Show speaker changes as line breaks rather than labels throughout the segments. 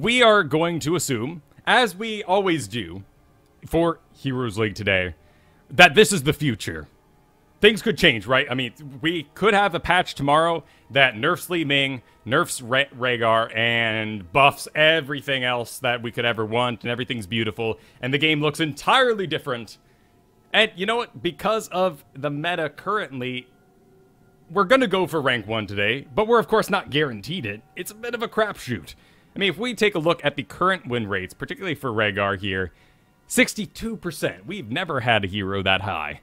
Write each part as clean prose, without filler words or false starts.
We are going to assume, as we always do for Heroes League today, that this is the future. Things could change, right? I mean, we could have a patch tomorrow that nerfs Li Ming, nerfs Rhaegar, and buffs everything else that we could ever want, and everything's beautiful, and the game looks entirely different. And you know what? Because of the meta currently, we're going to go for rank 1 today, but we're of course not guaranteed it. It's a bit of a crapshoot. I mean, if we take a look at the current win rates, particularly for Rhaegar here, 62%. We've never had a hero that high.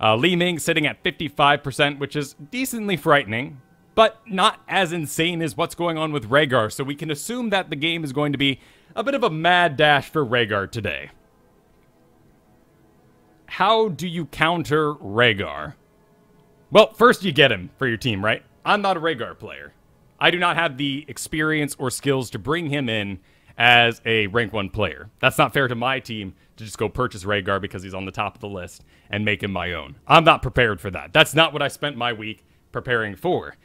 Li Ming sitting at 55%, which is decently frightening, but not as insane as what's going on with Rhaegar, so we can assume that the game is going to be a bit of a mad dash for Rhaegar today. How do you counter Rhaegar? Well, first you get him for your team, right? I'm not a Rhaegar player. I do not have the experience or skills to bring him in as a rank 1 player. That's not fair to my team to just go purchase Rhaegar because he's on the top of the list and make him my own. I'm not prepared for that. That's not what I spent my week preparing for.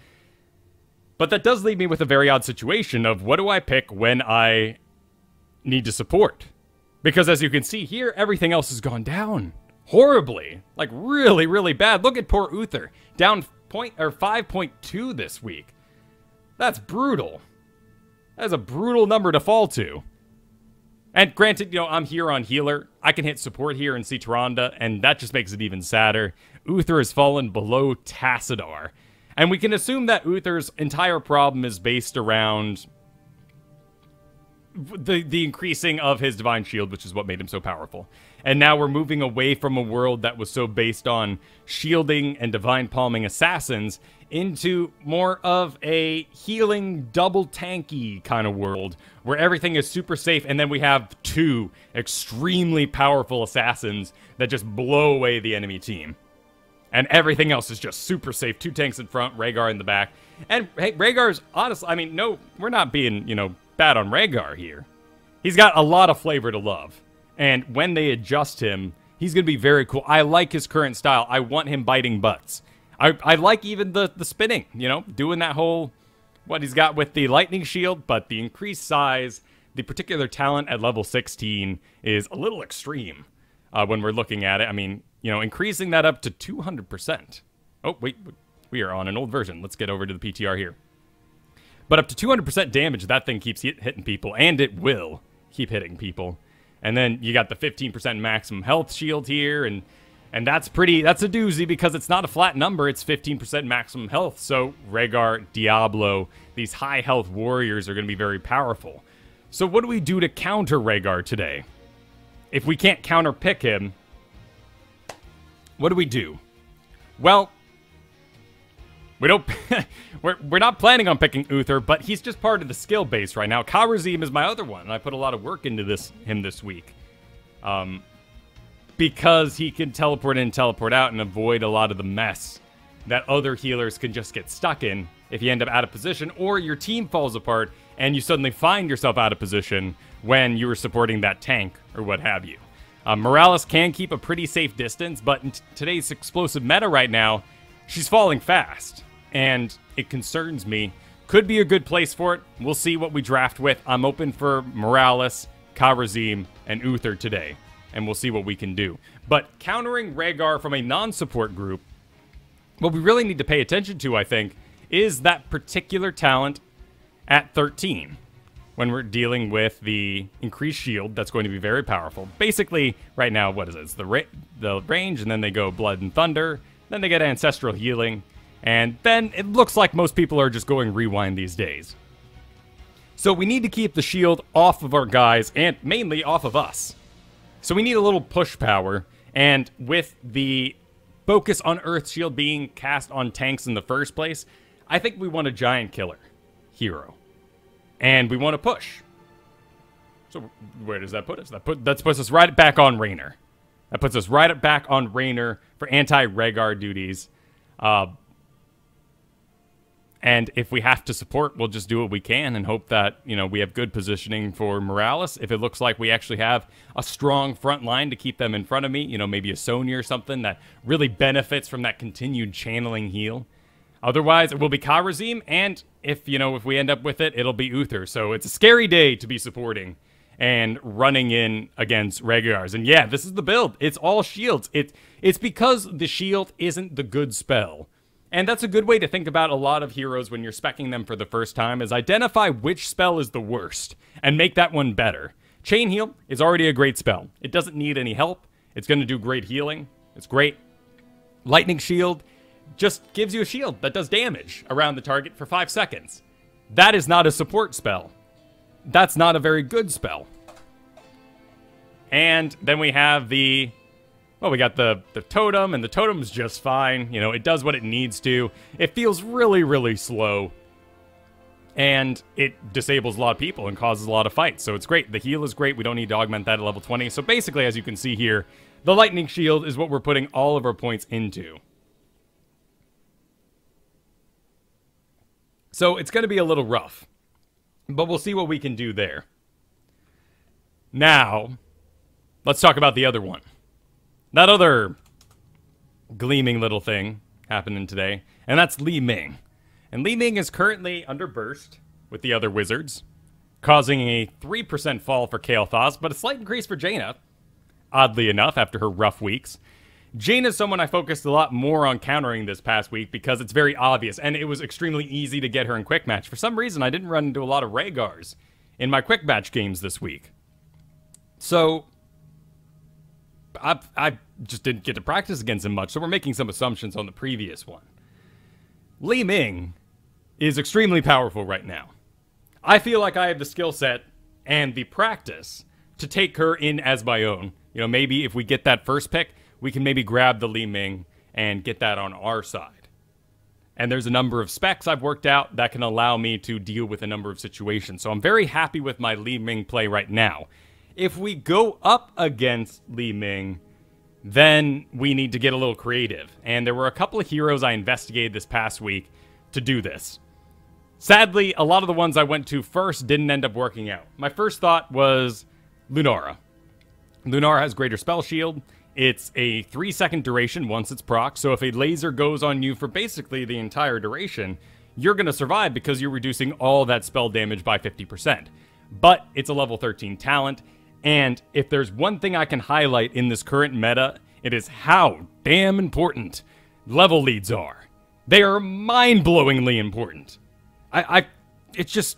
But that does leave me with a very odd situation of what do I pick when I need to support? Because as you can see here, everything else has gone down horribly. Like really, really bad. Look at poor Uther. Down 5.2 this week. That's brutal. That's a brutal number to fall to. And granted, you know, I'm here on healer. I can hit support here and see Tyrande, and that just makes it even sadder. Uther has fallen below Tassadar. And we can assume that Uther's entire problem is based around the increasing of his Divine Shield, which is what made him so powerful. And now we're moving away from a world that was so based on shielding and Divine Palming assassins into more of a healing, double tanky kind of world where everything is super safe, and then we have two extremely powerful assassins that just blow away the enemy team. And everything else is just super safe. 2 tanks in front, Rhaegar in the back. And hey, Rhaegar's, honestly, I mean, no, we're not being, you know, bad on Rhaegar here. He's got a lot of flavor to love. And when they adjust him, he's going to be very cool. I like his current style. I want him biting butts. I like even the spinning, you know, doing that whole, what he's got with the lightning shield, but the increased size, the particular talent at level 16 is a little extreme when we're looking at it. I mean, you know, increasing that up to 200%. Oh, wait, we are on an old version. Let's get over to the PTR here. But up to 200% damage, that thing keeps hitting people, and it will keep hitting people. And then you got the 15% maximum health shield here, and that's a doozy because it's not a flat number, it's 15% maximum health. So Rhaegar, Diablo, these high health warriors are going to be very powerful. So what do we do to counter Rhaegar today? If we can't counter pick him, what do we do? Well, we don't. we're not planning on picking Uther, but he's just part of the skill base right now. Kharazim is my other one, and I put a lot of work into him this week, because he can teleport in and teleport out and avoid a lot of the mess that other healers can just get stuck in if you end up out of position, or your team falls apart and you suddenly find yourself out of position when you were supporting that tank or what have you. Morales can keep a pretty safe distance, but in today's explosive meta right now, she's falling fast. And it concerns me. Could be a good place for it. We'll see what we draft with. I'm open for Morales, Kharazim, and Uther today. And we'll see what we can do. But countering Rhaegar from a non-support group, what we really need to pay attention to, I think, is that particular talent at 13. When we're dealing with the increased shield, that's going to be very powerful. Basically, right now, what is it? It's the range, and then they go Blood and Thunder. Then they get Ancestral Healing. And then it looks like most people are just going Rewind these days. So we need to keep the shield off of our guys, and mainly off of us. So we need a little push power, and with the focus on Earth Shield being cast on tanks in the first place, I think we want a giant killer hero. And we want to push. So where does that put us? That puts us right back on Raynor. That puts us right back on Raynor for anti-Rhaegar duties. And if we have to support, we'll just do what we can and hope that, you know, we have good positioning for Morales. If it looks like we actually have a strong front line to keep them in front of me, you know, maybe a Sonya or something that really benefits from that continued channeling heal. Otherwise, it will be Kharazim, and if we end up with it, it'll be Uther. So it's a scary day to be supporting and running in against Rhaegars. And yeah, this is the build. It's all shields. It's because the shield isn't the good spell. And that's a good way to think about a lot of heroes when you're speccing them for the first time, is identify which spell is the worst and make that one better. Chain Heal is already a great spell. It doesn't need any help. It's going to do great healing. It's great. Lightning Shield just gives you a shield that does damage around the target for 5 seconds. That is not a support spell. That's not a very good spell. And then we have we got the totem, and the totem's just fine. It does what it needs to. It feels really, really slow. And it disables a lot of people and causes a lot of fights. So it's great. The heal is great. We don't need to augment that at level 20. So basically, as you can see here, the Lightning Shield is what we're putting all of our points into. So it's going to be a little rough, but we'll see what we can do there. Now, let's talk about the other one. That other gleaming little thing happening today, and that's Li Ming. And Li Ming is currently under burst with the other wizards, causing a 3% fall for Kael'thas, but a slight increase for Jaina, oddly enough, after her rough weeks. Jaina is someone I focused a lot more on countering this past week because it's very obvious, and it was extremely easy to get her in quick match. For some reason, I didn't run into a lot of Rhaegars in my quick match games this week. So, I just didn't get to practice against him much, so we're making some assumptions on the previous one. Li Ming is extremely powerful right now. I feel like I have the skill set and the practice to take her in as my own. Maybe if we get that first pick, we can maybe grab the Li Ming and get that on our side. And there's a number of specs I've worked out that can allow me to deal with a number of situations. So I'm very happy with my Li Ming play right now. If we go up against Li Ming, then we need to get a little creative. And there were a couple of heroes I investigated this past week to do this. Sadly, a lot of the ones I went to first didn't end up working out. My first thought was Lunara. Lunara has greater spell shield. It's a 3-second duration once it's proc, so if a laser goes on you for basically the entire duration, you're going to survive because you're reducing all that spell damage by 50%. But it's a level 13 talent, and if there's one thing I can highlight in this current meta, it is how damn important level leads are. They are mind-blowingly important. It's just...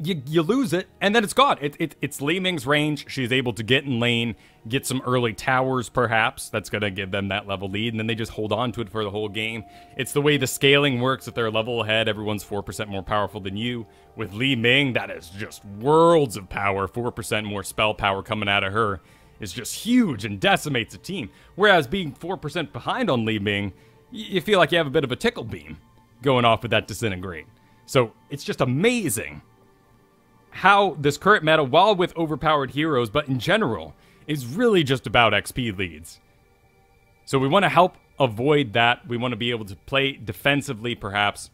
You lose it, and then it's gone. It's Li Ming's range. She's able to get in lane, get some early towers, perhaps. That's going to give them that level lead, and then they just hold on to it for the whole game. It's the way the scaling works. If they're a level ahead, everyone's 4% more powerful than you. With Li Ming, that is just worlds of power. 4% more spell power coming out of her is just huge and decimates a team. Whereas being 4% behind on Li Ming, you feel like you have a bit of a tickle beam going off with that disintegrate. So it's just amazing how this current meta, while with overpowered heroes, but in general, is really just about XP leads. So we want to help avoid that. We want to be able to play defensively, perhaps.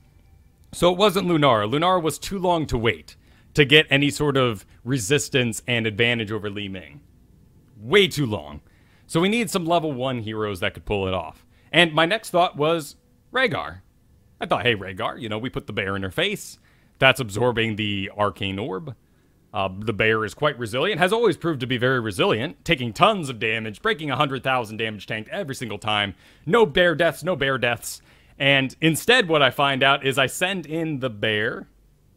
So it wasn't Lunara. Lunara was too long to wait to get any sort of resistance and advantage over Li Ming. Way too long. So we need some level 1 heroes that could pull it off. And my next thought was Rhaegar. I thought, hey, Rhaegar, we put the bear in her face. That's absorbing the arcane orb. The bear is quite resilient, has always proved to be very resilient, taking tons of damage, breaking 100,000 damage tanked every single time. No bear deaths, no bear deaths. And instead what I find out is I send in the bear,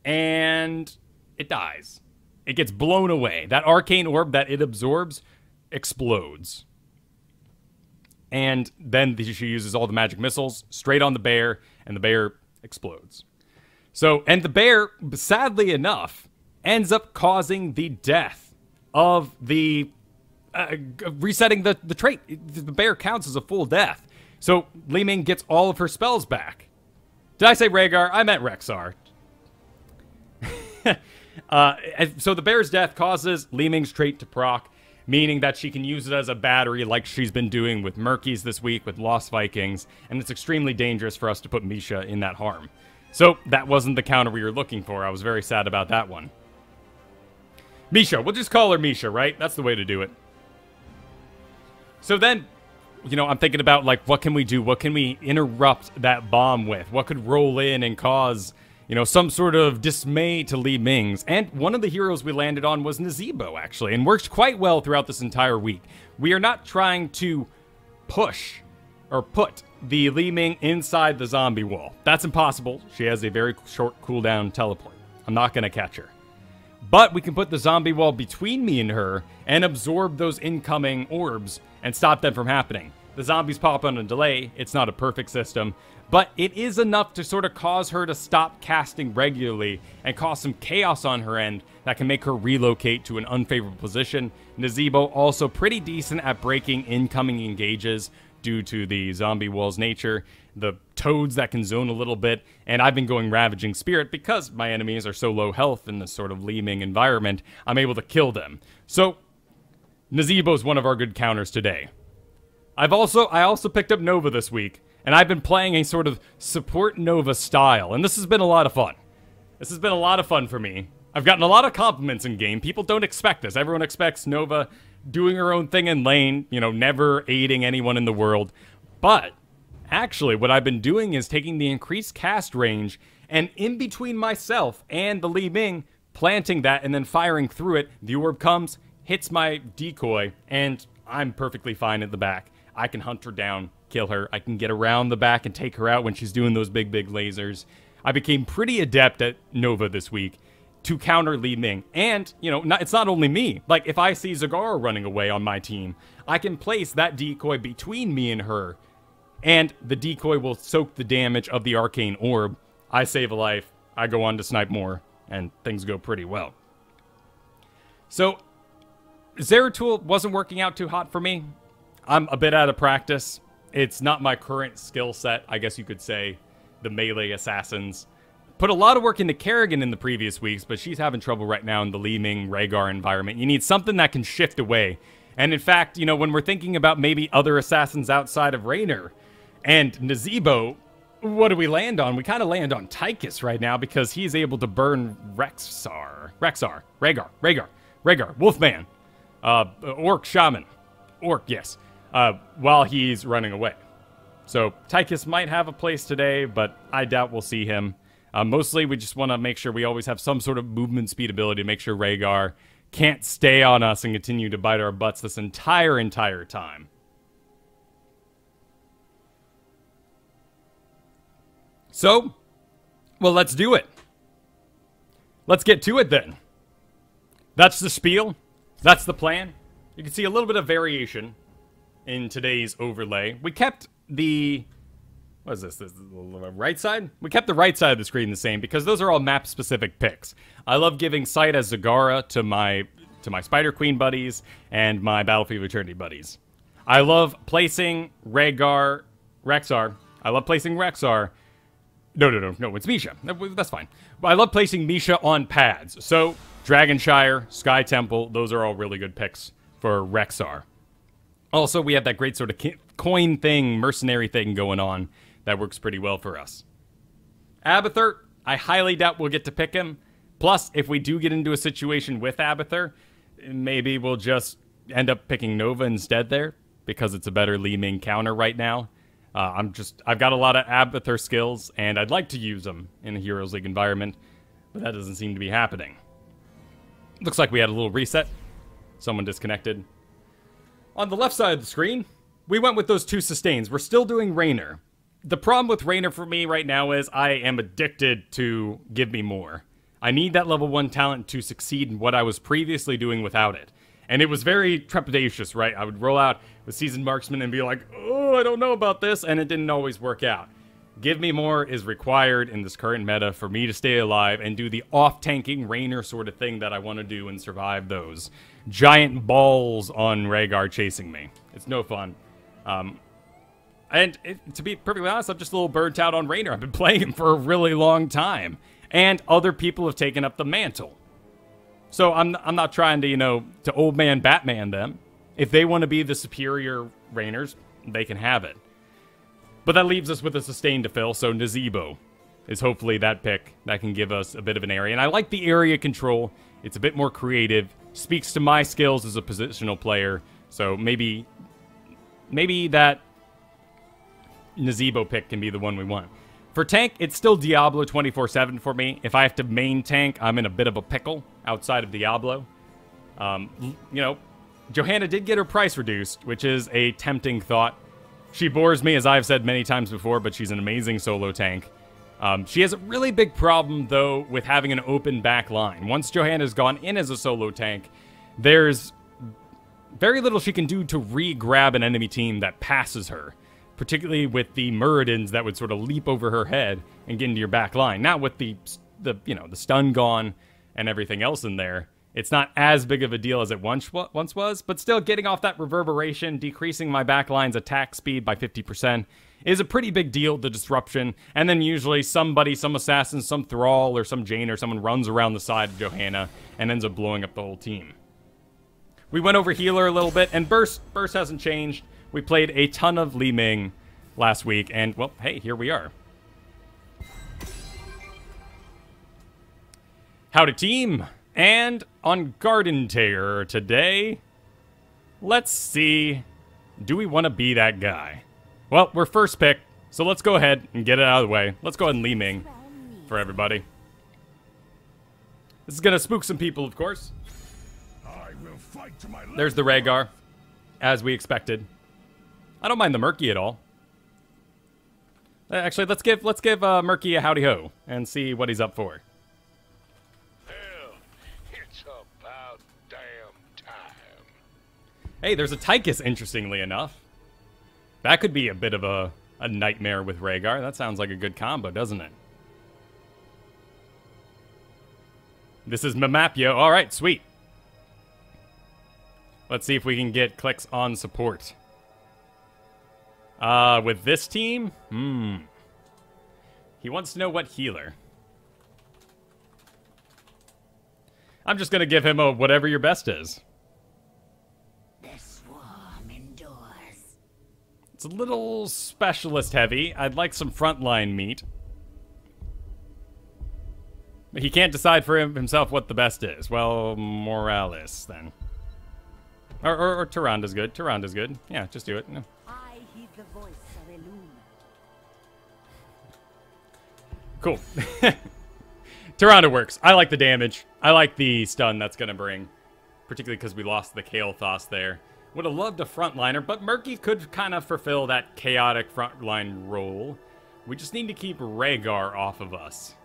and it dies. It gets blown away. That arcane orb that it absorbs explodes. And then she uses all the magic missiles straight on the bear, and the bear explodes. So, and the bear, sadly enough, ends up causing the death of the, resetting the trait. The bear counts as a full death. So, Li Ming gets all of her spells back. Did I say Rhaegar? I meant Rexar. So the bear's death causes Li Ming's trait to proc, meaning that she can use it as a battery like she's been doing with Murkies this week, with Lost Vikings, and it's extremely dangerous for us to put Misha in that harm. So, that wasn't the counter we were looking for. I was very sad about that one. Misha. We'll just call her Misha, right? That's the way to do it. So then, you know, I'm thinking about, like, what can we do? What can we interrupt that bomb with? What could roll in and cause, you know, some sort of dismay to Li Ming's? And one of the heroes we landed on was Nazeebo, actually, and worked quite well throughout this entire week. We are not trying to push or put the Li Ming inside the zombie wall. That's impossible. She has a very short cooldown teleport. I'm not going to catch her. But we can put the zombie wall between me and her and absorb those incoming orbs and stop them from happening. The zombies pop on a delay. It's not a perfect system, but it is enough to sort of cause her to stop casting regularly and cause some chaos on her end that can make her relocate to an unfavorable position. Nazeebo also pretty decent at breaking incoming engages due to the zombie wall's nature, the toads that can zone a little bit, and I've been going Ravaging Spirit because my enemies are so low health in this sort of Li Ming environment, I'm able to kill them. So, Nazeebo's one of our good counters today. I also picked up Nova this week, and I've been playing a sort of support Nova style, and this has been a lot of fun. This has been a lot of fun for me. I've gotten a lot of compliments in game. People don't expect this. Everyone expects Nova doing her own thing in lane, you know, never aiding anyone in the world. But actually, what I've been doing is taking the increased cast range and in between myself and the Li Ming, planting that and then firing through it. The orb comes, hits my decoy, and I'm perfectly fine at the back. I can hunt her down, kill her. I can get around the back and take her out when she's doing those big lasers. I became pretty adept at Nova this week to counter Li Ming. And, you know, it's not only me. Like, if I see Zagara running away on my team, I can place that decoy between me and her, and the decoy will soak the damage of the arcane orb. I save a life, I go on to snipe more, and things go pretty well. So, Zeratul wasn't working out too hot for me. I'm a bit out of practice. It's not my current skill set, I guess you could say, the melee assassins. Put a lot of work into Kerrigan in the previous weeks, but she's having trouble right now in the Li Ming Rhaegar environment. You need something that can shift away. And in fact, you know, when we're thinking about maybe other assassins outside of Raynor and Nazeebo, what do we land on? We kind of land on Tychus right now because he's able to burn Rhaegar, Wolfman, Orc Shaman, Orc, yes, while he's running away. So Tychus might have a place today, but I doubt we'll see him. Mostly, we just want to make sure we always have some sort of movement speed ability to make sure Rhaegar can't stay on us and continue to bite our butts this entire time. So, well, let's do it. Let's get to it then. That's the spiel. That's the plan. You can see a little bit of variation in today's overlay. We kept the... What is this? This is the right side? We kept the right side of the screen the same because those are all map-specific picks. I love giving sight as Zagara to my Spider Queen buddies and my Battlefield of Eternity buddies. I love placing Rhaegar... Rexxar. I love placing Rexxar... No, it's Misha. That's fine. But I love placing Misha on pads. So, Dragonshire, Sky Temple, those are all really good picks for Rexxar. Also, we have that great sort of coin thing, mercenary thing going on that works pretty well for us. Abathur, I highly doubt we'll get to pick him. Plus, if we do get into a situation with Abathur, maybe we'll just end up picking Nova instead there because it's a better Li Ming counter right now. I've got a lot of Abathur skills, and I'd like to use them in a Heroes League environment, but that doesn't seem to be happening. Looks like we had a little reset. Someone disconnected. On the left side of the screen, we went with those two sustains. We're still doing Raynor. The problem with Raynor for me right now is I am addicted to Give Me More. I need that level 1 talent to succeed in what I was previously doing without it. And it was very trepidatious, right? I would roll out with Seasoned Marksman and be like, oh, I don't know about this, and it didn't always work out. Give Me More is required in this current meta for me to stay alive and do the off-tanking Raynor sort of thing that I want to do and survive those giant balls on Rhaegar chasing me. It's no fun. To be perfectly honest, I'm just a little burnt out on Raynor. I've been playing him for a really long time. And other people have taken up the mantle. So I'm not trying to, you know, to old man Batman them. If they want to be the superior Raynors, they can have it. But that leaves us with a sustain to fill, so Nazeebo is hopefully that pick that can give us a bit of an area. And I like the area control. It's a bit more creative, speaks to my skills as a positional player, so maybe maybe that Nazebo pick can be the one we want. For tank, it's still Diablo 24/7 for me. If I have to main tank, I'm in a bit of a pickle outside of Diablo. You know, Johanna did get her price reduced, which is a tempting thought. She bores me, as I've said many times before, but she's an amazing solo tank. She has a really big problem, though, with having an open back line. Once Johanna's gone in as a solo tank, there's very little she can do to re-grab an enemy team that passes her, particularly with the Muradins that would sort of leap over her head and get into your back line. Now with the stun gone and everything else in there, it's not as big of a deal as it once was, but still getting off that reverberation, decreasing my backline's attack speed by 50% is a pretty big deal, the disruption. And then usually somebody, some assassin, some thrall, or some Jane or someone runs around the side of Johanna and ends up blowing up the whole team. We went over healer a little bit, and Burst hasn't changed. We played a ton of Li Ming last week, and, well, hey, here we are. Howdy, team! And on Garden Tear today, let's see, do we want to be that guy? Well, we're first pick, so let's go ahead and get it out of the way. Let's go ahead and Li Ming for everybody. This is going to spook some people, of course. There's the Rhaegar, as we expected. I don't mind the Murky at all. Actually, let's give Murky a howdy-ho and see what he's up for.
Hell, it's about damn time.
Hey, there's a Tychus, interestingly enough. That could be a bit of a nightmare with Rhaegar. That sounds like a good combo, doesn't it? This is Mamapio. All right, sweet. Let's see if we can get clicks on support. With this team? He wants to know what healer. I'm just going to give him a whatever your best is.
The swarm endures.
It's a little specialist heavy. I'd like some frontline meat. He can't decide for himself what the best is. Well, Morales, then. Or Tyranda's good. Tyranda's good. Yeah, just do it. No.
I heed the voice of Elune.
Cool. Tyrande works. I like the damage. I like the stun that's going to bring. Particularly because we lost the Kael'thas there. Would have loved a frontliner, but Murky could kind of fulfill that chaotic frontline role. We just need to keep Rhaegar off of us.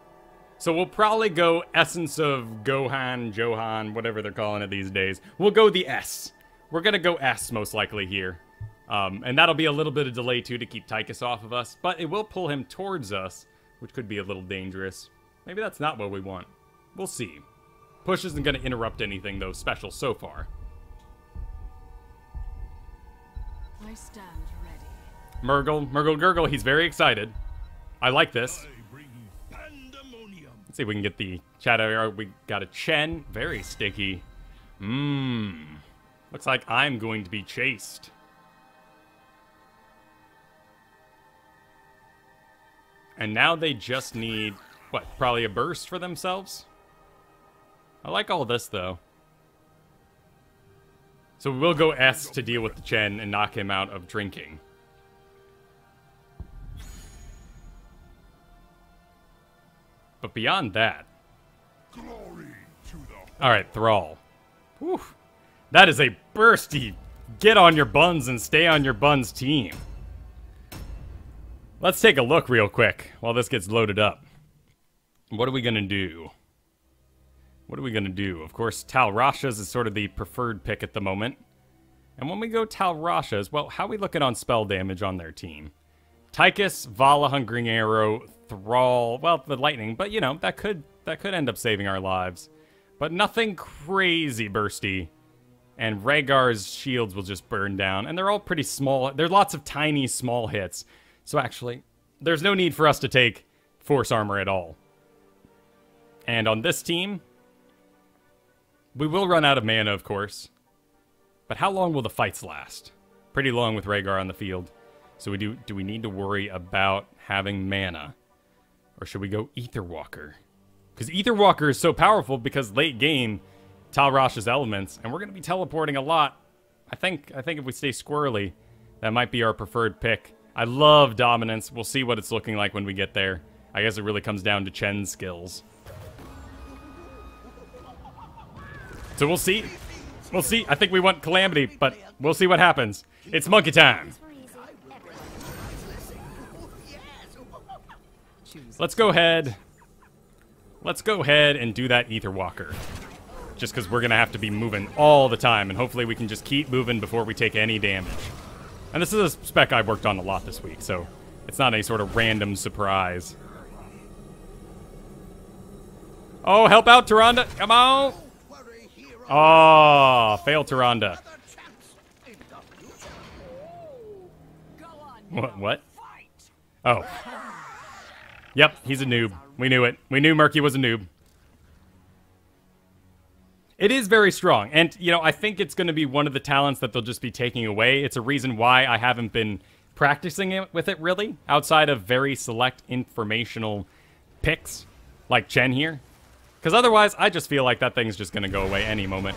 So we'll probably go Essence of Gohan, Johan, whatever they're calling it these days. We'll go the S. We're going to go S most likely here. And that'll be a little bit of delay too to keep Tychus off of us. But it will pull him towards us, which could be a little dangerous. Maybe that's not what we want. We'll see. Push isn't going to interrupt anything though special so far.
I stand ready.
Murgle Gurgle, he's very excited. I like this. Let's see if we can get the chat area. We got a Chen. Very sticky. Looks like I'm going to be chased. And now they just need, what, probably a burst for themselves? I like all this, though. So we will go S to deal with the Chen and knock him out of drinking. But beyond that... Alright, Thrall. Whew. That is a bursty get on your buns and stay on your buns team. Let's take a look real quick while this gets loaded up. What are we going to do? What are we going to do? Of course, Tal Rasha's is sort of the preferred pick at the moment. And when we go Tal Rasha's, well, how are we looking on spell damage on their team? Tychus, Vala, Hungering Arrow, Thrall, well, the Lightning, but, you know, that could end up saving our lives. But nothing crazy bursty. And Rhaegar's shields will just burn down. And they're all pretty small. There's lots of tiny, small hits. So actually, there's no need for us to take Force Armor at all. And on this team, we will run out of mana, of course. But how long will the fights last? Pretty long with Rhaegar on the field. So do we need to worry about having mana? Or should we go Aetherwalker? Because Aetherwalker is so powerful because late game, Tal Rasha's elements, and we're going to be teleporting a lot. I think if we stay squirrely, That might be our preferred pick. I love dominance. We'll see what it's looking like when we get there. I guess it really comes down to Chen's skills. So we'll see. We'll see. I think we want Calamity, but we'll see what happens. It's monkey time. Let's go ahead. Let's go ahead and do that Ether Walker. Just because we're going to have to be moving all the time, and hopefully we can just keep moving before we take any damage. And this is a spec I've worked on a lot this week, so it's not any sort of random surprise. Oh, help out, Tyrande. Come on. Oh, fail Tyrande. What? Oh. Yep, he's a noob. We knew it. We knew Murky was a noob. It is very strong, and, you know, I think it's going to be one of the talents that they'll just be taking away. It's a reason why I haven't been practicing it with it, really, outside of very select informational picks, like Chen here. Because otherwise, I just feel like that thing's just going to go away any moment.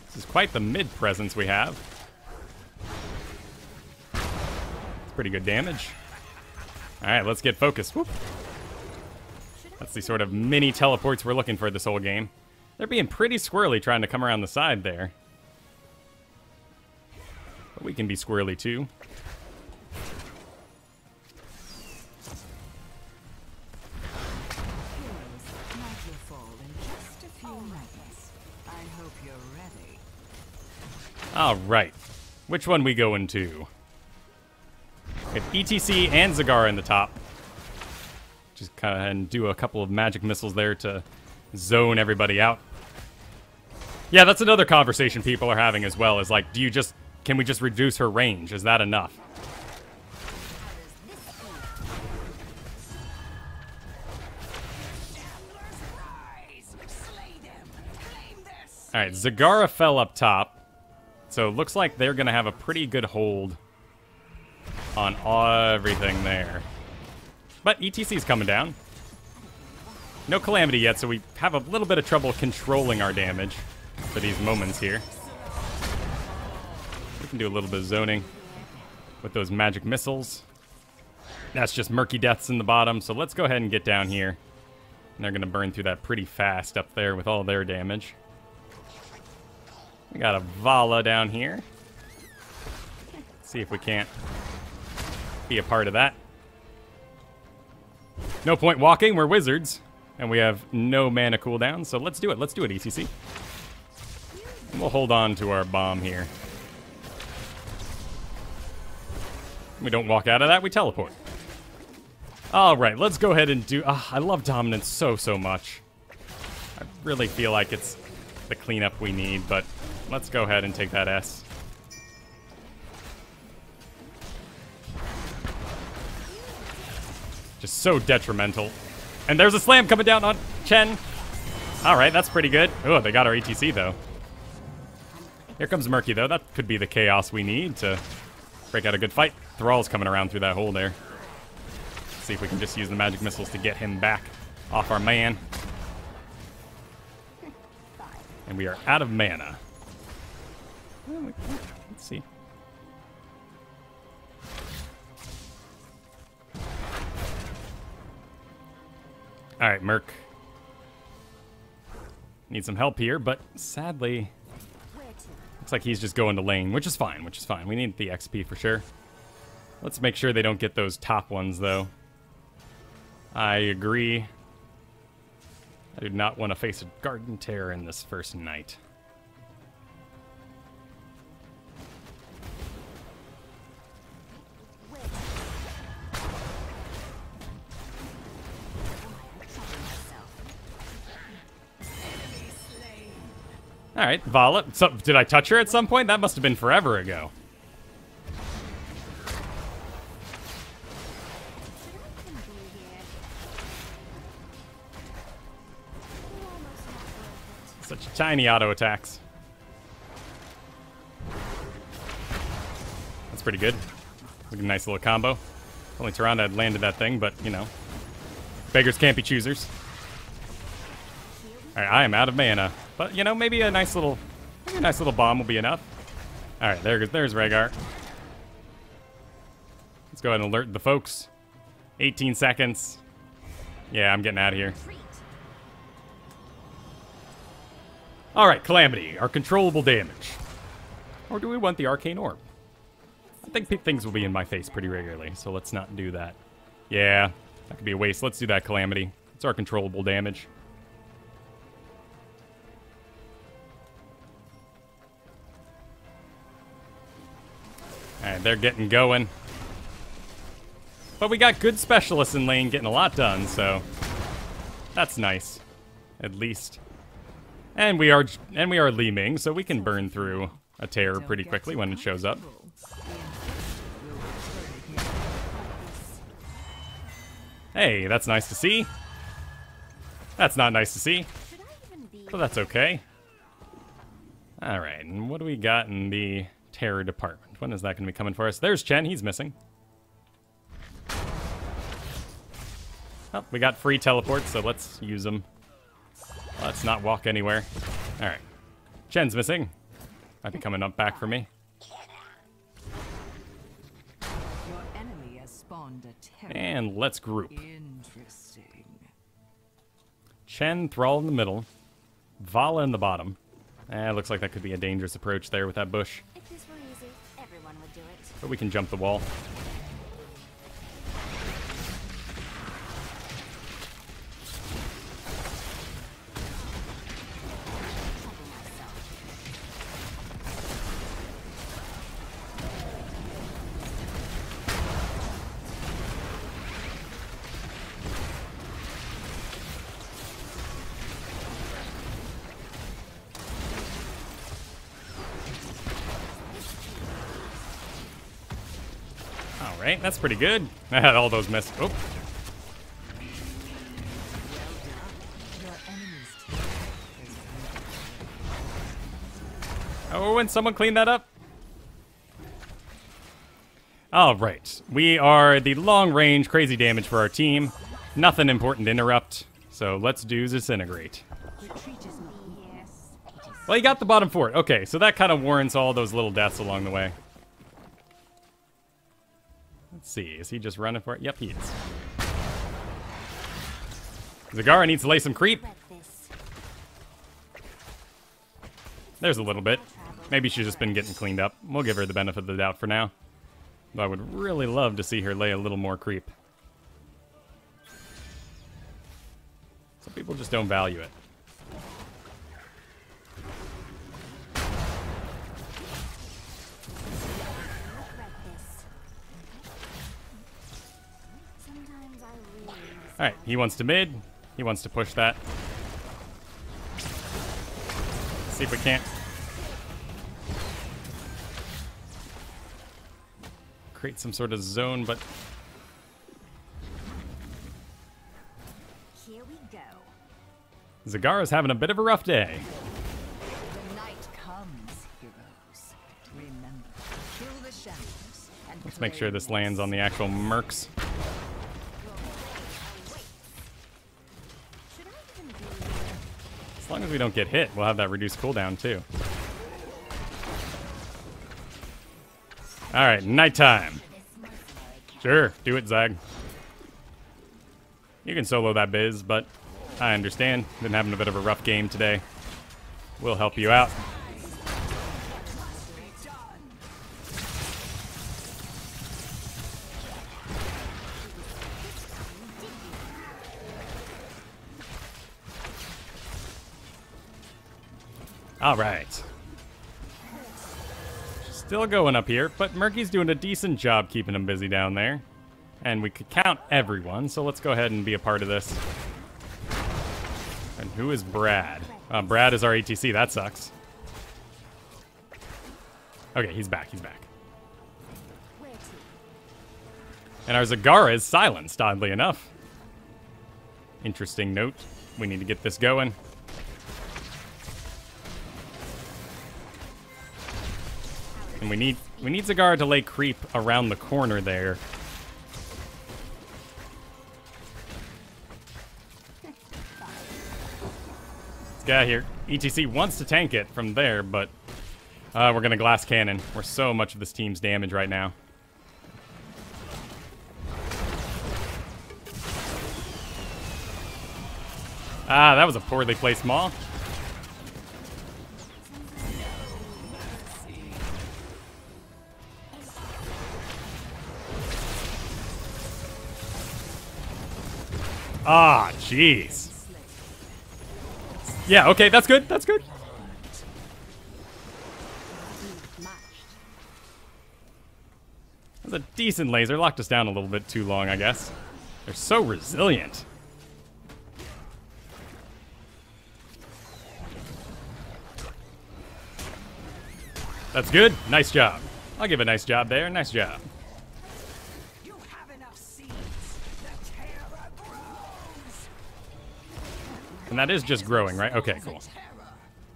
This is quite the mid-presence we have. It's pretty good damage. Alright, let's get focused. Whoop. That's the sort of mini teleports we're looking for this whole game. They're being pretty squirrely trying to come around the side there. But we can be squirrely too. Alright. Which one we going to? We have ETC and Zagara in the top. Just kind of do a couple of magic missiles there to zone everybody out. Yeah, that's another conversation people are having as well, is like, can we just reduce her range? Is that enough? Alright, Zagara fell up top. So it looks like they're going to have a pretty good hold on everything there. But ETC's coming down. No Calamity yet, so we have a little bit of trouble controlling our damage for these moments here. We can do a little bit of zoning with those magic missiles. That's just murky deaths in the bottom, so let's go ahead and get down here. And they're going to burn through that pretty fast up there with all their damage. We got a Vala down here. Let's see if we can't be a part of that. No point walking, we're wizards. And we have no mana cooldown, so let's do it. Let's do it, ECC. And we'll hold on to our bomb here. We don't walk out of that, we teleport. Alright, let's go ahead and do... I love dominance so much. I really feel like it's the cleanup we need, but let's go ahead and take that S. Just so detrimental. And there's a slam coming down on Chen. Alright, that's pretty good. Oh, they got our ETC, though. Here comes Murky, though. That could be the chaos we need to break out a good fight. Thrall's coming around through that hole there. Let's see if we can just use the magic missiles to get him back off our man. And we are out of mana. Let's see. Alright, Merc. Need some help here, but sadly, looks like he's just going to lane, which is fine, We need the XP for sure. Let's make sure they don't get those top ones, though. I agree. I do not want to face a Garden Tear in this first night. Alright, Vala. So, did I touch her at some point? That must have been forever ago. Such tiny auto attacks. That's pretty good. A nice little combo. Only Tyrande had landed that thing, but, you know. Beggars can't be choosers. Alright, I am out of mana. But, you know, maybe a nice little bomb will be enough. Alright, there's Rhaegar. Let's go ahead and alert the folks. 18 seconds. Yeah, I'm getting out of here. Alright, Calamity, our controllable damage. Or do we want the Arcane Orb? I think things will be in my face pretty regularly, so let's not do that. Yeah, that could be a waste. Let's do that, Calamity. It's our controllable damage. Alright, they're getting going. But we got good specialists in lane getting a lot done, so that's nice. At least. And we are Li Ming, so we can burn through a tear pretty quickly when it shows up. Hey, that's nice to see. That's not nice to see. But that's okay. Alright, and what do we got in the terror department? When is that going to be coming for us? There's Chen, he's missing. Oh, we got free teleports, so let's use them. Let's not walk anywhere. Alright. Chen's missing. Might be coming up back for me.
Your enemy has spawned a terror.
And let's group.
Interesting.
Chen, Thrall in the middle. Vala in the bottom. Looks like that could be a dangerous approach there with that bush.
If this were easy, everyone would do it.
But we can jump the wall. Alright, that's pretty good. I had all those missed. Oh. Oh, and someone clean that up? Alright. We are the long-range crazy damage for our team. Nothing important to interrupt. So let's do Disintegrate. Well, you got the bottom fort. Okay, so that kind of warrants all those little deaths along the way. Let's see, is he just running for it? Yep, he is. Zagara needs to lay some creep. There's a little bit. Maybe she's just been getting cleaned up. We'll give her the benefit of the doubt for now. But I would really love to see her lay a little more creep. Some people just don't value it. Alright, he wants to mid. He wants to push that. See if we can't create some sort of zone, but
Here we go.
Zagara's having a bit of a rough day.
The night comes, heroes. Remember, kill the shadows and
Let's make sure this lands on the actual mercs. As long as we don't get hit, we'll have that reduced cooldown too. Alright, nighttime. Sure, do it, Zag. You can solo that biz, but I understand. Been having a bit of a rough game today. We'll help you out. Alright. Still going up here, but Murky's doing a decent job keeping him busy down there. And we could count everyone, so let's go ahead and be a part of this. And who is Brad? Brad is our ATC, that sucks. Okay, he's back, he's back. And our Zagara is silenced, oddly enough. Interesting note. We need to get this going. And we need Zagara to lay creep around the corner there. Let's get out of here. ETC wants to tank it from there, but we're going to glass cannon. We're so much of this team's damage right now. Ah, that was a poorly placed maul. Ah, jeez. Yeah, okay, that's good. That's good. That's a decent laser. Locked us down a little bit too long, I guess. They're so resilient. That's good. Nice job. I'll give a nice job there. Nice job.
You have enough seeds. The terror grows.
And that is just growing, right? Okay, cool.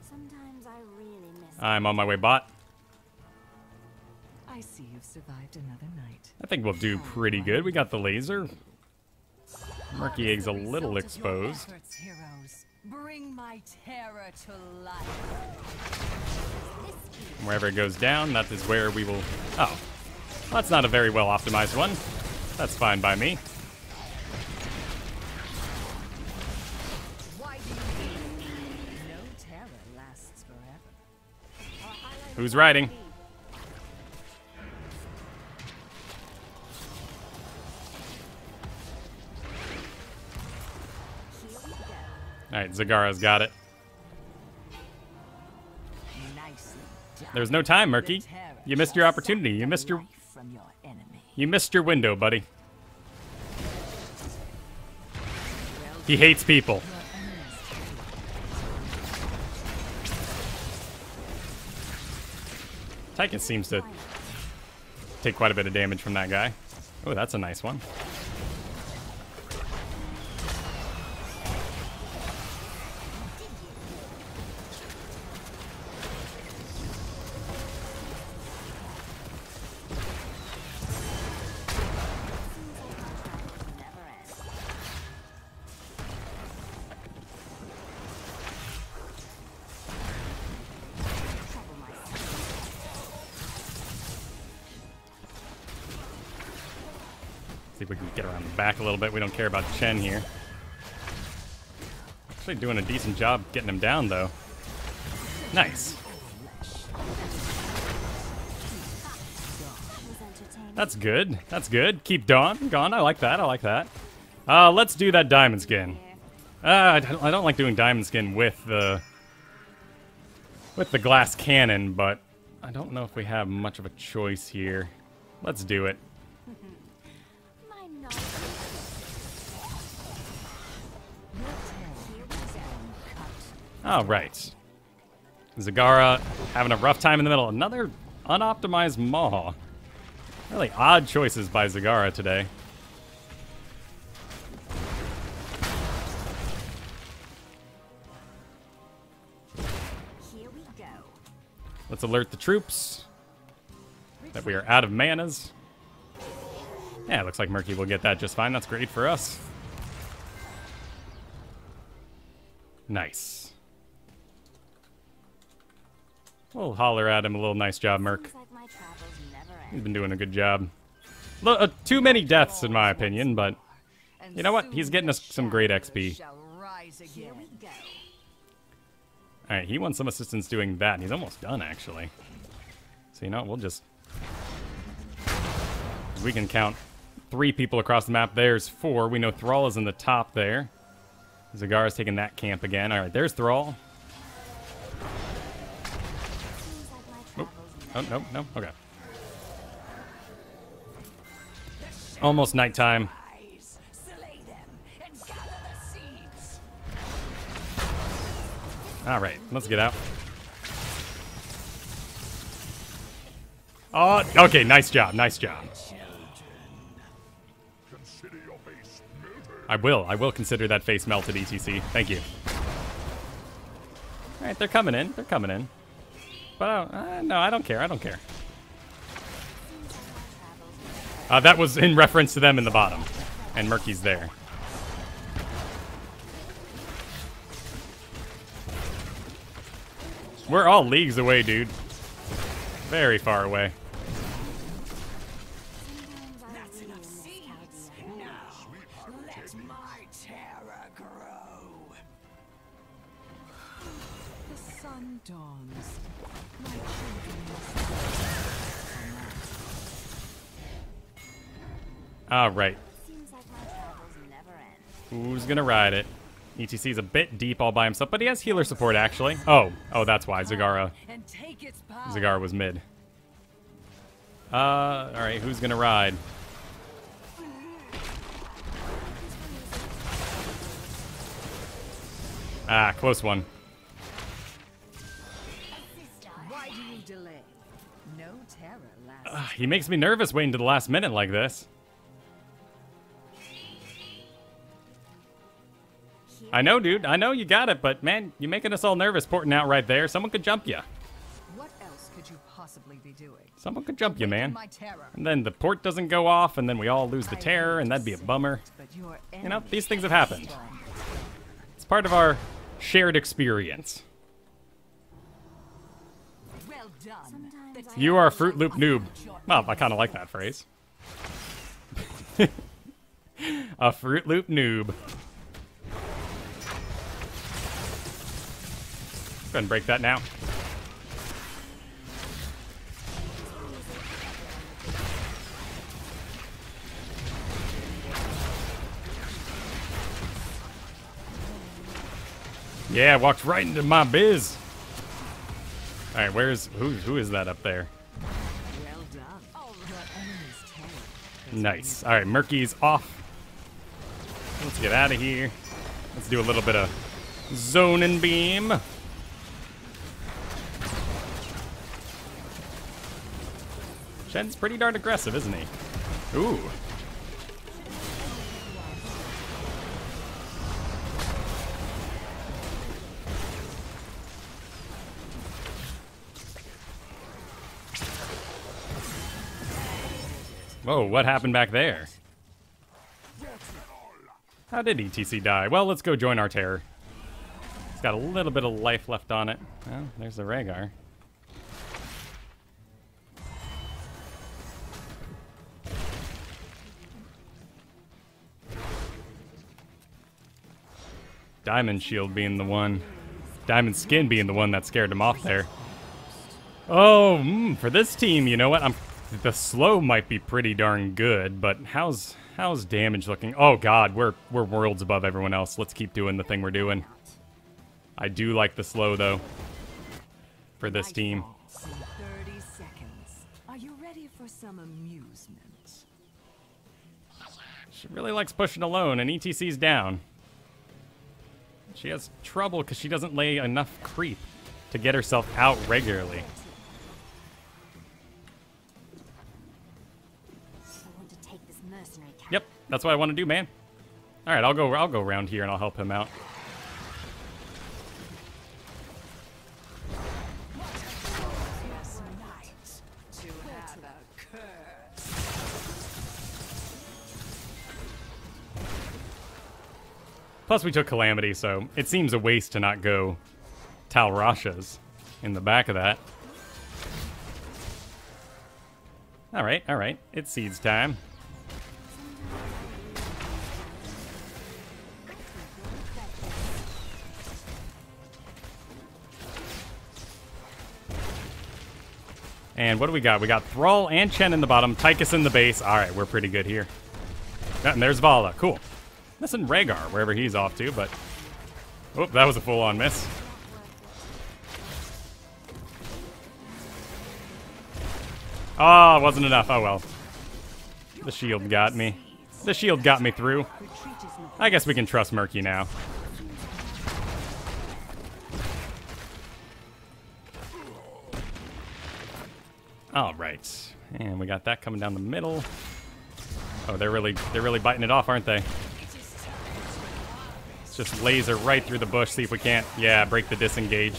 Sometimes I really miss
I'm on my way, bot.
I see you've survived another night.
I think we'll do pretty good. We got the laser. Murky Egg's a little exposed.
Efforts, heroes. Bring my terror to life.
Wherever it goes down, that is where we will... Oh. That's not a very well optimized one. That's fine by me.
Why do you leave? No terror lasts forever.
Who's riding? Alright, Zagara's got it.
Nicely done.
There's no time, Murky. You missed your opportunity. You missed your...
From your enemy.
You missed your window, buddy. He hates people. Tychus seems to take quite a bit of damage from that guy. Oh, that's a nice one. See if we can get around the back a little bit. We don't care about Chen here. Actually doing a decent job getting him down, though. Nice. That's good. That's good. Keep Dawn gone. I like that. I like that. Let's do that diamond skin. I don't like doing diamond skin with the glass cannon, but I don't know if we have much of a choice here. Let's do it. All right. Zagara having a rough time in the middle. Another unoptimized maw. Really odd choices by Zagara today.
Here we go.
Let's alert the troops that we are out of manas. Yeah, it looks like Murky will get that just fine. That's great for us. Nice. We'll holler at him a little. Nice job, Merc.
Seems like my travels never end.
He's been doing a good job. Too many deaths, in my opinion, but you know what? He's getting us some great XP.
Shall rise
Here
again.
we go.
Alright, he wants some assistance doing that. He's almost done, actually. So, you know, we'll just... We can count 3 people across the map. There's 4. We know Thrall is in the top there. Zagara's taking that camp again. Alright, there's Thrall.
Seems like my
Oh,
travels
no, no. Okay. Almost nighttime.
Rise, slay them, and gather the seeds.
Alright, let's get out. Oh, okay, nice job, nice job.
Consider your face melted.
I will consider that face melted, ETC. Thank you. Alright, they're coming in, But, no, I don't care, I don't care. That was in reference to them in the bottom. And Murky's there. We're all leagues away, dude. Very far away.
Sometimes I
That's
really
enough
miss
seeds.
Chaldea.
Now, let my terror grow. The sun dawns. My children must
All right.
Seems like my travels never end.
Who's gonna ride it? ETC's a bit deep all by himself, but he has healer support actually. Oh, that's why Zagara
and take its power.
Zagara was mid. All right, who's gonna ride? Ah, close one.
Why do you delay? No terror lasts.
He makes me nervous waiting to the last minute like this. I know, dude. I know you got it, but man, you're making us all nervous porting out right there. Someone could jump you.
What else could you possibly be doing?
Someone could jump you, man.
My terror.
And then the port doesn't go off, and then we all lose the terror, and that'd be a bummer.
But your
You know,
enemy
these things have happened.
is strong.
It's part of our shared experience.
Well done.
Sometimes
You are a Fruit Loop noob. Well, I kind of like that phrase. A Fruit Loop noob. Go ahead and break that now. Yeah, walked right into my biz. All right, who is that up there?
Well done. Your enemy's terror.
Nice. All right, Murky's off. Let's get out of here. Let's do a little bit of zone and beam. Shen's pretty darn aggressive, isn't he? Ooh. Whoa, what happened back there? How did ETC die? Well, let's go join our terror. It's got a little bit of life left on it. Well, there's the Rhaegar. Diamond Shield being the one. Diamond Skin being the one that scared him off there. Oh, for this team, you know what? The slow might be pretty darn good, but how's damage looking? Oh god, we're worlds above everyone else. Let's keep doing the thing we're doing. I do like the slow though. For this team.
30 seconds. Are you ready for some amusement?
She really likes pushing alone, and ETC's down. She has trouble because she doesn't lay enough creep to get herself out regularly.
I want to take this mercenary cap.
Yep, that's what I want to do, man. All right, I'll go around here and I'll help him out.
To have a curse.
Plus, we took Calamity, so it seems a waste to not go Tal Rasha's in the back of that. All right. It's Seeds time. And what do we got? We got Thrall and Chen in the bottom, Tychus in the base. All right, we're pretty good here. And there's Vala. Cool. Missing Rhaegar, wherever he's off to, but... Oh, that was a full-on miss. Oh, it wasn't enough. Oh, well. The shield got me. The shield got me through. I guess we can trust Murky now. All right. And we got that coming down the middle. Oh, they're really biting it off, aren't they? Let's just laser right through the bush, see if we can't, yeah, break the disengage.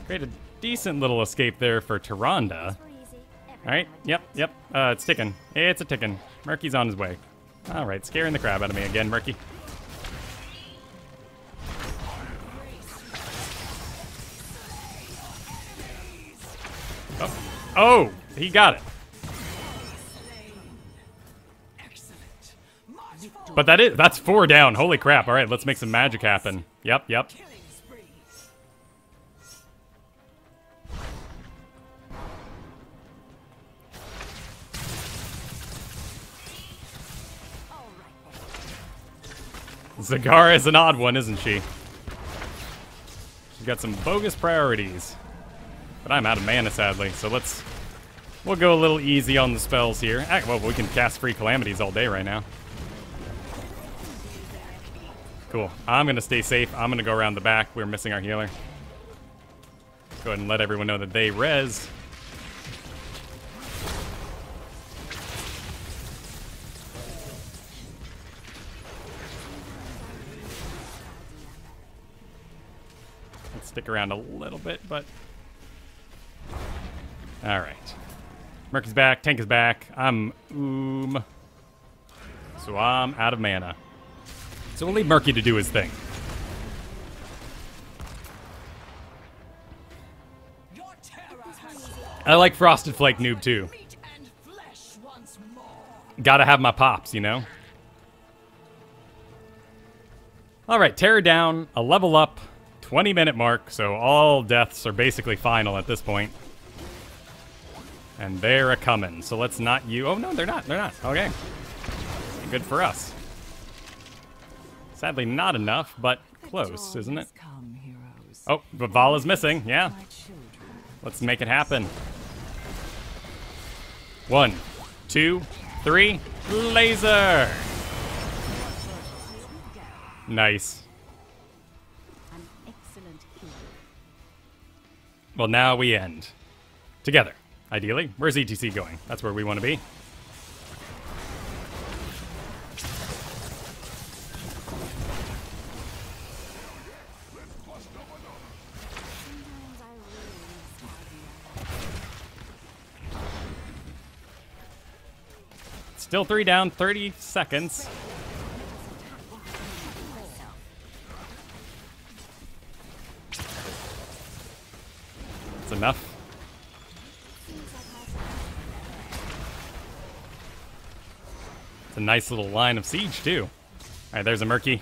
Create a decent little escape there for Tyrande. Alright, yep. It's ticking. It's a ticking. Murky's on his way. Alright, scaring the crap out of me again, Murky. Oh, he got it. But that's 4 down. Holy crap. All right, let's make some magic happen. Yep. Zagara is an odd one, isn't she? She's got some bogus priorities. But I'm out of mana, sadly, so we'll go a little easy on the spells here. Well, we can cast free calamities all day right now. Cool. I'm going to stay safe. I'm going to go around the back. We're missing our healer. Go ahead and let everyone know that they res. Let's stick around a little bit, but... Alright. Murky's back. Tank is back. I'm... So I'm out of mana. So we'll leave Murky to do his thing. I like Frosted Flake Noob too. Gotta have my pops, you know? Alright, Terror down, a level up, 20-minute mark, so all deaths are basically final at this point. And they're a-coming, so let's not you... Oh, no, they're not. Okay. Good for us. Sadly, not enough, but close, isn't it? Oh, but Vala's missing, yeah. Let's make it happen. 1, 2, 3, laser! Nice. Well, now we end. Together, ideally. Where's ETC going? That's where we want to be. Still 3 down, 30 seconds. That's enough. It's a nice little line of siege, too. All right, there's a Murky.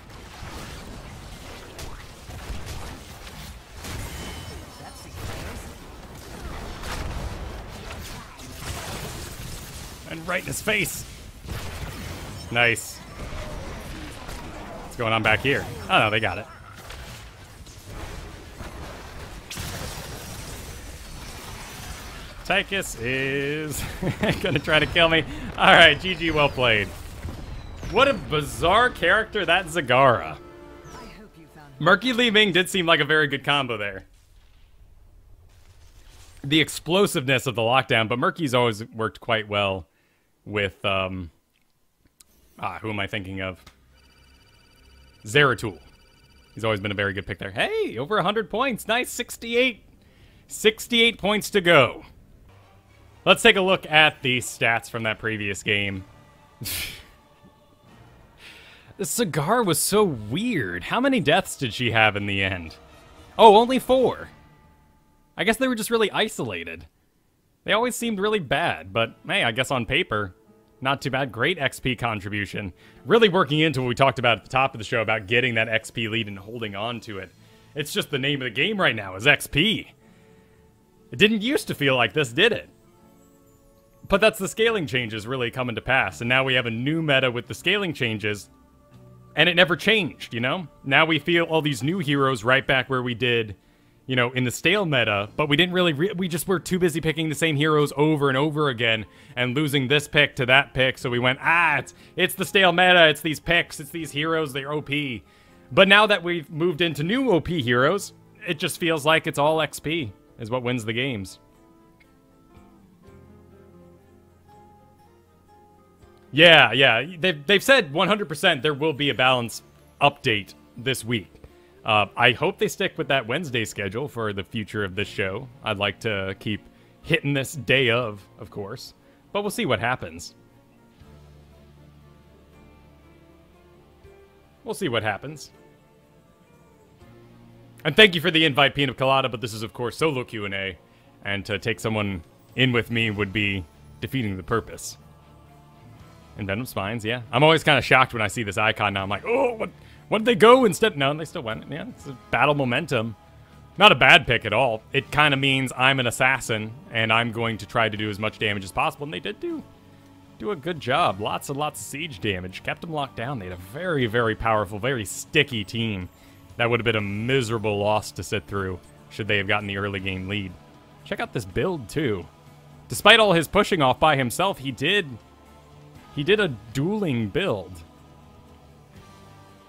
And right in his face. Nice. What's going on back here? Oh, no, they got it. Tychus is gonna try to kill me. All right, GG, well played. What a bizarre character that Zagara. Murky Li Ming did seem like a very good combo there. The explosiveness of the lockdown, but Murky's always worked quite well with, who am I thinking of? Zeratul. He's always been a very good pick there. Hey, over 100 points. Nice, 68. 68 points to go. Let's take a look at the stats from that previous game. The cigar was so weird. How many deaths did she have in the end? Oh, only 4. I guess they were just really isolated. They always seemed really bad, but hey, I guess on paper, not too bad. Great XP contribution. Really working into what we talked about at the top of the show about getting that XP lead and holding on to it. It's just the name of the game right now is XP. It didn't used to feel like this, did it? But that's the scaling changes really coming to pass, and now we have a new meta with the scaling changes, and it never changed, you know? Now we feel all these new heroes right back where we did, you know, in the stale meta, but we didn't really, we just were too busy picking the same heroes over and over again, and losing this pick to that pick, so we went, it's the stale meta, it's these picks, it's these heroes, they're OP. But now that we've moved into new OP heroes, it just feels like it's all XP is what wins the games. Yeah, they've said 100% there will be a balance update this week. I hope they stick with that Wednesday schedule for the future of this show. I'd like to keep hitting this day of course. But we'll see what happens. We'll see what happens. And thank you for the invite, Pina Colada, but this is, of course, solo Q&A. And to take someone in with me would be defeating the purpose. And Venom Spines, yeah. I'm always kind of shocked when I see this icon now. I'm like, oh, what did they go instead? No, they still went. Yeah, it's a battle momentum. Not a bad pick at all. It kind of means I'm an assassin, and I'm going to try to do as much damage as possible. And they did do a good job. Lots and lots of siege damage. Kept them locked down. They had a very, very powerful, very sticky team. That would have been a miserable loss to sit through should they have gotten the early game lead. Check out this build, too. Despite all his pushing off by himself, he did a dueling build.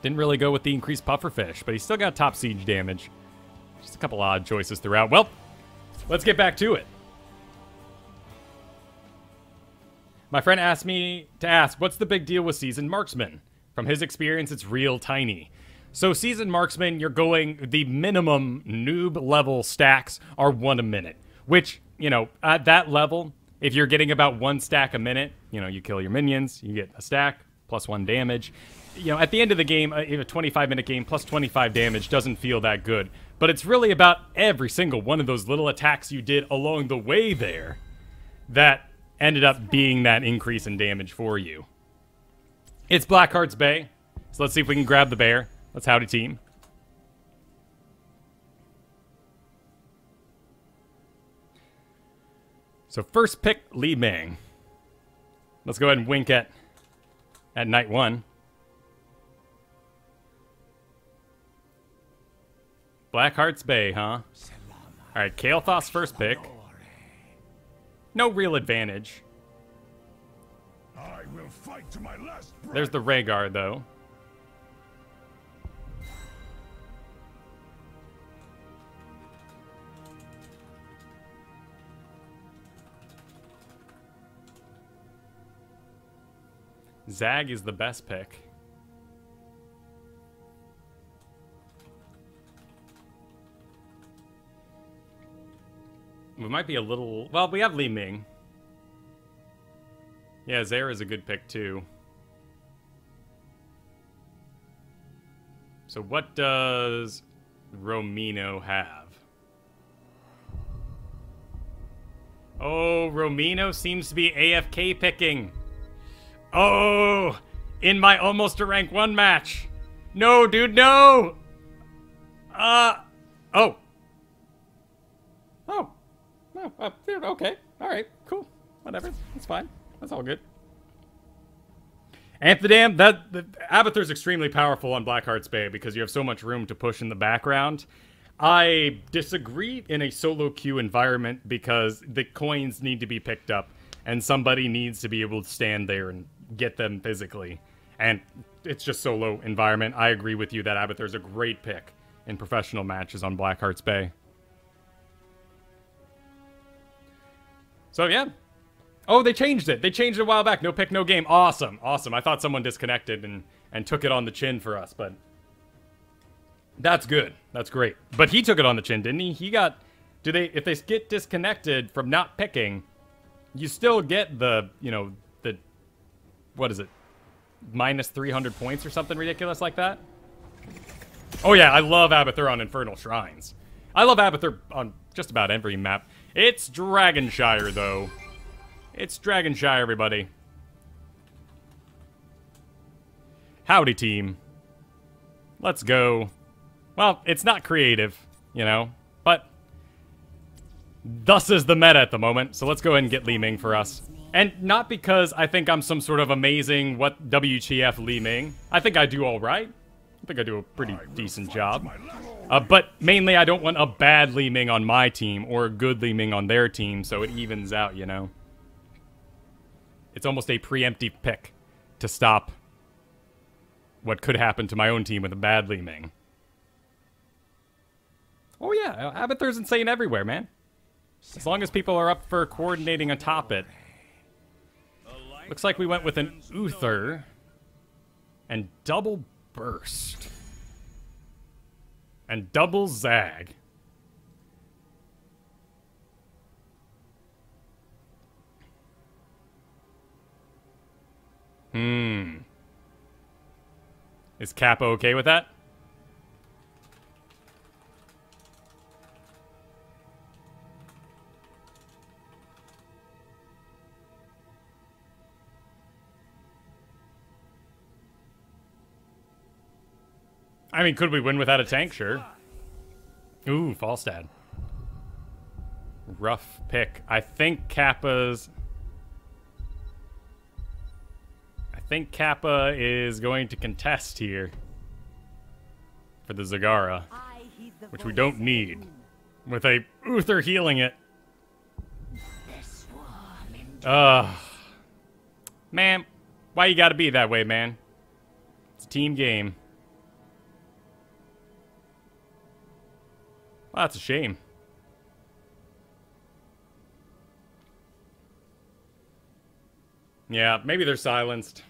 Didn't really go with the increased pufferfish, but he still got top siege damage. Just a couple odd choices throughout. Well, let's get back to it. My friend asked me to ask, what's the big deal with Seasoned Marksman? From his experience, it's real tiny. So Seasoned Marksman, you're going, the minimum noob level stacks are 1 a minute. Which, you know, at that level, if you're getting about 1 stack a minute, you know, you kill your minions, you get a stack, plus 1 damage. You know, at the end of the game, a 25-minute game, plus 25 damage doesn't feel that good. But it's really about every single one of those little attacks you did along the way there that ended up being that increase in damage for you. It's Blackheart's Bay, so let's see if we can grab the bear. Let's howdy team. So first pick, Li Ming. Let's go ahead and wink at night 1. Blackheart's Bay, huh? Alright, Kael'thas first pick. No real advantage.
I will fight to my last breath.
There's the Rhaegar, though. Zag is the best pick. We might be a little... Well, we have Li Ming. Yeah, Zera is a good pick, too. So what does Romino have? Oh, Romino seems to be AFK picking. Oh, in my almost a rank 1 match. No, dude, no. Oh. Oh, okay. All right, cool. Whatever. That's fine. That's all good. Amphidam, the Abathur's extremely powerful on Blackheart's Bay because you have so much room to push in the background. I disagree in a solo queue environment because the coins need to be picked up and somebody needs to be able to stand there and get them physically. And it's just solo environment. I agree with you that Abathur's a great pick in professional matches on Blackheart's Bay. So, yeah. Oh, they changed it. They changed it a while back. No pick, no game. Awesome. Awesome. I thought someone disconnected and took it on the chin for us, but that's good. That's great. But he took it on the chin, didn't he? He got... If they get disconnected from not picking, you still get the, you know, the... What is it? Minus 300 points or something ridiculous like that? Oh, yeah. I love Abathur on Infernal Shrines. I love Abathur on just about every map. It's Dragonshire, though. It's Dragonshire, everybody. Howdy, team. Let's go. Well, it's not creative, you know, but thus is the meta at the moment, so let's go ahead and get Li Ming for us. And not because I think I'm some sort of amazing WTF Li Ming. I think I do all right. I think I do a pretty decent job. But mainly I don't want a bad Li Ming on my team or a good Li Ming on their team, so it evens out, you know. It's almost a preemptive pick to stop what could happen to my own team with a bad Li Ming. Oh yeah, Abathur's insane everywhere, man. As long as people are up for coordinating atop it. Looks like we went with an Uther and double burst. And double zag. Is Kappa okay with that? I mean, could we win without a tank? Sure. Ooh, Falstad. Rough pick. I think Kappa is going to contest here for the Zagara, which we don't need, with a Uther healing it. Man, why you gotta be that way, man? It's a team game. Well, that's a shame. Yeah, maybe they're silenced.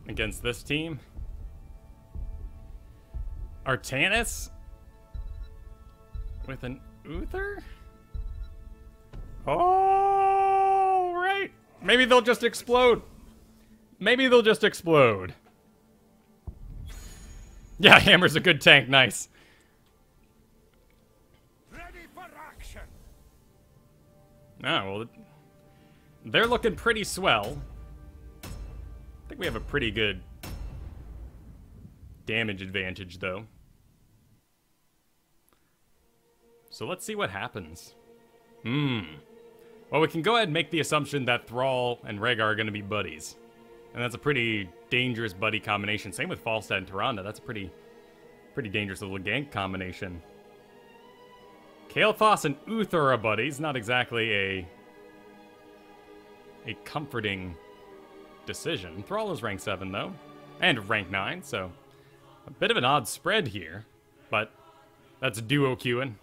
Against this team. Artanis? With an Uther? Oh, right. Maybe they'll just explode. Maybe they'll just explode. Yeah, Hammer's a good tank. Nice.
Ready for action.
Oh, well, they're looking pretty swell. I think we have a pretty good damage advantage, though. So let's see what happens. Well, we can go ahead and make the assumption that Thrall and Rhaegar are going to be buddies. And that's a pretty dangerous buddy combination. Same with Falstad and Tyrande. That's a pretty dangerous little gank combination. Kael'thas and Uther are buddies. Not exactly a comforting decision. Thrall is rank 7, though. And rank 9, so a bit of an odd spread here. But that's duo queuing.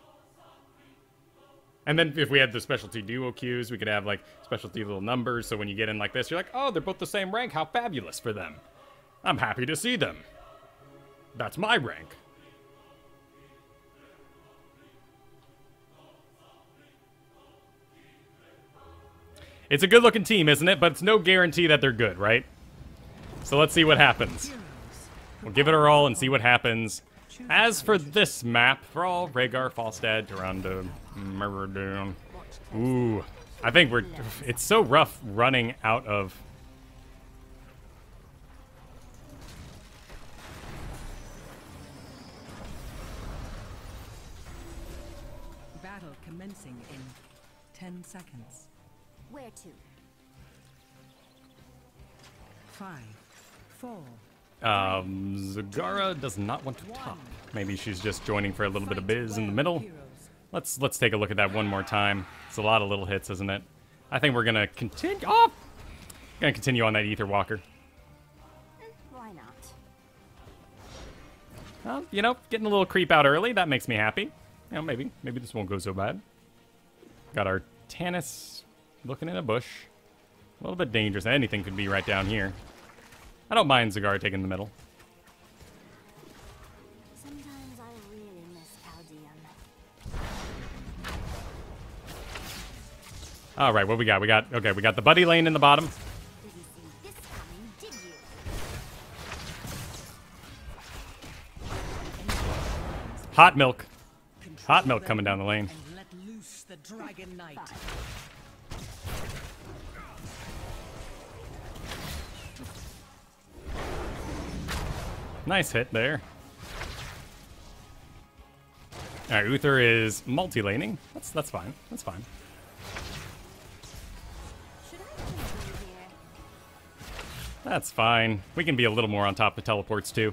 And then if we had the specialty duo queues, we could have, like, specialty little numbers. So when you get in like this, you're like, oh, they're both the same rank. How fabulous for them. I'm happy to see them. That's my rank. It's a good-looking team, isn't it? But it's no guarantee that they're good, right? So let's see what happens. We'll give it our all and see what happens. As for this map, Thrall, Rhaegar, Falstad, Tyrande, Meridian. Ooh, I think it's so rough running out of...
Battle commencing in 10 seconds.
Where to?
5, 4.
Zagara does not want to top. Maybe she's just joining for a little bit of biz in the middle. Let's take a look at that one more time. It's a lot of little hits, isn't it? I think we're gonna continue. Oh, gonna continue on that Ether Walker.
Why not?
Well, you know, getting a little creep out early. That makes me happy. You know, maybe this won't go so bad. Got our Tannis looking in a bush. A little bit dangerous. Anything could be right down here. I don't mind Zagara taking the middle.
Sometimes I really miss Chaldean.
All right, what we got? We got the buddy lane in the bottom.
Didn't see this coming, did you?
Hot milk. Hot milk coming down the lane.
And let loose the Dragon Knight.
Nice hit there. All right, Uther is multi-laning. That's fine. That's fine.
Should I come through here?
That's fine. We can be a little more on top of teleports too.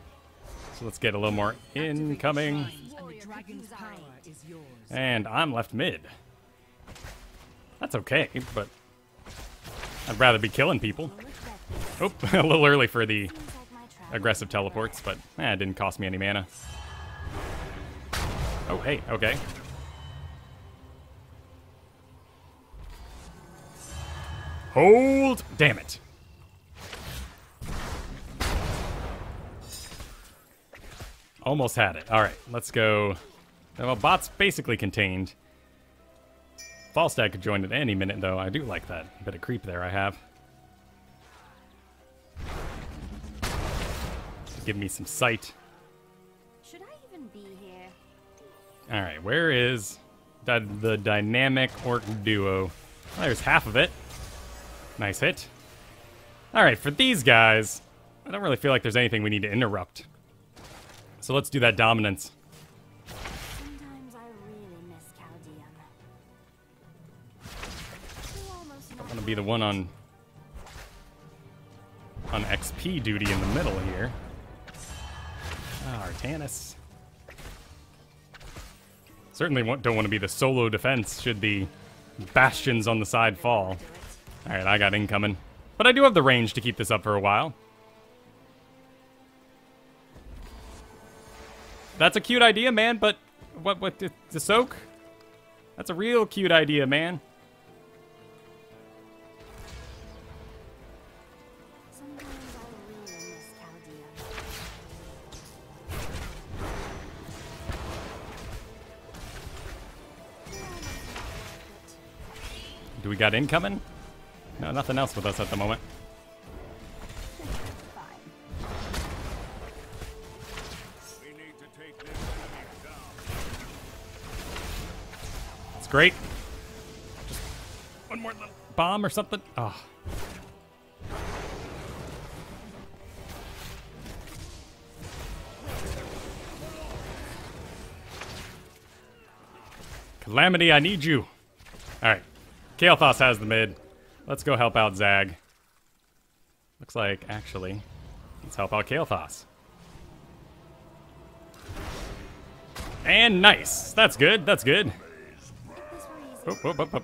So let's get a little more incoming.
And the dragon's power is yours.
And I'm left mid. That's okay, but I'd rather be killing people. Oh, a little early for the aggressive teleports, but it didn't cost me any mana. Oh, hey, okay. Hold! Damn it. Almost had it. Alright, let's go. Well, bot's basically contained. Falstad could join at any minute, though. I do like that bit of creep there I have. Give me some sight.
Should I even be here?
Alright, where is the dynamic orc duo? Well, there's half of it. Nice hit. Alright, for these guys, I don't really feel like there's anything we need to interrupt. So let's do that dominance.
Sometimes I really miss Chaldean. You almost
I'm gonna be the one on XP duty in the middle here. Ah, Artanis. Certainly don't want to be the solo defense should the bastions on the side fall. Alright, I got incoming. But I do have the range to keep this up for a while. That's a cute idea, man, but what the soak? That's a real cute idea, man.
Sometimes I really miss Chaldean.
Do we got incoming? No, nothing else with us at the moment.
We need to take this enemy down.
It's great. Just one more little bomb or something. Oh. Calamity, I need you. Alright. Kael'thas has the mid. Let's go help out Zag. Looks like, actually, let's help out Kael'thas. And nice. That's good. That's good.
If this were easy,
Whoop.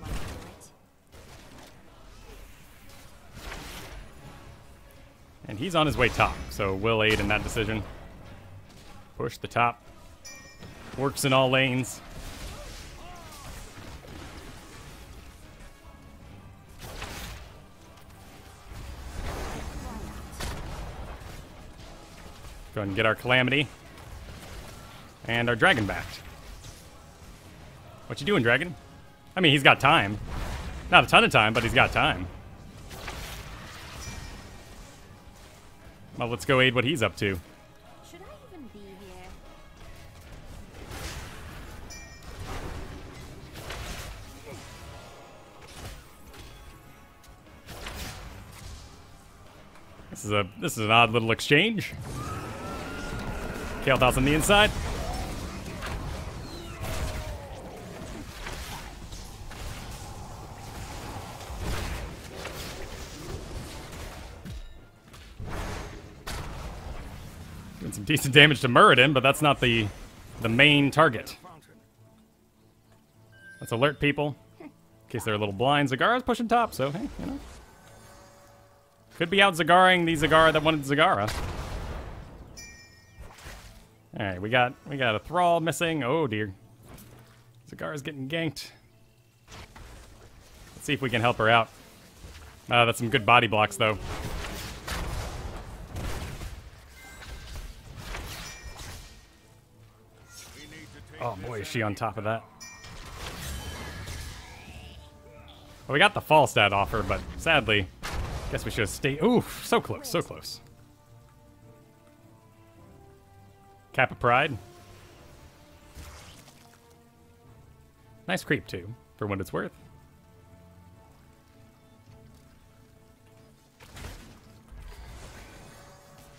And he's on his way top, so we'll aid in that decision. Push the top. Works in all lanes. Go ahead and get our Calamity. And our Dragon back. What you doing, Dragon? I mean, he's got time. Not a ton of time, but he's got time. Well, let's go aid what he's up to.
should I even be here?
This is an odd little exchange. Kael'thas on the inside. Doing some decent damage to Muradin, but that's not the main target. Let's alert people. In case they're a little blind. Zagara's pushing top, so hey, you know. Could be out Zagaring the Zagara that wanted Zagara. Alright, we got a Thrall missing. Oh dear. Zagara's getting ganked. Let's see if we can help her out. That's some good body blocks though. Oh boy, is she on top of that. Well, we got the Falstad offer, but sadly, guess we should have stayed. Ooh, so close, so close. Cap of Pride. Nice creep, too, for what it's worth.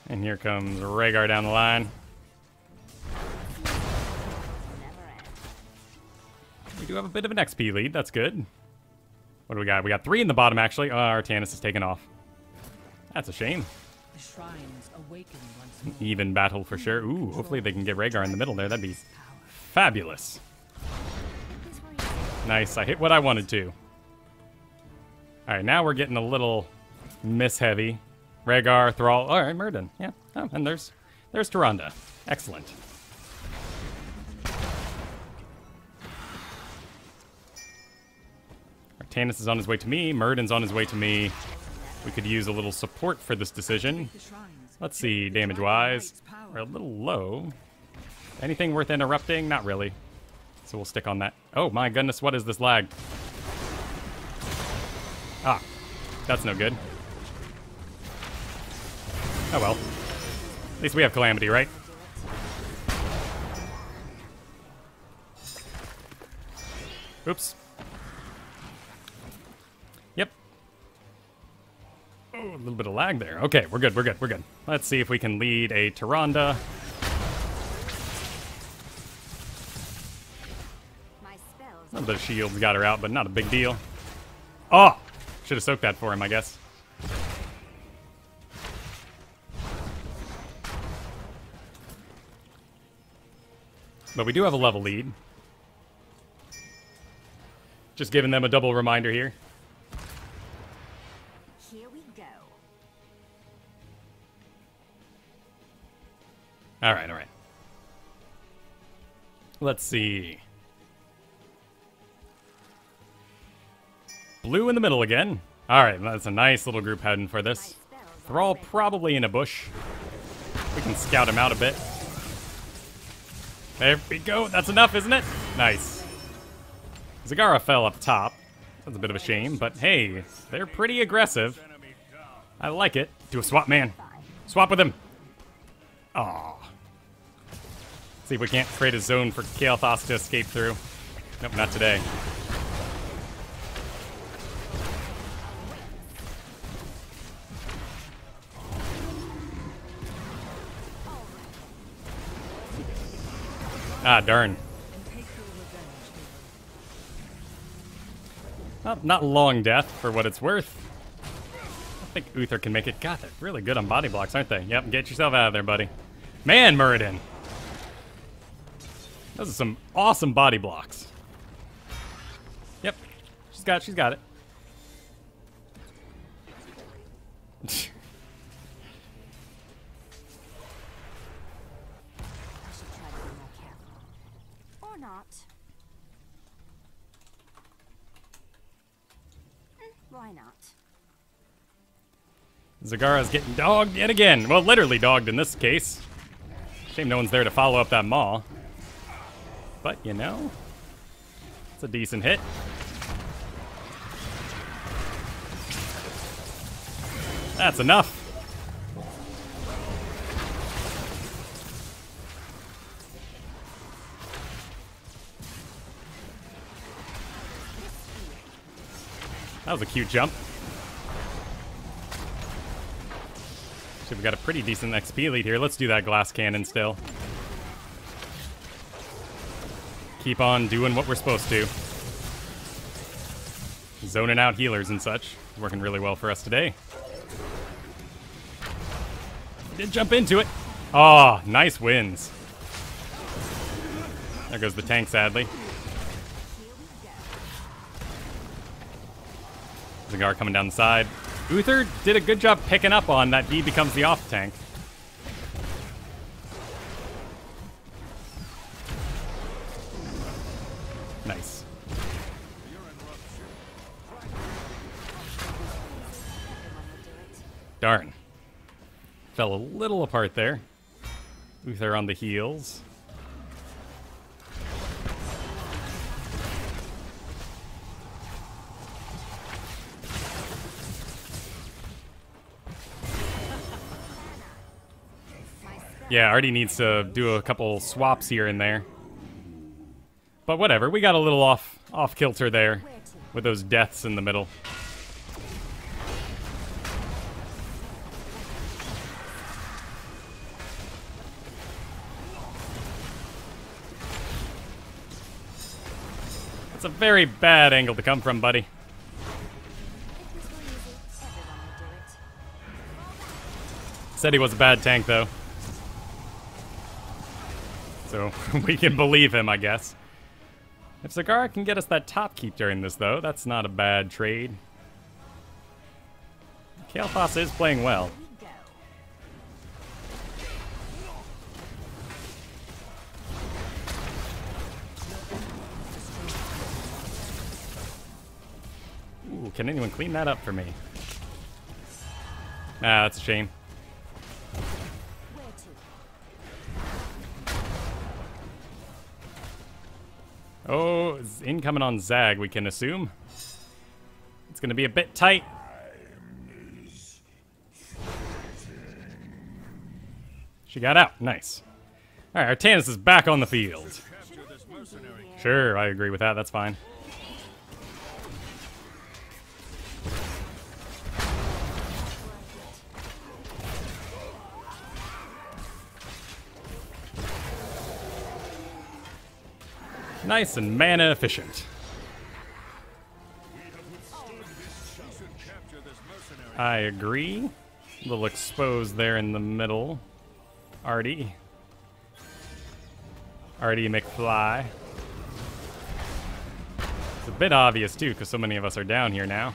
And here comes Rhaegar down the line. We do have a bit of an XP lead. That's good. What do we got? We got 3 in the bottom, actually. Oh, Artanis is taken off. That's a shame.
The shrines awaken once more.
Even battle for sure. Ooh, hopefully they can get Rhaegar in the middle there. That'd be fabulous. Nice. I hit what I wanted to. All right, now we're getting a little miss-heavy. Rhaegar, Thrall. All right, Muradin. Yeah. Oh, and there's Tyrande. Excellent. Tannis is on his way to me. Murden's on his way to me. We could use a little support for this decision. Let's see, damage-wise. We're a little low. Anything worth interrupting? Not really. So we'll stick on that. Oh my goodness, what is this lag? Ah, that's no good. Oh well. At least we have Calamity, right? Oops. Yep. Oh, a little bit of lag there. Okay, we're good, we're good, we're good. Let's see if we can lead a Tyrande. A little bit of shields got her out, but not a big deal. Oh! Should have soaked that for him, I guess. But we do have a level lead. Just giving them a double reminder here.
Here we go.
Alright, alright. Let's see. Blue in the middle again. Alright, that's a nice little group heading for this. Thrall probably in a bush. We can scout him out a bit. There we go. That's enough, isn't it? Nice. Zagara fell up top. That's a bit of a shame, but hey, they're pretty aggressive. I like it. Do a swap, man. Swap with him. Aw. See if we can't create a zone for Kael'thas to escape through. Nope, not today. Ah, darn. Not long death, for what it's worth. I think Uther can make it. God, they're really good on body blocks, aren't they? Yep, get yourself out of there, buddy. Man, Muradin. Those are some awesome body blocks. Yep, she's got it.
I should try to be more careful. Or not. Why not?
Zagara's getting dogged yet again. Well, literally dogged in this case. Shame no one's there to follow up that maw. But, you know, it's a decent hit. That's enough. That was a cute jump. So we got a pretty decent XP lead here. Let's do that glass cannon still. Keep on doing what we're supposed to. Zoning out healers and such. Working really well for us today. Did jump into it. Oh, nice wins. There goes the tank, sadly. Zagar coming down the side. Uther did a good job picking up on that he becomes the off tank. Nice. Darn. Fell a little apart there. Uther on the heels. Yeah, Artie needs to do a couple swaps here and there. But whatever, we got a little off kilter there with those deaths in the middle. That's a very bad angle to come from, buddy. Said he was a bad tank, though. So we can believe him, I guess. If Zagara can get us that top keep during this, though, that's not a bad trade. Kael'thas is playing well. Can anyone clean that up for me? Ah, that's a shame.
Where to?
Oh, it's incoming on Zag, we can assume. It's gonna be a bit tight. She got out. Nice. Alright, Artanis is back on the field. Sure, I agree with that. That's fine. Nice and mana efficient. I agree. A little exposed there in the middle. Artie McFly. It's a bit obvious too, because so many of us are down here now.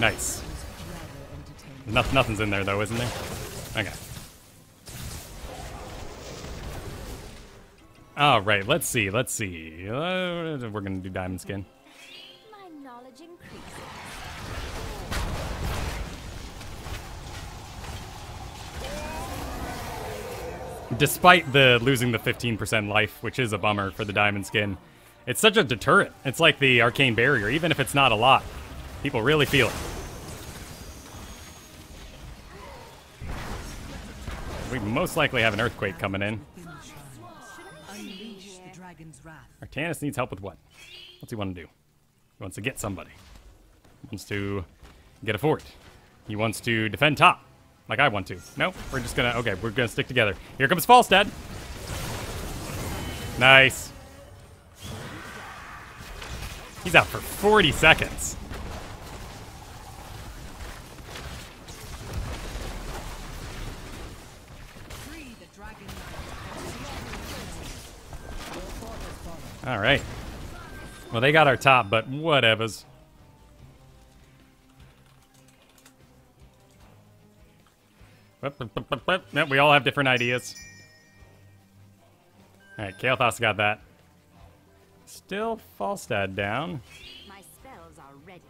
Nice. Nothing's in there though, isn't there? Okay. All right, let's see. We're gonna do diamond skin.
My knowledge increases.
Despite the losing the 15% life, which is a bummer for the diamond skin, it's such a deterrent. It's like the arcane barrier. Even if it's not a lot, people really feel it. We most likely have an earthquake coming in.
Unleash the dragon's wrath.
Artanis needs help with what? What's he want to do? He wants to get somebody. He wants to get a fort. He wants to defend top, like I want to. Nope, we're just gonna, okay, we're gonna stick together. Here comes Falstad. Nice. He's out for 40 seconds.
Free the dragon knight.
All right. Well, they got our top, but whatevers. Yep, we all have different ideas. All right, Kael'thas got that. Still Falstad down.
My spells are ready.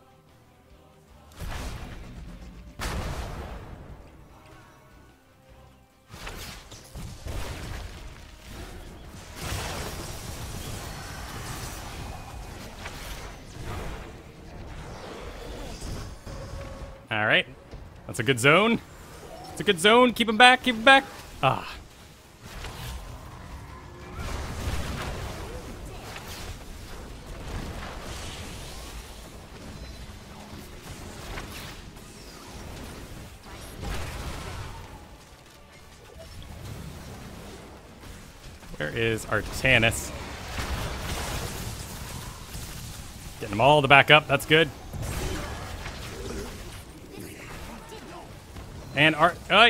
All right. That's a good zone. It's a good zone. Keep him back. Keep him back. Ah. Where is Artanis? Getting them all to back up. That's good. And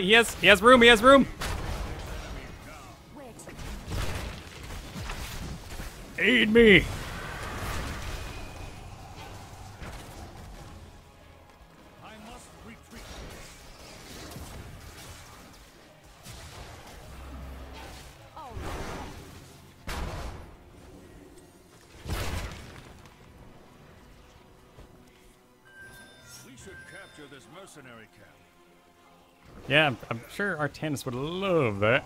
he has room. He has room.
Where to?
Aid me.
I must retreat.
Oh,
We should capture this mercenary camp.
Yeah, I'm sure Artanis would love that.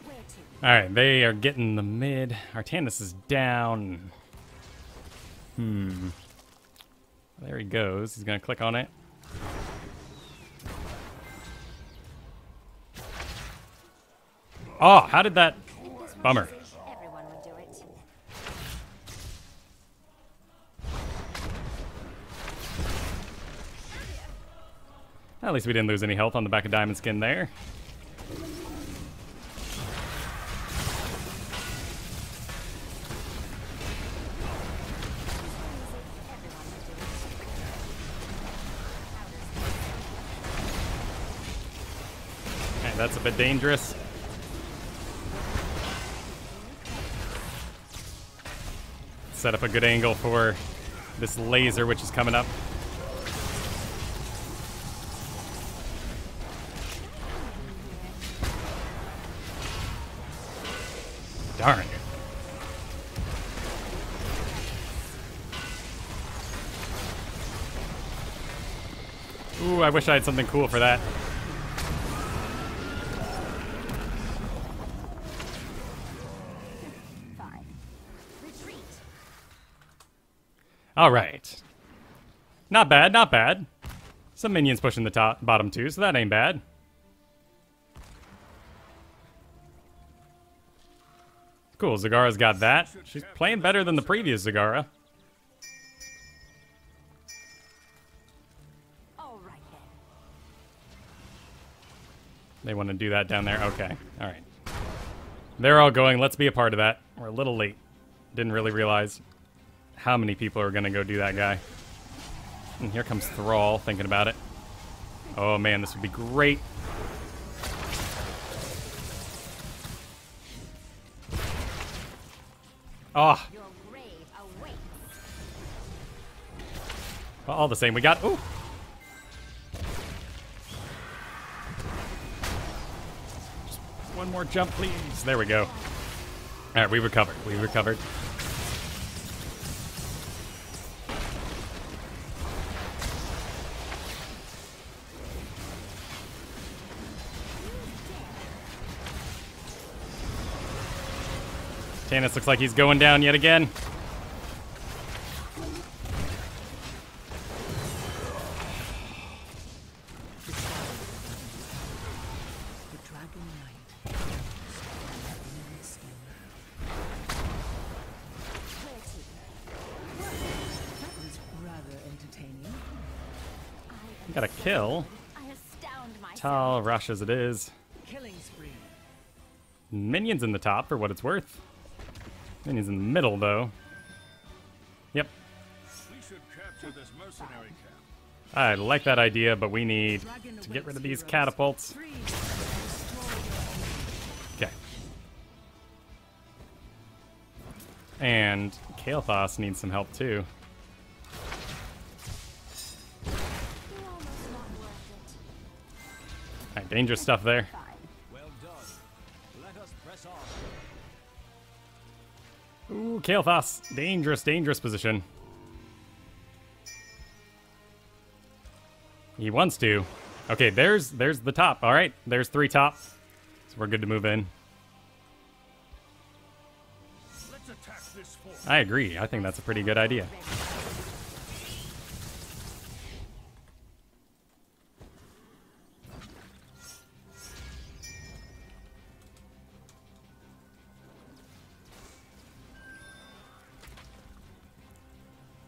where to?
All right, they are getting the mid. Artanis is down. There he goes. He's gonna click on it. Oh, how did that? Bummer.
Everyone would do it.
At least we didn't lose any health on the back of Diamond Skin there. Okay, that's a bit dangerous. Set up a good angle for this laser, which is coming up. Ooh, I wish I had something cool for that.
Fine. Retreat.
All right. Not bad, not bad. Some minions pushing the top, bottom too, so that ain't bad. Cool, Zagara's got that. She's playing better than the previous Zagara.
All right then.
They want to do that down there? Okay, all right. They're all going, let's be a part of that. We're a little late. Didn't really realize how many people are going to go do that guy. And here comes Thrall, thinking about it. Oh man, this would be great. Oh,
Your grave awaits.
well, all the same, we got... Ooh. Just one more jump, please. There we go. All right, we recovered. We recovered. Tannis looks like he's going down yet again.
The Dragon Knight.
Where to?
That was rather entertaining.
We got a kill.
I astound myself.
Tal, rush as it is.
Killing spree.
Minions in the top for what it's worth. Minions in the middle, though. Yep.
We should capture this mercenary camp.
I like that idea, but we need to get rid of these catapults.
Freeze and destroy your
Okay. And Kael'thas needs some help, too.
You're almost not worth it.
Alright, dangerous stuff there.
Fine.
Well done. Let us press on.
Ooh, Kael'thas. Dangerous, dangerous position. He wants to. Okay, there's the top. All right, there's 3 top. So we're good to move in.
Let's attack this fort.
I agree. I think that's a pretty good idea.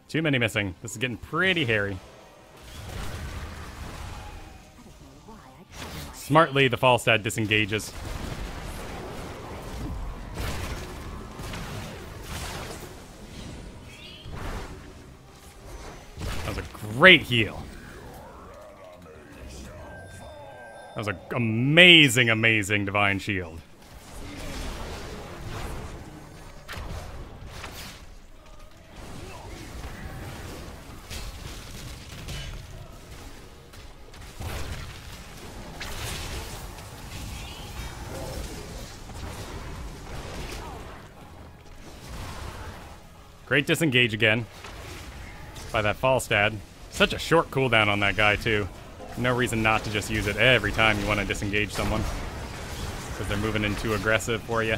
Too many missing. This is getting pretty hairy.
Why I trouble myself.
Smartly, the Falstad disengages. That was a great heal. That was an amazing, amazing Divine Shield. Great disengage again by that Falstad. Such a short cooldown on that guy, too. No reason not to just use it every time you want to disengage someone. Because they're moving in too aggressive for you.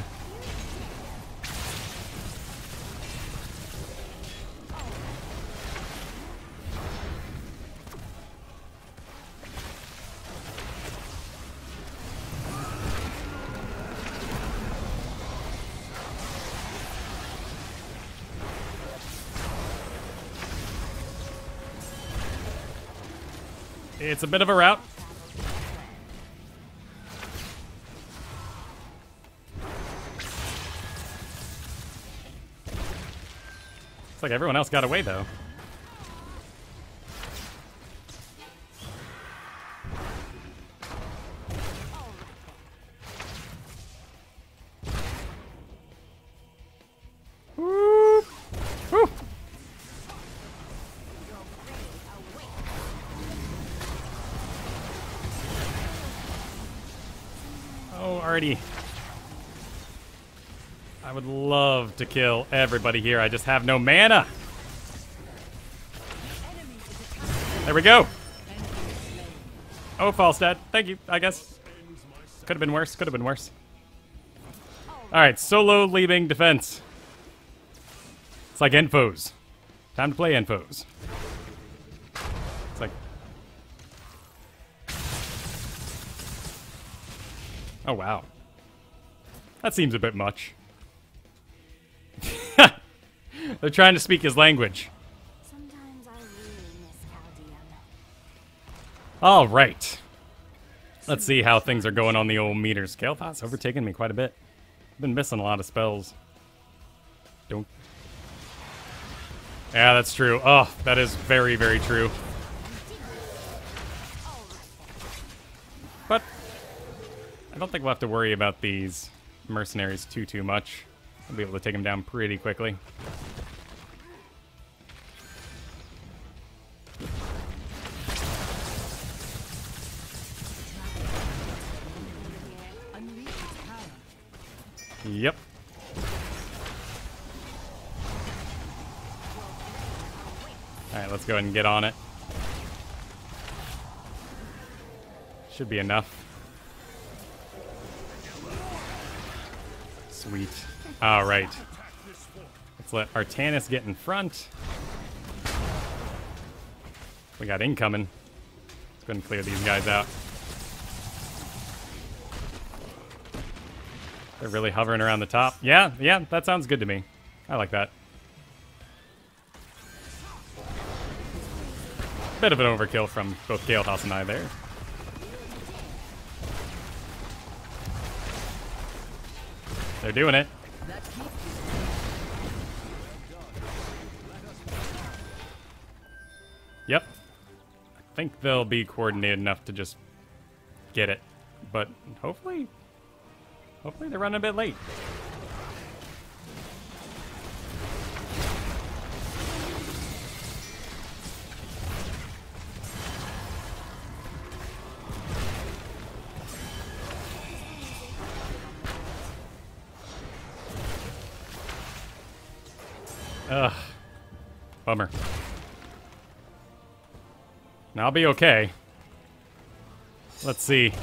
It's a bit of a rout. Looks like everyone else got away, though. Whoop. Whoop. Oh, already. I would love to kill everybody here. I just have no mana. There we go. Oh, false dead. Thank you, I guess. Could have been worse. Could have been worse. Alright, solo leaving defense. It's like infos. Time to play infos. It's like... Oh, wow. That seems a bit much. They're trying to speak his language.
Sometimes I really miss Chaldean.
Alright. Let's see how things are going on the old meter. Scale Thought's overtaken me quite a bit. I've been missing a lot of spells. Don't. Yeah, that's true. Oh, that is very, very true. But I don't think we'll have to worry about these mercenaries too much. I'll be able to take them down pretty quickly. Yep. Alright, let's go ahead and get on it. Should be enough. Sweet. Alright. Let's let Artanis get in front. We got incoming. Let's go ahead and clear these guys out. They're really hovering around the top. Yeah, that sounds good to me. I like that. Bit of an overkill from both Galehouse and I there. They're doing it. Yep. I think they'll be coordinated enough to just get it. But hopefully they're running a bit late. Ugh. Bummer. Now I'll be okay. Let's see.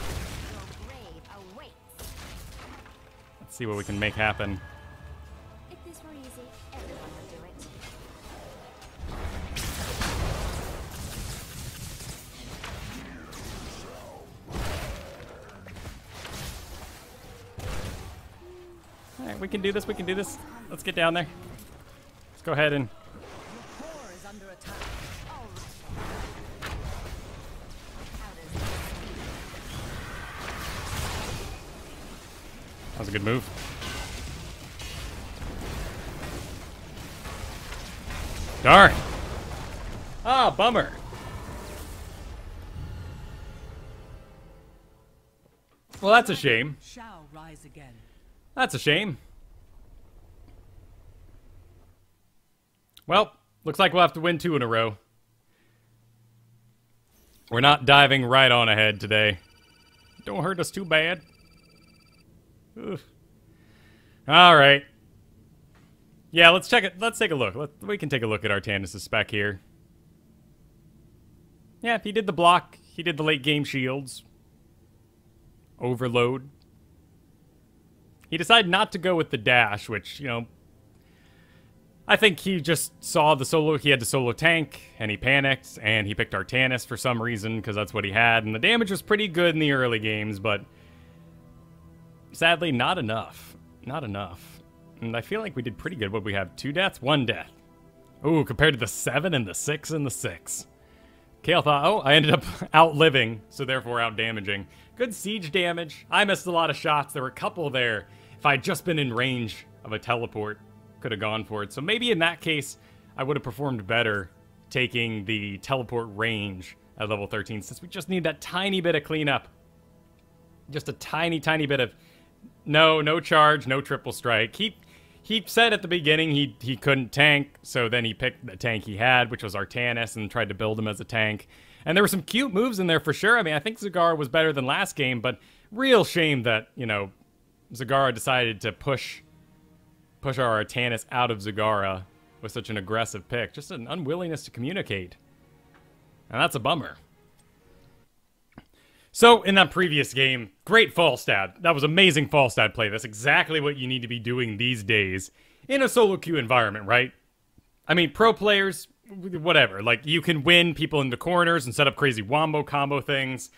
Let's see what we can make happen.
If this were easy, everyone would do it.
Alright, we can do this, we can do this. Let's get down there. Let's go ahead and... That was a good move. Darn. Ah, bummer. Well, that's a shame.
Shall rise again.
That's a shame. Well, looks like we'll have to win 2 in a row. We're not diving right on ahead today. Don't hurt us too bad. Ugh. All right. Yeah, let's check it. Let's take a look. We can take a look at Artanis' spec here. Yeah, he did the block. He did the late game shields. Overload. He decided not to go with the dash, which, you know, I think he just saw the solo. He had the solo tank, and he panicked, and he picked Artanis for some reason, because that's what he had. And the damage was pretty good in the early games, but sadly, not enough. Not enough. And I feel like we did pretty good. What we have? 2 deaths? 1 death. Ooh, compared to the 7 and the 6 and the 6. Kale thought, oh, I ended up outliving, so therefore out-damaging. Good siege damage. I missed a lot of shots. There were a couple there. If I had just been in range of a teleport, could have gone for it. So maybe in that case, I would have performed better taking the teleport range at level 13, since we just need that tiny bit of cleanup. Just a tiny bit of... No charge, no triple strike. He said at the beginning he couldn't tank, so then he picked the tank he had, which was Artanis, and tried to build him as a tank. And there were some cute moves in there for sure. I mean, I think Zagara was better than last game, but real shame that, you know, Zagara decided to push our Artanis out of Zagara with such an aggressive pick. Just an unwillingness to communicate. And that's a bummer. So, in that previous game, great Falstad. That was amazing Falstad play. That's exactly what you need to be doing these days in a solo queue environment, right? I mean, pro players, whatever. Like, you can win people into corners and set up crazy wombo combo things.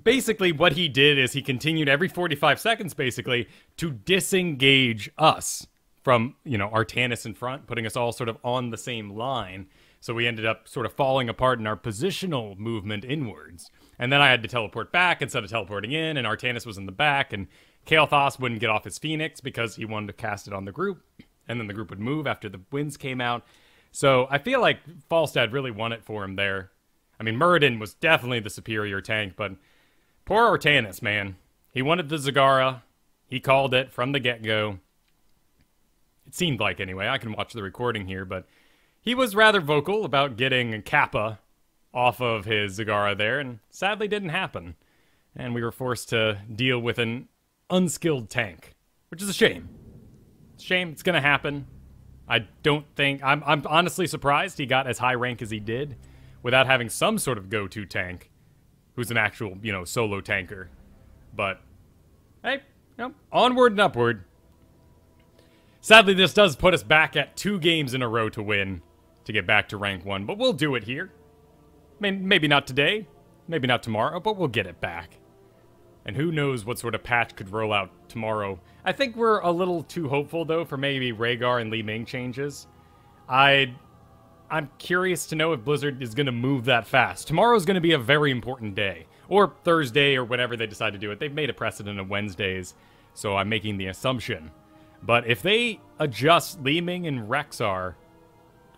Basically, what he did is he continued every 45 seconds, basically, to disengage us from, Artanis in front, putting us all sort of on the same line. So we ended up sort of falling apart in our positional movement inwards. And then I had to teleport back instead of teleporting in, and Artanis was in the back, and Kael'thas wouldn't get off his Phoenix because he wanted to cast it on the group, and then the group would move after the winds came out. So I feel like Falstad really won it for him there. I mean, Muradin was definitely the superior tank, but poor Artanis, man. He wanted the Zagara. He called it from the get-go. It seemed like, anyway. I can watch the recording here, but he was rather vocal about getting Kappa off of his Zagara there, and sadly didn't happen. And we were forced to deal with an unskilled tank, which is a shame. It's a shame. It's going to happen. I don't think... I'm honestly surprised he got as high rank as he did without having some sort of go-to tank who's an actual, solo tanker. But, hey, onward and upward. Sadly, this does put us back at 2 games in a row to win to get back to rank 1, but we'll do it here. I mean, maybe not today, maybe not tomorrow, but we'll get it back. And who knows what sort of patch could roll out tomorrow. I think we're a little too hopeful, though, for maybe Rhaegar and Li Ming changes. I'm curious to know if Blizzard is going to move that fast. Tomorrow's going to be a very important day. Or Thursday, or whenever they decide to do it. They've made a precedent of Wednesdays, so I'm making the assumption. But if they adjust Li Ming and Rhaegar,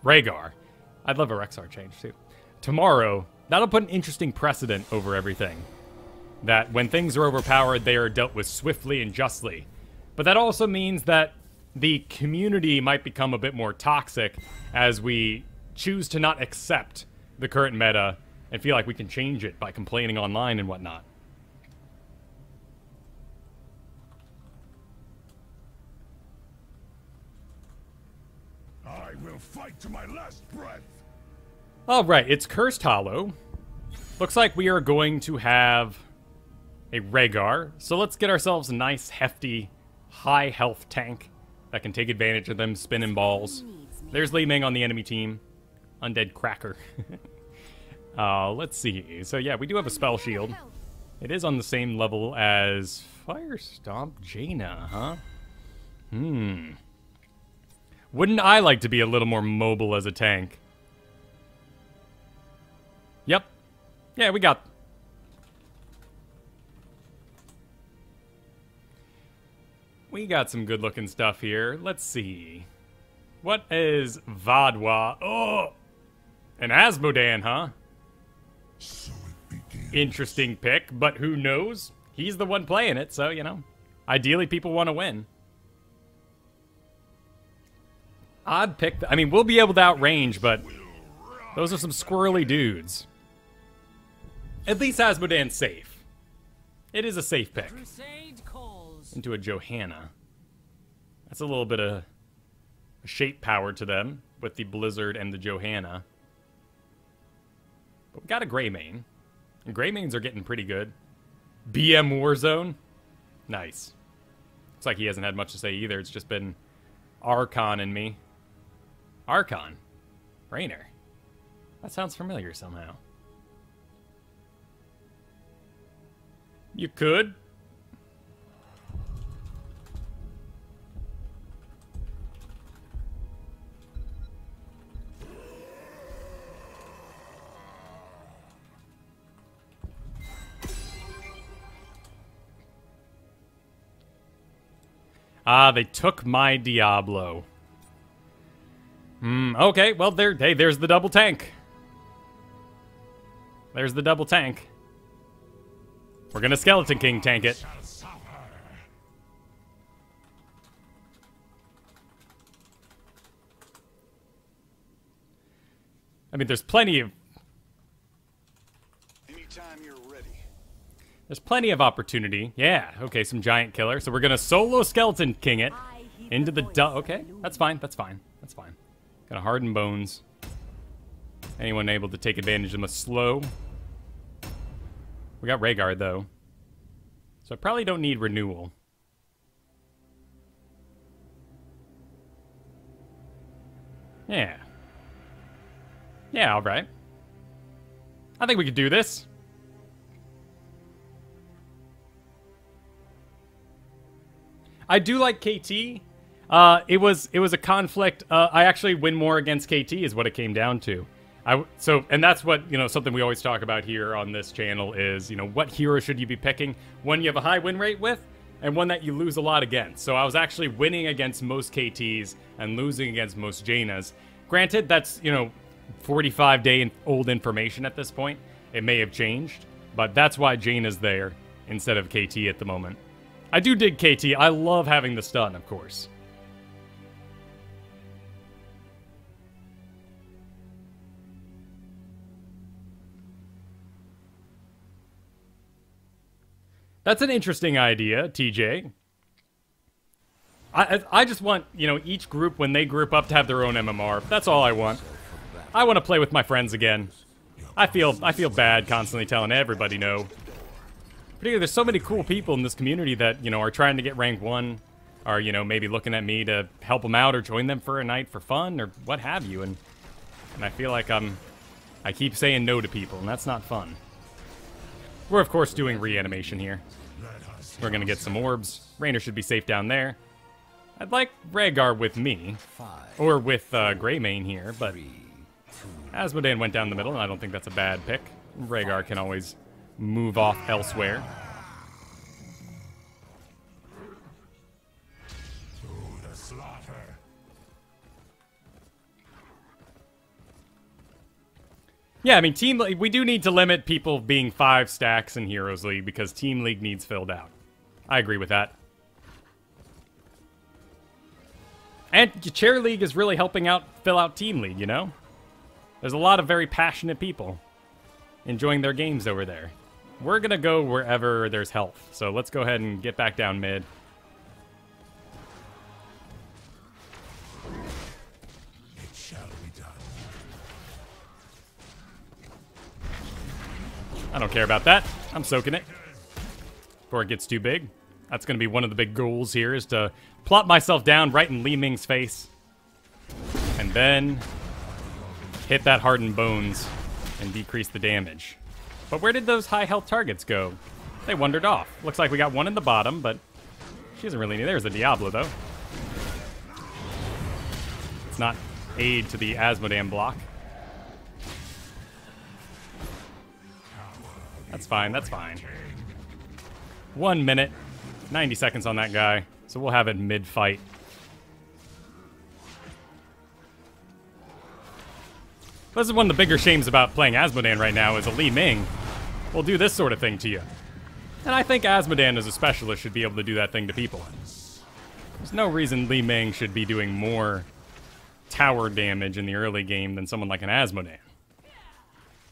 I'd love a Rhaegar change, too. Tomorrow, that'll put an interesting precedent over everything. That when things are overpowered, they are dealt with swiftly and justly. But that also means that the community might become a bit more toxic as we choose to not accept the current meta and feel like we can change it by complaining online and whatnot.
I will fight to my last breath.
Alright, it's Cursed Hollow. Looks like we are going to have a Rhaegar. So let's get ourselves a nice, hefty, high health tank that can take advantage of them spinning balls. There's Li Ming on the enemy team. Undead Cracker. Let's see. So yeah, we do have a spell shield. It is on the same level as Fire Stomp Jaina, huh? Wouldn't I like to be a little more mobile as a tank? Yep. Yeah, we got... We got some good-looking stuff here. Let's see. What is Vadwa? Oh! An Asmodan, huh?
So it begins.
Interesting pick, but who knows? He's the one playing it, so, ideally people want to win. Odd pick. I mean, we'll be able to outrange, but those are some squirrely dudes. At least Asmodan's safe. It is a safe pick.
Crusade calls.
Into a Johanna. That's a little bit of shape power to them with the Blizzard and the Johanna. But we got a Greymane. And Greymanes are getting pretty good. BM Warzone. Nice. Looks like he hasn't had much to say either. It's just been Archon and me. Archon? Raynor. That sounds familiar somehow. You could. Ah, they took my Diablo. Okay, well, there's the double tank. There's the double tank. We're gonna Skeleton King tank it. I mean, there's plenty of...
Anytime you're ready.
There's plenty of opportunity. Yeah, okay, some giant killer. So we're gonna solo Skeleton King it into the... Okay, that's fine, that's fine, that's fine. Gonna harden bones. Anyone able to take advantage of them slow? We got Rhaegar, though. So I probably don't need renewal. Yeah. Yeah, alright. I think we could do this. I do like KT. It was a conflict. I actually win more against KT is what it came down to. And that's what, something we always talk about here on this channel is, what hero should you be picking? One you have a high win rate with, and one that you lose a lot against. So I was actually winning against most KTs and losing against most Jaina's. Granted, that's, 45-day-old information at this point. It may have changed, but that's why Jaina's there instead of KT at the moment. I do dig KT. I love having the stun, of course. That's an interesting idea, TJ. I just want, each group, when they group up, to have their own MMR. That's all I want. I want to play with my friends again. I feel bad constantly telling everybody no. Particularly, there's so many cool people in this community that, are trying to get rank 1, or, maybe looking at me to help them out or join them for a night for fun or what have you. And I feel like I keep saying no to people, and that's not fun. We're, of course, doing reanimation here. We're going to get some orbs. Raynor should be safe down there. I'd like Rhaegar with me, or with Greymane here, but Asmodean went down the middle, and I don't think that's a bad pick. Rhaegar can always move off elsewhere.
To the slaughter.
Yeah, I mean, we do need to limit people being 5 stacks in Heroes League because Team League needs filled out. I agree with that. And Chair League is really helping out fill out Team League, There's a lot of very passionate people enjoying their games over there. We're going to go wherever there's health. So let's go ahead and get back down mid.
It shall be done.
I don't care about that. I'm soaking it before it gets too big. That's going to be one of the big goals here, is to plop myself down right in Li Ming's face. And then hit that hardened bones and decrease the damage. But where did those high health targets go? They wandered off. Looks like we got one in the bottom, but she doesn't really need. There's a Diablo, though. It's not aid to the Asmodean block. That's fine, that's fine. 1 minute, 90 seconds on that guy, so we'll have it mid-fight. This is one of the bigger shames about playing Asmodean right now, is a Li Ming will do this sort of thing to you. And I think Asmodean as a specialist should be able to do that thing to people. There's no reason Li Ming should be doing more tower damage in the early game than someone like an Asmodean.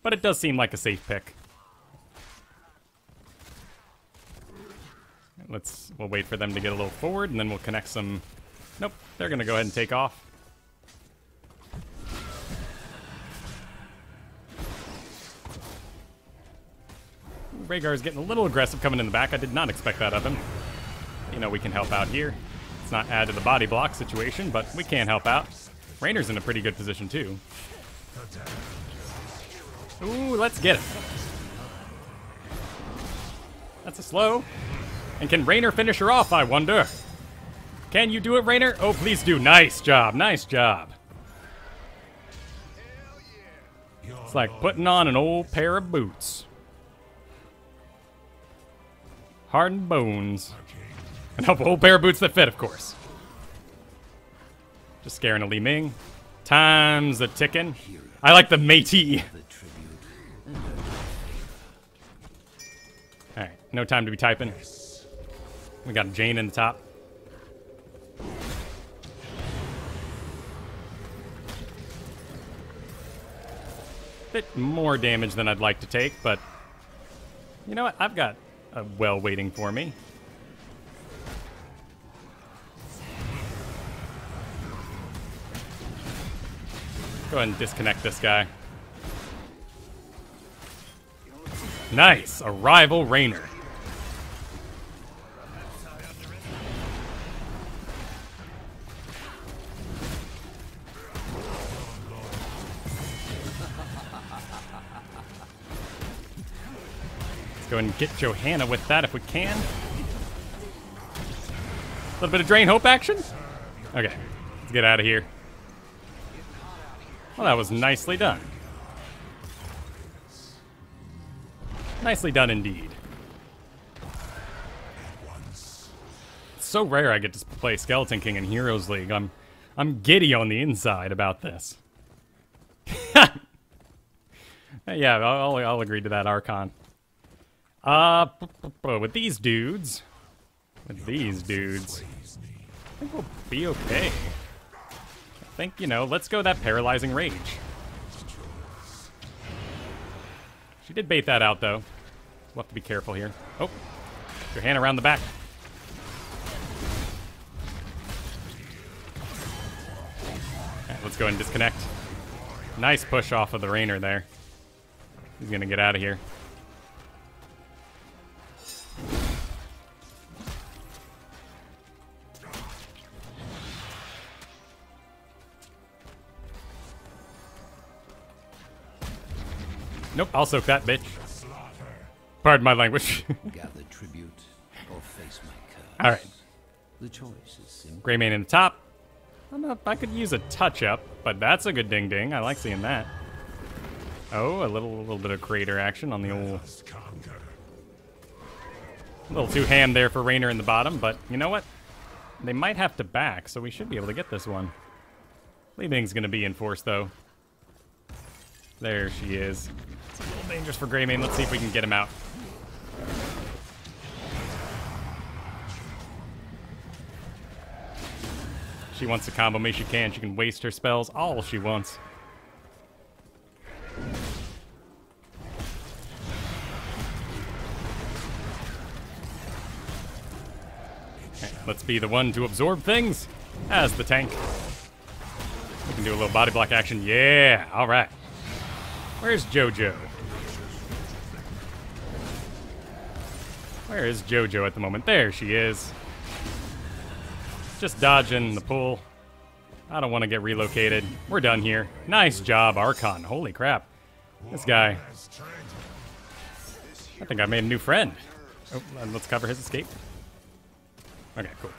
But it does seem like a safe pick. We'll wait for them to get a little forward, and then we'll connect some... Nope, they're going to go ahead and take off. Rhaegar's getting a little aggressive coming in the back. I did not expect that of him. We can help out here. It's not add to the body block situation, but we can help out. Raynor's in a pretty good position, too. Ooh, let's get it. That's a slow. And can Raynor finish her off, I wonder? Can you do it, Raynor? Oh, please do. Nice job. Nice job. It's like putting on an old pair of boots. Hardened bones. And an old pair of boots that fit, of course. Just scaring a Li Ming. Time's a ticking. I like the Métis. Alright, no time to be typing. We got Jane in the top. Bit more damage than I'd like to take, but you know what? I've got a well waiting for me. Go ahead and disconnect this guy. Nice. A rival Raynor. Let's go ahead and get Johanna with that if we can. A little bit of Drain Hope action. Okay, let's get out of here. Well, that was nicely done. Nicely done indeed. It's so rare I get to play Skeleton King in Heroes League. I'm giddy on the inside about this. Yeah, I'll agree to that, Archon. With these dudes, I think we'll be okay. I think, you know, let's go that Paralyzing Rage. She did bait that out, though. We'll have to be careful here. Oh, your hand around the back. Alright, let's go ahead and disconnect. Nice push off of the Raynor there. He's gonna get out of here. Nope, I'll soak that bitch. Pardon my language.
Gather tribute or face my curse.
All right.
The choice is simple.
Greymane in the top. I don't know if I could use a touch-up, but that's a good ding-ding. I like seeing that. Oh, a little bit of crater action on the old... A little too ham there for Raynor in the bottom, but you know what? They might have to back, so we should be able to get this one. Leaving's going to be enforced, though. There she is. It's a little dangerous for Greymane. Let's see if we can get him out. She wants to combo me, she can. She can waste her spells all she wants. Okay, let's be the one to absorb things as the tank. We can do a little body block action. Yeah, all right. Where's JoJo? Where is JoJo at the moment? There she is. Just dodging the pull. I don't want to get relocated. We're done here. Nice job, Archon. Holy crap. This guy. I think I made a new friend. Oh, and let's cover his escape. Okay, cool.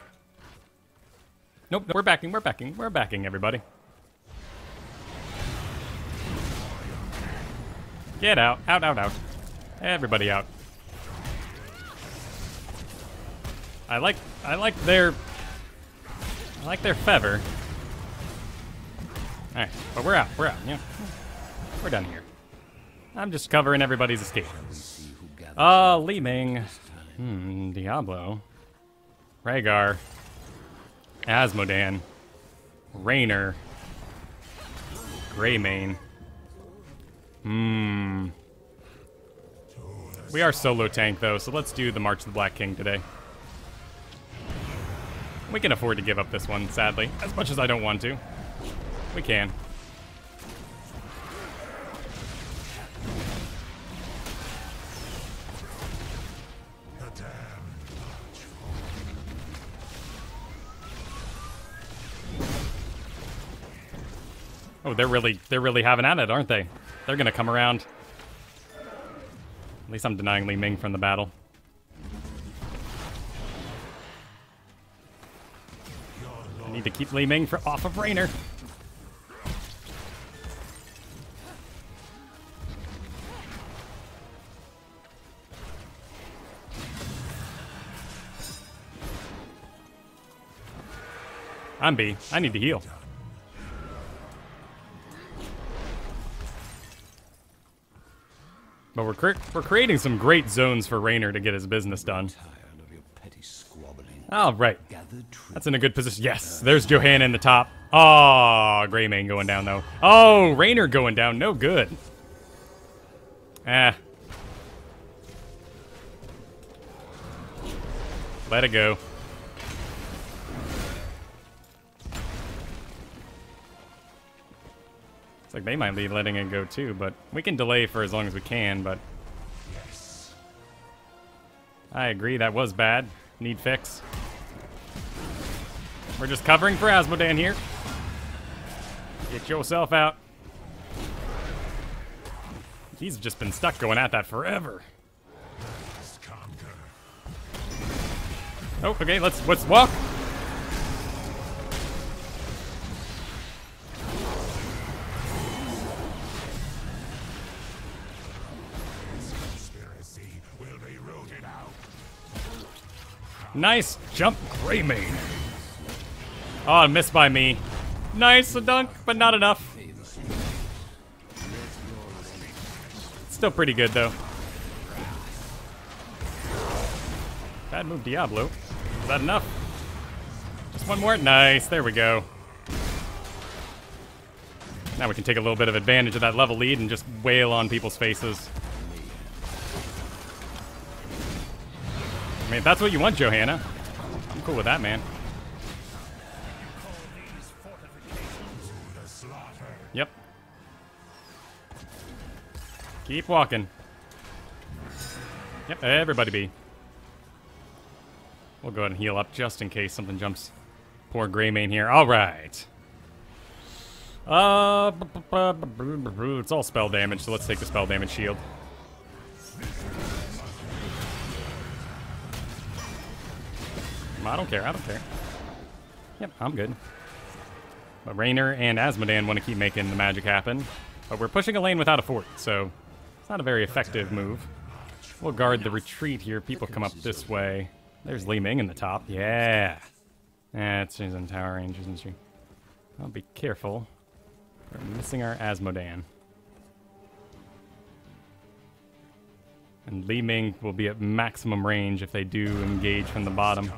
Nope, we're backing, everybody. Get out. Out. Everybody out. I like their feather. Alright, but we're out. Yeah. We're done here. I'm just covering everybody's escape. Li Ming. Diablo. Rhaegar. Asmodan. Raynor. Greymane. We are solo tank, though, so let's do the March of the Black King today. We can afford to give up this one, sadly. As much as I don't want to. We can. Oh, they're really having at it, aren't they? They're gonna come around. At least I'm denying Li Ming from the battle. I need to keep Li Ming off of Raynor. I'm B. I need to heal. But we're creating some great zones for Raynor to get his business done. All right. That's in a good position. Yes, there's Johanna in the top. Oh, Greymane going down, though. Oh, Raynor going down. No good. Let it go. It's like they might be letting it go, too, but we can delay for as long as we can, but... I agree, that was bad. Need fix. We're just covering for Asmodan here. Get yourself out. He's just been stuck going at that forever. Oh, okay, let's walk. Nice jump, Greymane. Oh, missed by me. Nice, a dunk, but not enough. Still pretty good, though. Bad move, Diablo. Is that enough? Just one more? Nice, there we go. Now we can take a little bit of advantage of that level lead and just wail on people's faces. I mean, if that's what you want, Johanna, I'm cool with that, man. Yep. Keep walking. Yep, everybody be. We'll go ahead and heal up just in case something jumps. Poor Greymane here. All right. It's all spell damage, so let's take the spell damage shield. I don't care, I don't care. Yep, I'm good. But Raynor and Asmodan want to keep making the magic happen. But we're pushing a lane without a fort, so it's not a very effective move. We'll guard the retreat here. People come up this way. There's Li Ming in the top. Yeah. She's in tower range, isn't she? I'll be careful. We're missing our Asmodan. And Li Ming will be at maximum range if they do engage from the bottom.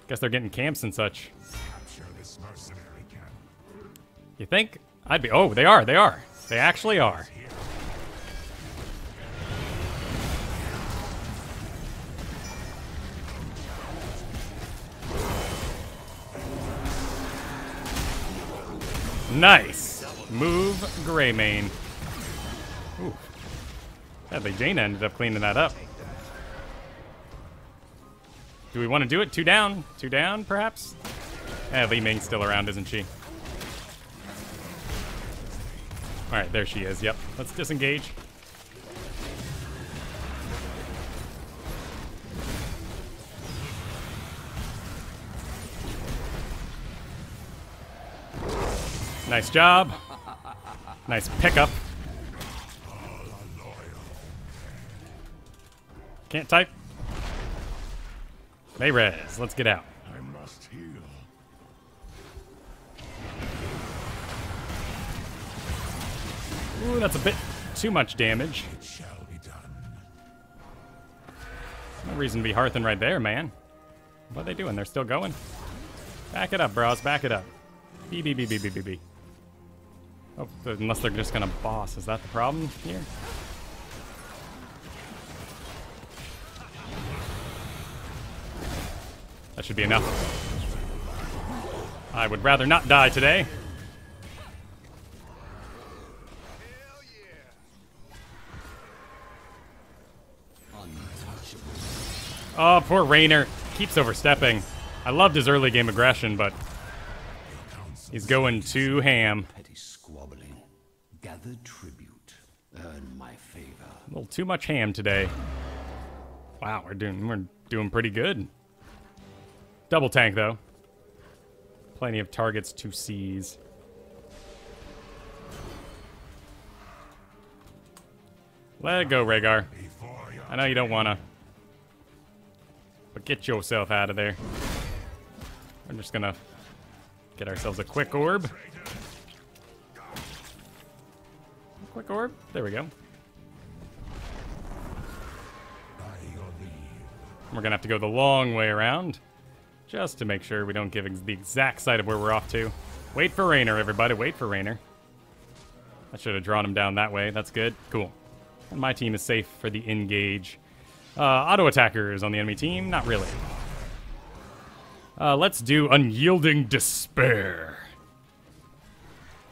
Guess they're getting camps and such. You think? I'd be... Oh, they are, they are. They actually are. Nice. Move Greymane. Ooh. Sadly, Jaina ended up cleaning that up. Do we want to do it? 2 down? 2 down, perhaps? Li Ming's still around, isn't she? Alright, there she is. Yep. Let's disengage. Nice job. Nice pickup. Can't type. Mayrez, let's get out.
I must heal.
Ooh, that's a bit too much damage.
It shall be done.
No reason to be hearthing right there, man. What are they doing? They're still going? Back it up, bros. Back it up. B. Oh, unless they're just gonna boss. Is that the problem here? That should be enough. I would rather not die today. Oh, poor Raynor. Keeps overstepping. I loved his early game aggression, but he's going too ham.
Petty squabbling. Gather tribute. Earn my favor.
A little too much ham today. Wow, we're doing pretty good. Double tank, though. Plenty of targets to seize. Let it go, Rhaegar. I know you don't wanna. But get yourself out of there. We're just gonna get ourselves a quick orb. Quick orb. There we go. We're gonna have to go the long way around. Just to make sure we don't give the exact side of where we're off to. Wait for Raynor, everybody. Wait for Raynor. I should have drawn him down that way. That's good. Cool. And my team is safe for the engage. Auto attackers on the enemy team? Not really. Let's do Unyielding Despair.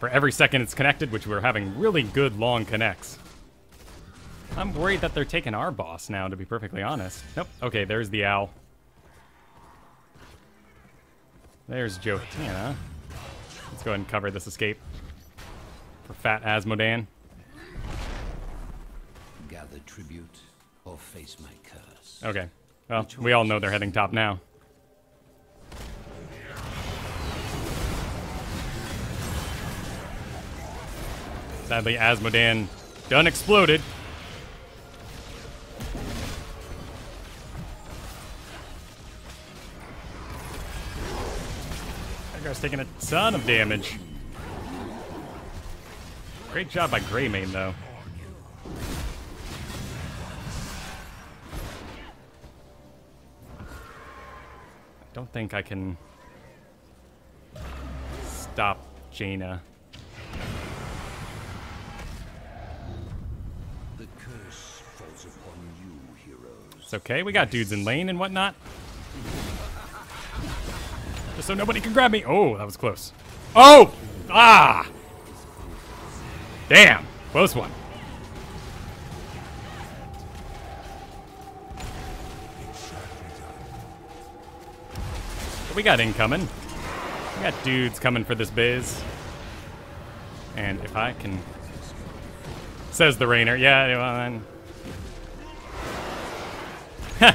For every second it's connected, which we're having really good long connects. I'm worried that they're taking our boss now, to be perfectly honest. Nope. Okay, there's the owl. There's Johanna. Let's go ahead and cover this escape for Fat Asmodan.
Gather tribute or face my curse.
Okay. Well, we all know they're heading top now. Sadly, Asmodan done exploded. That guy's taking a ton of damage. Great job by Greymane, though. I don't think I can stop Jaina.
The curse falls upon you, heroes.
It's okay, we got dudes in lane and whatnot. Just so nobody can grab me. Oh, that was close. Oh! Ah! Damn, close one. What we got incoming? We got dudes coming for this biz. And if I can... Says the Rainer. Yeah, well, then... Heh.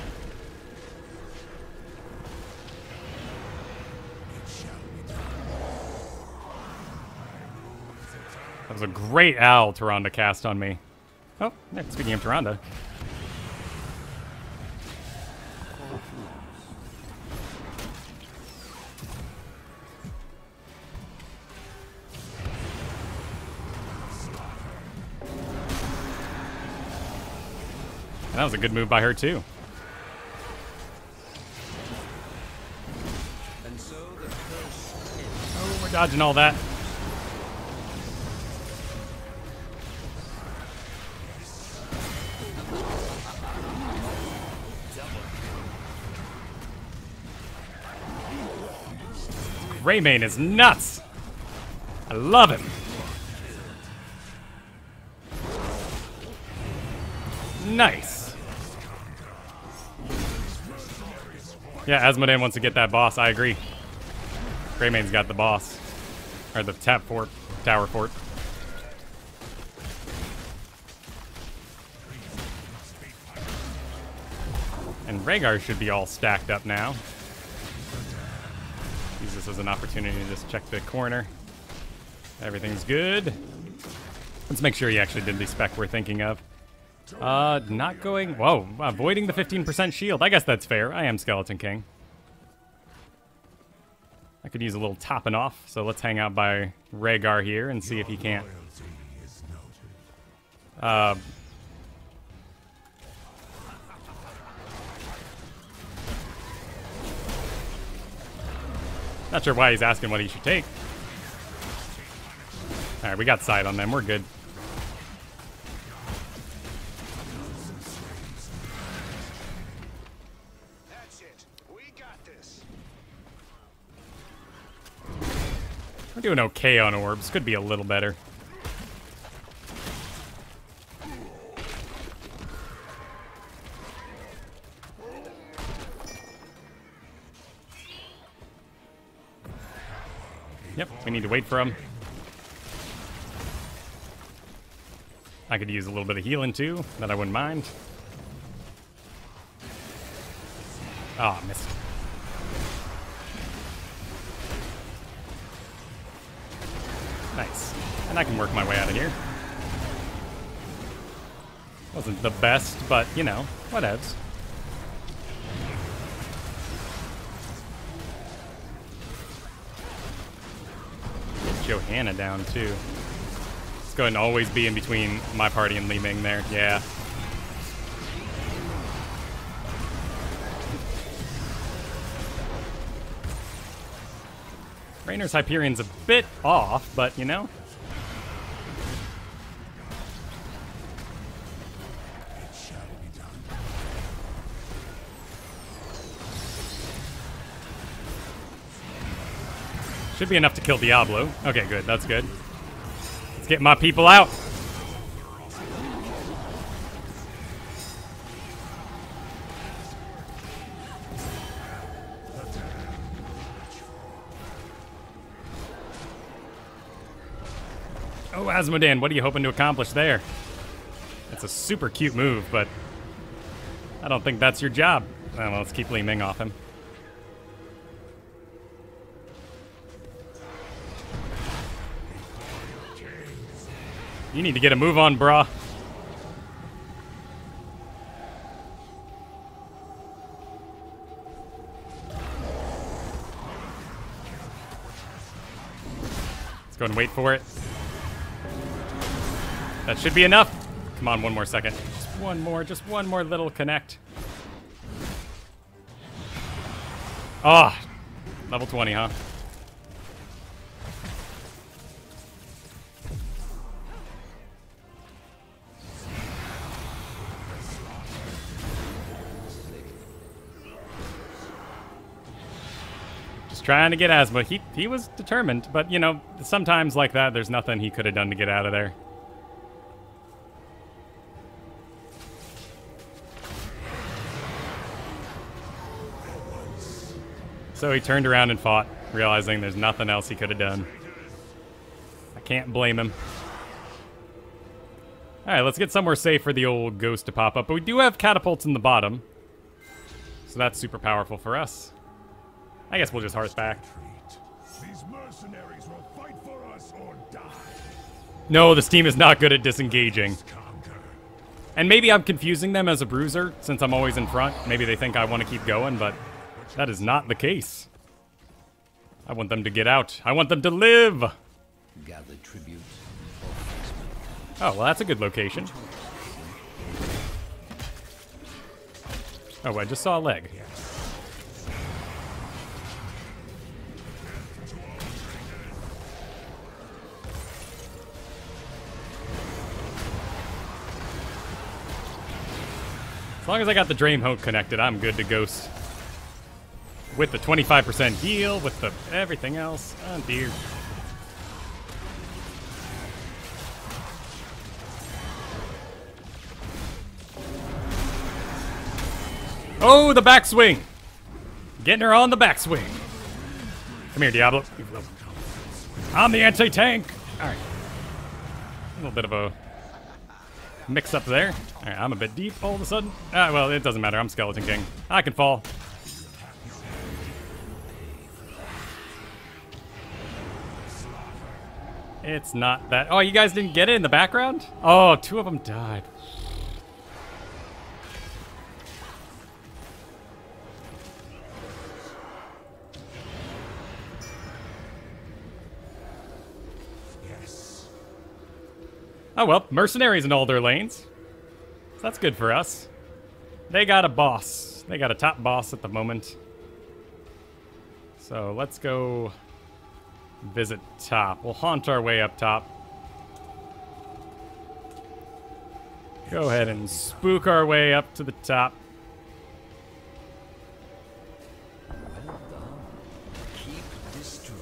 That was a great owl Tyrande cast on me. Oh, yeah, speaking of Tyrande. That was a good move by her, too.
And so the curse
Oh, we're dodging all that. Greymane is nuts. I love him. Nice. Yeah, Asmodan wants to get that boss. I agree. Greymane's got the boss. Or the tower fort. And Rhaegar should be all stacked up now. Use this as an opportunity to just check the corner. Everything's good. Let's make sure he actually did the spec we're thinking of. Not going... Whoa, avoiding the 15% shield. I guess that's fair. I am Skeleton King. I could use a little topping off, so let's hang out by Rhaegar here and see if he can't... Not sure why he's asking what he should take. Alright, we got sight on them. We're good.
That's it. We got this.
We're doing okay on orbs. Could be a little better. Yep, we need to wait for him. I could use a little bit of healing too, that I wouldn't mind. Ah, oh, missed. Nice. And I can work my way out of here. Wasn't the best, but, you know, whatevs. Johanna down too. Let's go ahead and always be in between my party and Li Ming there. Yeah. Rainer's Hyperion's a bit off, but you know. Should be enough to kill Diablo. Okay, good. That's good. Let's get my people out. Oh, Asmodan, what are you hoping to accomplish there? It's a super cute move, but I don't think that's your job. Oh, well, let's keep Li Ming off him. You need to get a move on, brah. Let's go and wait for it. That should be enough. Come on, one more second. Just one more little connect. Ah, level 20, huh? Just trying to get Asma. He was determined, but you know, sometimes like that, there's nothing he could have done to get out of there. So he turned around and fought, realizing there's nothing else he could have done. I can't blame him. Alright, let's get somewhere safe for the old ghost to pop up. But we do have catapults in the bottom. So that's super powerful for us. I guess we'll just hearth back.
These mercenaries will fight for us or die.
No, this team is not good at disengaging. And maybe I'm confusing them as a bruiser, since I'm always in front. Maybe they think I want to keep going, but that is not the case. I want them to get out. I want them to live!
Gather tribute.
Oh, well, that's a good location. Oh, I just saw a leg. As long as I got the Dream Hope connected, I'm good to ghost. With the 25% heal, with the everything else. Oh, dear. Oh, the backswing! Getting her on the backswing. Come here, Diablo. I'm the anti-tank. All right. A little bit of a mix-up there. All right, I'm a bit deep all of a sudden. Ah, well, it doesn't matter. I'm Skeleton King. I can fall. It's not that. Oh, you guys didn't get it in the background? Oh, two of them died.
Yes.
Oh well, mercenaries in all their lanes. So that's good for us. They got a boss. They got a top boss at the moment. So let's go visit top. We'll haunt our way up top. Go ahead and spook our way up to the top.
Well done. Keep destroyed.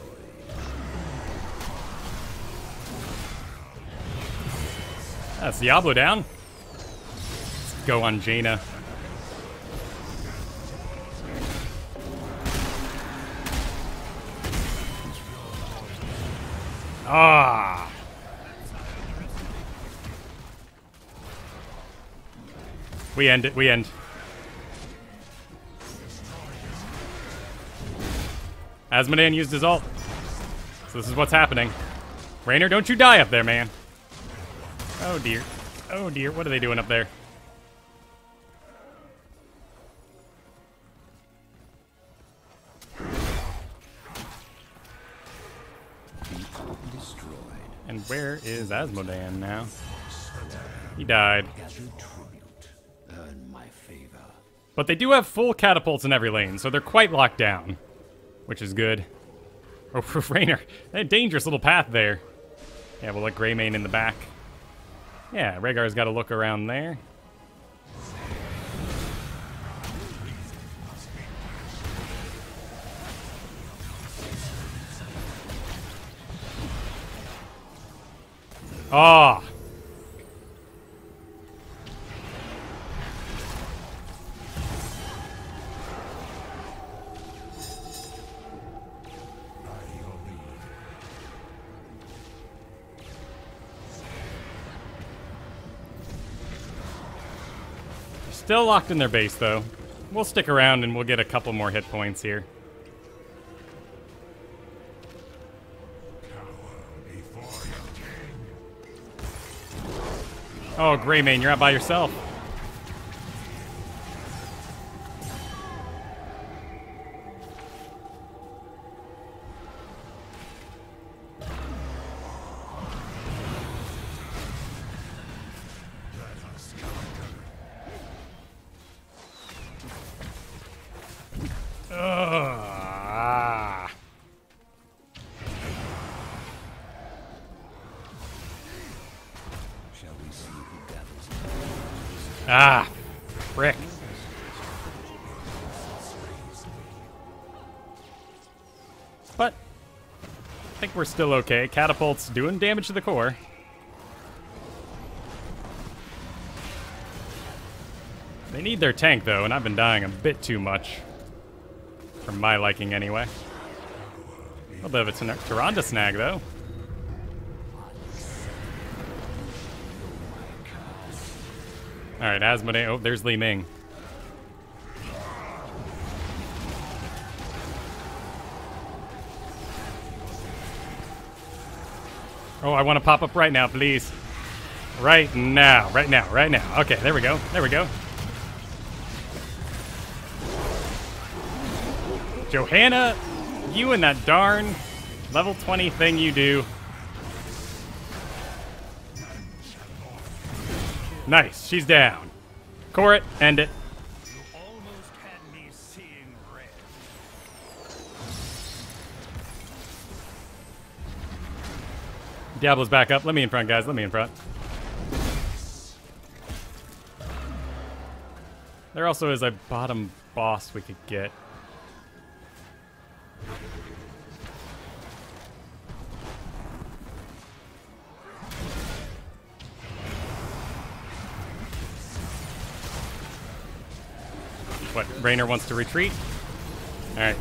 That's Diablo down. Let's go on Jaina. Ah. We end it. We end. Asmodan used his ult. So this is what's happening. Raynor, don't you die up there, man. Oh dear. Oh dear. What are they doing up there? And where is Asmodan now? He died.
Gather tribute. Earn my favor.
But they do have full catapults in every lane, so they're quite locked down. Which is good. Oh, for Raynor. A dangerous little path there. Yeah, we'll let Greymane in the back. Yeah, Rhaegar's got to look around there. Ah. Still locked in their base, though. We'll stick around and we'll get a couple more hit points here. Oh, Greymane, you're out by yourself. Ah.
Shall we see who gathers?
Ah, frick. But I think we're still okay. Catapult's doing damage to the core. They need their tank, though, and I've been dying a bit too much. For my liking, anyway. A little bit of a Tyrande snag, though. Alright, Asmodee. Oh, there's Li Ming. Oh, I want to pop up right now, please. Right now, right now, right now. Okay, there we go. There we go. Johanna, you and that darn level 20 thing you do. Nice, she's down. Core it, end it.
Almost had me seeing red.
Diablo's back up. Let me in front, guys. Let me in front. There also is a bottom boss we could get. What, Raynor wants to retreat? Alright.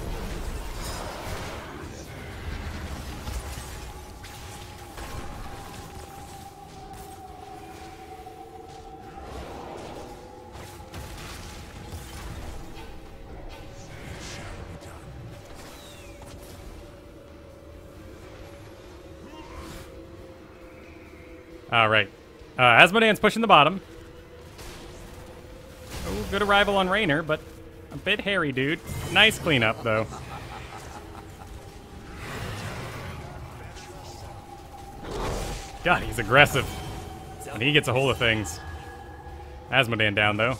Alright. Asmodean's pushing the bottom. Oh, good arrival on Raynor, but a bit hairy, dude. Nice cleanup, though. God, he's aggressive. And he gets a hold of things. Asmodean down, though.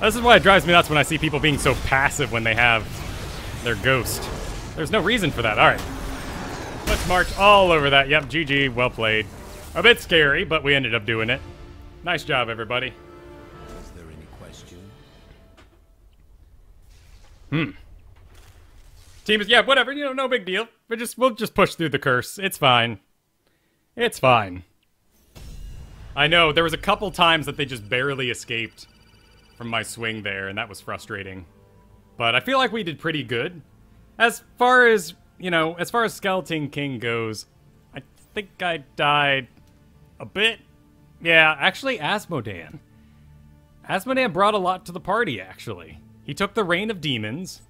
This is why it drives me nuts when I see people being so passive when they have their ghost. There's no reason for that. All right. Let's march all over that. Yep, GG. Well played. A bit scary, but we ended up doing it. Nice job, everybody.
Is there any question?
Team is, yeah, whatever. You know, no big deal. We'll just push through the curse. It's fine. It's fine. I know, there was a couple times that they just barely escaped from my swing there, and that was frustrating. But I feel like we did pretty good. As far as, you know, as far as Skeleton King goes, I think I died a bit. Yeah, actually, Asmodean. Asmodean brought a lot to the party, actually. He took the Reign of Demons,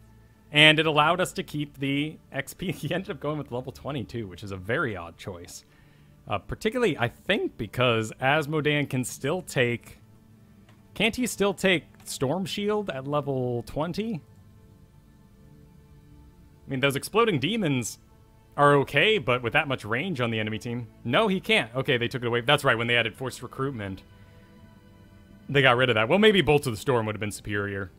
and it allowed us to keep the XP. He ended up going with level 22, which is a very odd choice. Particularly, I think, because Asmodean can still take... Can't he still take Storm Shield at level 20? I mean, those exploding demons are okay, but with that much range on the enemy team. No, he can't. Okay, they took it away. That's right, when they added forced recruitment, they got rid of that. Well, maybe Bolts of the Storm would have been superior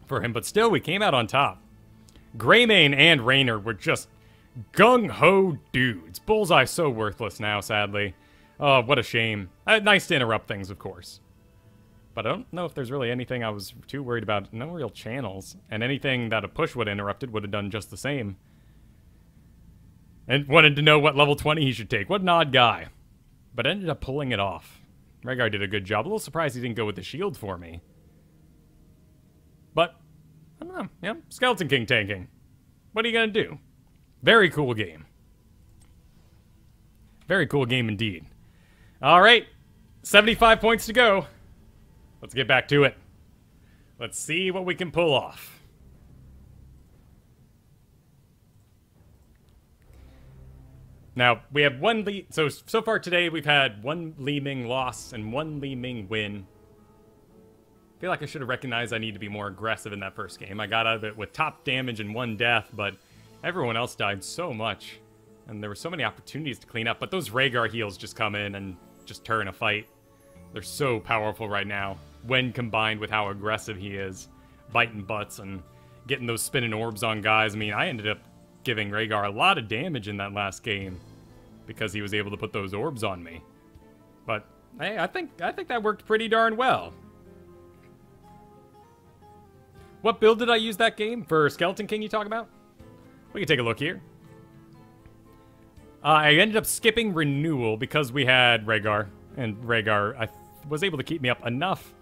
for him, but still, we came out on top. Greymane and Raynor were just gung-ho dudes. Bullseye so worthless now, sadly. Oh, what a shame. Nice to interrupt things, of course. But I don't know if there's really anything I was too worried about. No real channels. And anything that a push would have interrupted would have done just the same. And wanted to know what level 20 he should take. What an odd guy. But ended up pulling it off. Rhaegar did a good job. A little surprised he didn't go with the shield for me. But, I don't know. Yeah, Skeleton King tanking. What are you going to do? Very cool game. Very cool game indeed. All right, 75 points to go. Let's get back to it. Let's see what we can pull off. Now, we have one so far today we've had one Li Ming loss and one Li Ming win. I feel like I should have recognized I need to be more aggressive in that first game. I got out of it with top damage and 1 death, but everyone else died so much. And there were so many opportunities to clean up, but those Rhaegar heals just come in and just turn a fight. They're so powerful right now, when combined with how aggressive he is. Biting butts and getting those spinning orbs on guys. I mean, I ended up giving Rhaegar a lot of damage in that last game because he was able to put those orbs on me. But hey, I think that worked pretty darn well. What build did I use that game for Skeleton King you talk about? We can take a look here. I ended up skipping Renewal because we had Rhaegar, and Rhaegar was able to keep me up enough.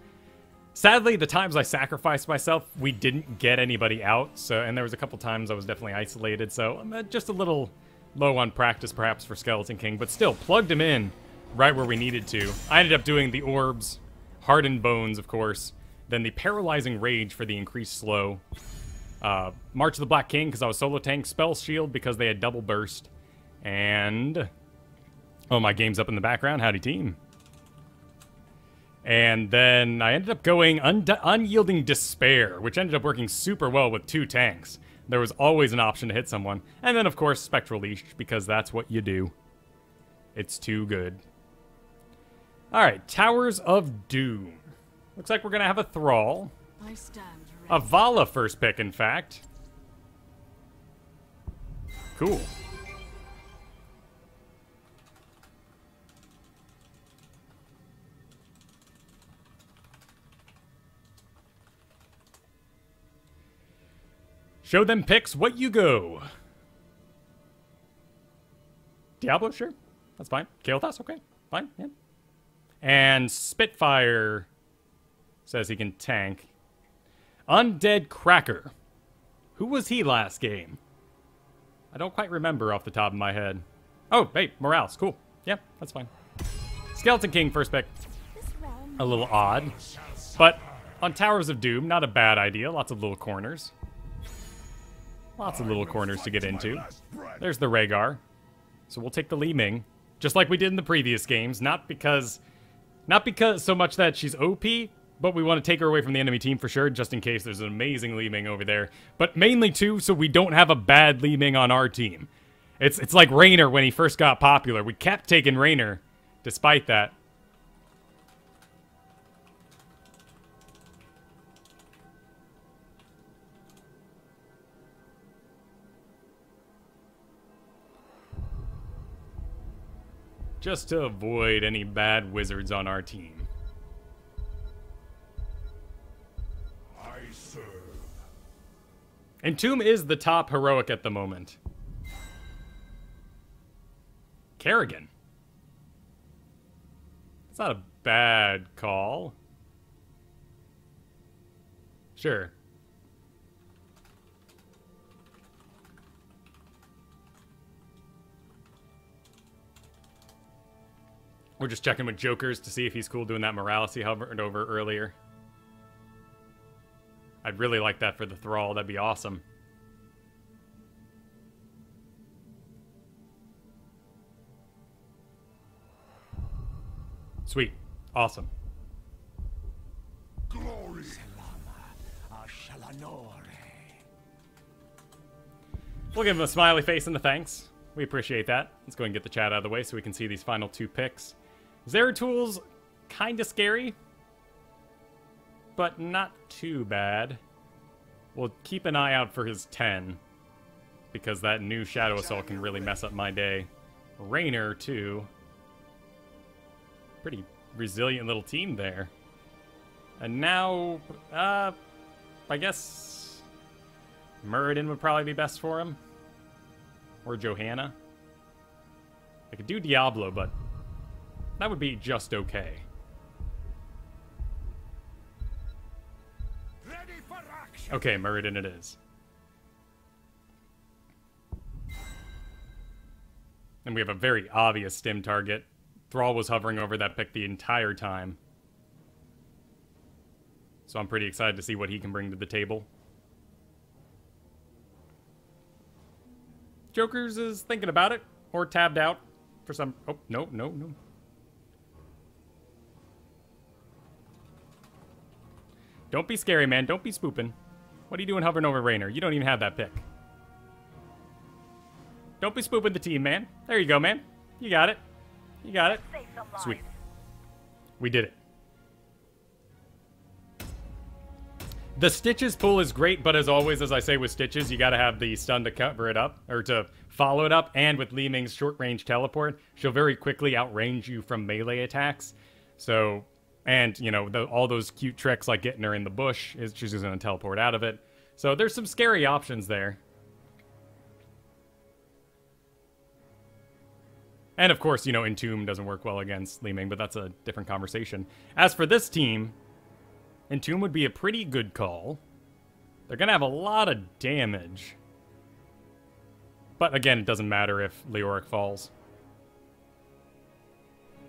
Sadly, the times I sacrificed myself, we didn't get anybody out, and there was a couple times I was definitely isolated, so I'm just a little low on practice perhaps for Skeleton King, but still, plugged him in right where we needed to. I ended up doing the Orbs, Hardened Bones, of course, then the Paralyzing Rage for the increased slow, March of the Black King because I was solo tank, Spell Shield because they had double burst, and oh, my game's up in the background. Howdy, team. And then I ended up going Unyielding Despair, which ended up working super well with 2 tanks. There was always an option to hit someone. And then, of course, Spectral Leash, because that's what you do. It's too good. Alright, Towers of Doom. Looks like we're going to have a Thrall.
I stand
A
ready.
Vala first pick, in fact. Cool. Show them picks, what you go. Diablo, sure. That's fine. Kael'thas, okay. Fine, yeah. And Spitfire says he can tank. Undead Cracker. Who was he last game? I don't quite remember off the top of my head. Oh, hey, Morales, cool. Yeah, that's fine. Skeleton King first pick.
This realm
A little odd. But on Towers of Doom, not a bad idea. Lots of little corners. Lots of little corners to get into. There's the Rhaegar. So we'll take the Li Ming, just like we did in the previous games. Not because so much that she's OP, but we want to take her away from the enemy team for sure, just in case there's an amazing Li Ming over there. But mainly, too, so we don't have a bad Li Ming on our team. It's like Raynor when he first got popular. We kept taking Raynor, despite that. Just to avoid any bad wizards on our team.
I serve.
Entomb is the top heroic at the moment. Kerrigan. It's not a bad call. Sure. We're just checking with Jokers to see if he's cool doing that Morales he hovered over earlier. I'd really like that for the Thrall. That'd be awesome. Sweet. Awesome.
Glory.
We'll give him a smiley face and a thanks. We appreciate that. Let's go and get the chat out of the way so we can see these final 2 picks. Zeratul kinda scary, but not too bad. We'll keep an eye out for his 10, because that new Shadow Assault can really mess up my day. Raynor, too. Pretty resilient little team there. And now, I guess Muradin would probably be best for him. Or Johanna. I could do Diablo, but that would be just okay.
Ready for action.
Okay, Muradin it is. And we have a very obvious stim target. Thrall was hovering over that pick the entire time. So I'm pretty excited to see what he can bring to the table. Joker's is thinking about it. Or tabbed out for some... Oh, no, no, no. Don't be scary, man. Don't be spooping. What are you doing hovering over Raynor? You don't even have that pick. Don't be spooping the team, man. There you go, man. You got it. You got it. Sweet. We did it. The Stitches pull is great, but as always, as I say with Stitches, you gotta have the stun to cover it up, or to follow it up, and with Li Ming's short-range teleport, she'll very quickly outrange you from melee attacks. So, and, you know, all those cute tricks like getting her in the bush, she's just gonna teleport out of it. So there's some scary options there. And of course, you know, Entomb doesn't work well against Li Ming, but that's a different conversation. As for this team, Entomb would be a pretty good call. They're gonna have a lot of damage. But again, it doesn't matter if Leoric falls.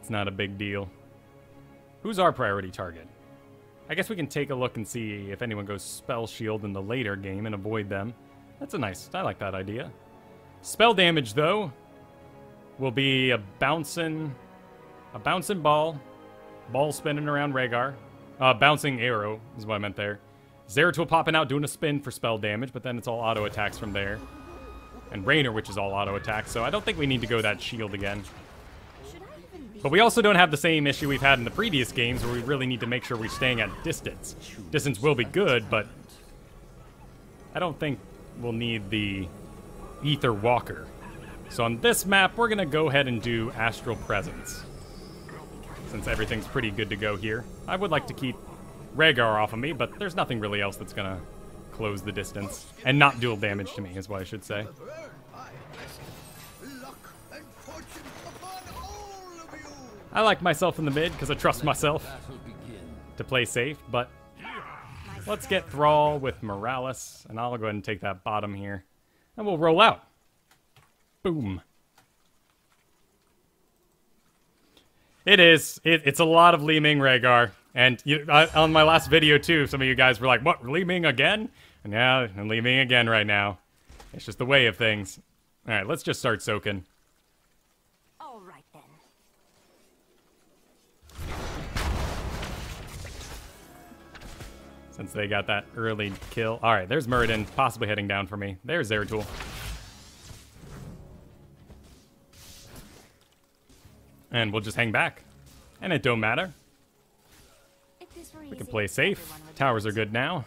It's not a big deal. Who's our priority target? I guess we can take a look and see if anyone goes Spell Shield in the later game and avoid them. That's a nice... I like that idea. Spell damage, though, will be a bouncing ball spinning around Rhaegar. Bouncing arrow is what I meant there. Zeratul popping out, doing a spin for spell damage, but then it's all auto attacks from there. And Raynor, which is all auto attacks, so I don't think we need to go that shield again. But we also don't have the same issue we've had in the previous games, where we really need to make sure we're staying at distance. Distance will be good, but I don't think we'll need the Ether Walker. So on this map, we're gonna go ahead and do Astral Presence, since everything's pretty good to go here. I would like to keep Rhaegar off of me, but there's nothing really else that's gonna close the distance. And not dual damage to me, is what I should say. I like myself in the mid, because I trust myself to play safe, but let's get Thrall with Morales, and I'll go ahead and take that bottom here. And we'll roll out. Boom. It is. It's a lot of Li Ming Rhaegar. And on my last video, too, some of you guys were like, what, Li Ming again? And yeah, I'm Li Ming again right now. It's just the way of things. All right, let's just start soaking.
All right, then.
Since they got that early kill. All right, there's Muradin possibly heading down for me. There's Zeratul. And we'll just hang back. And it don't matter. We can play safe. Towers are good now.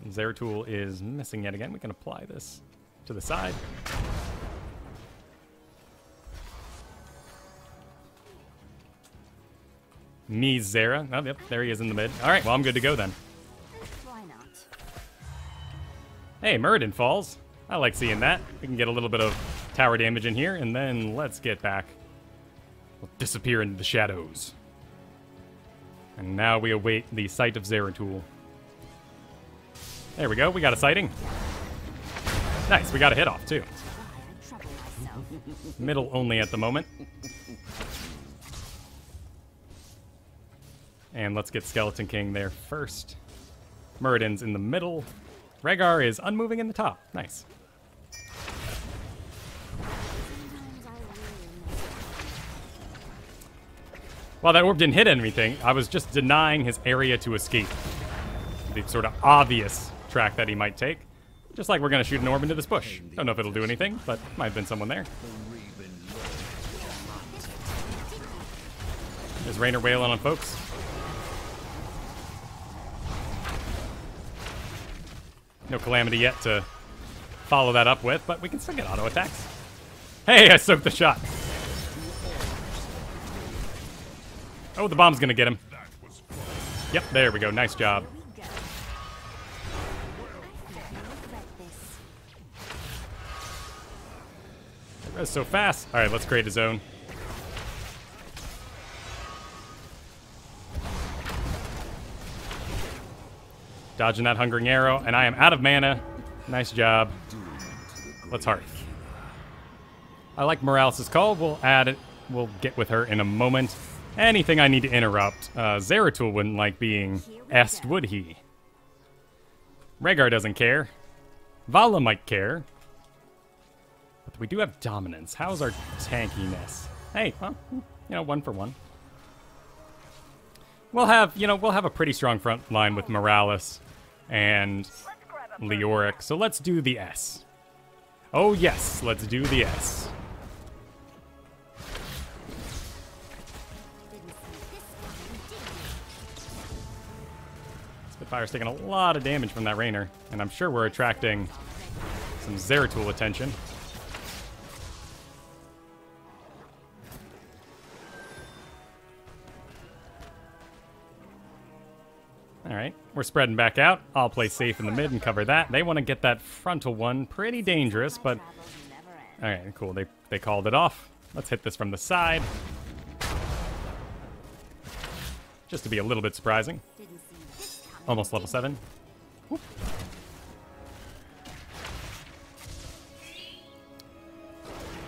Zeratul is missing yet again. We can apply this to the side. Me, Zera. Oh, yep, there he is in the mid. All right, well, I'm good to go then.
Why not?
Hey, Muradin falls. I like seeing that. We can get a little bit of tower damage in here, and then let's get back. We'll disappear into the shadows. And now we await the sight of Zeratul. There we go, we got a sighting. Nice, we got a hit off, too. Middle only at the moment. And let's get Skeleton King there first. Muradin's in the middle. Rhaegar is unmoving in the top. Nice. While that orb didn't hit anything, I was just denying his area to escape. The sort of obvious track that he might take. Just like we're going to shoot an orb into this bush. Don't know if it'll do anything, but might have been someone there. There's Raynor wailing on folks. No Calamity yet to follow that up with, but we can still get auto attacks. Hey, I soaked the shot. Oh, the bomb's gonna get him. Yep, there we go. Nice job. That was so fast. All right, let's create a zone. Dodging that Hungering Arrow, and I am out of mana. Nice job. Let's heart. I like Morales' call. We'll add it. We'll get with her in a moment. Anything I need to interrupt. Zeratul wouldn't like being est, would he? Rhaegar doesn't care. Vala might care. But we do have dominance. How's our tankiness? Hey, well, you know, 1 for 1. We'll have a pretty strong front line with Morales and Leoric. So let's do the S. Oh yes, let's do the S. Spitfire's taking a lot of damage from that Raynor, and I'm sure we're attracting some Zeratul attention. Alright, we're spreading back out. I'll play safe in the mid and cover that. They want to get that frontal one. Pretty dangerous, but... Alright, cool. They called it off. Let's hit this from the side. Just to be a little bit surprising. Almost level 7. Whoop.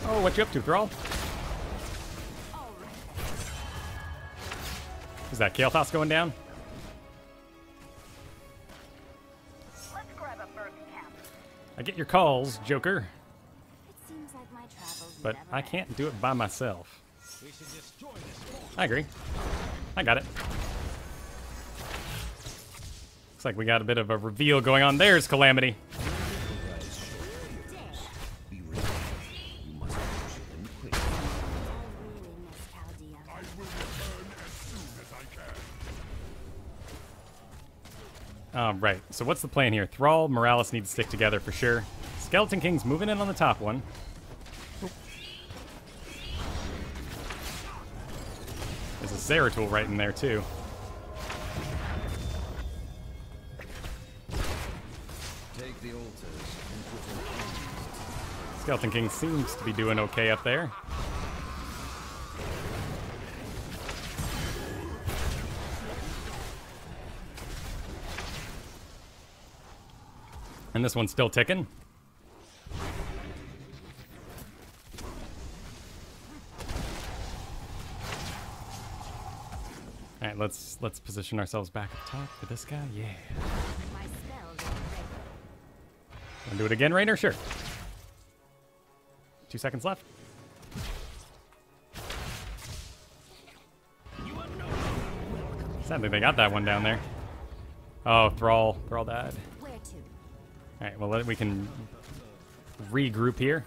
Oh, what you up to, Thrall? Is that Kael'thas going down? I get your calls, Joker.
It seems like my travels
But
never
I
end.
can't do it by myself. I agree. I got it. Looks like we got a bit of a reveal going on. There's Calamity.
Be ready. You must push it in quick.
I really miss Chaldea.
I will return as soon as I can.
Right, so what's the plan here? Thrall, Morales need to stick together for sure. Skeleton King's moving in on the top one. Oop. There's a Zeratul right in there, too.
Take the altars and put an end.
Skeleton King seems to be doing okay up there. And this one's still ticking. All right, let's position ourselves back up top for this guy. Yeah.
My spells are ready.
Wanna do it again, Raynor? Sure. 2 seconds left. Sadly, they got that one down there. Oh, Thrall died.
Where to?
All right, well, we can regroup here.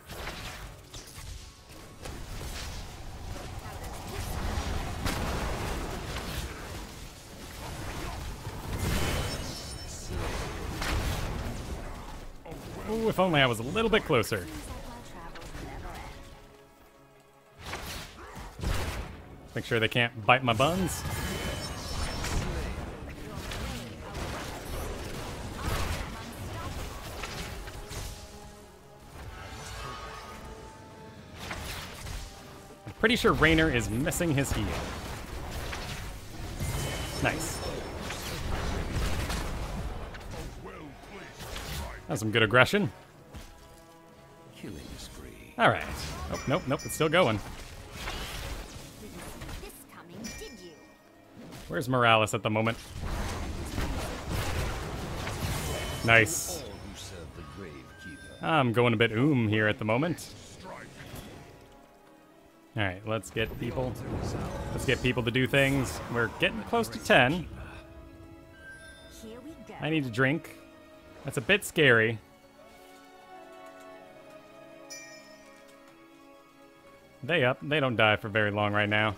Ooh, if only I was a little bit closer.
Seems like my travels never end.
Make sure they can't bite my buns. I'm pretty sure Raynor is missing his heel. Nice. That's some good aggression.
Killing spree.
All right. Oh, nope, it's still going.
This coming, did you?
Where's Morales at the moment? Nice.
All who serve the Gravekeeper.
I'm going a bit here at the moment. All right, let's get people to do things. We're getting close to 10.
Here we go.
I need a drink. That's a bit scary. They up. They don't die for very long right now.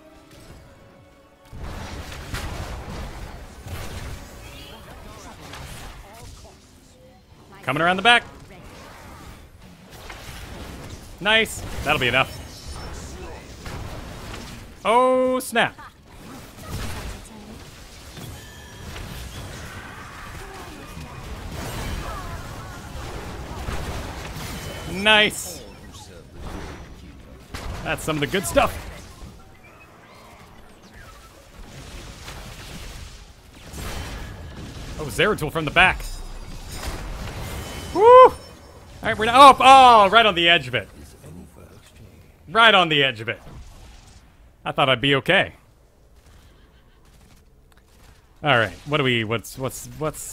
Coming around the back. Nice. That'll be enough. Oh, snap. Nice. That's some of the good stuff. Oh, Zeratul from the back. Woo! Alright, we're not. Oh, right on the edge of it. Right on the edge of it. I thought I'd be okay. Alright, what do we. What's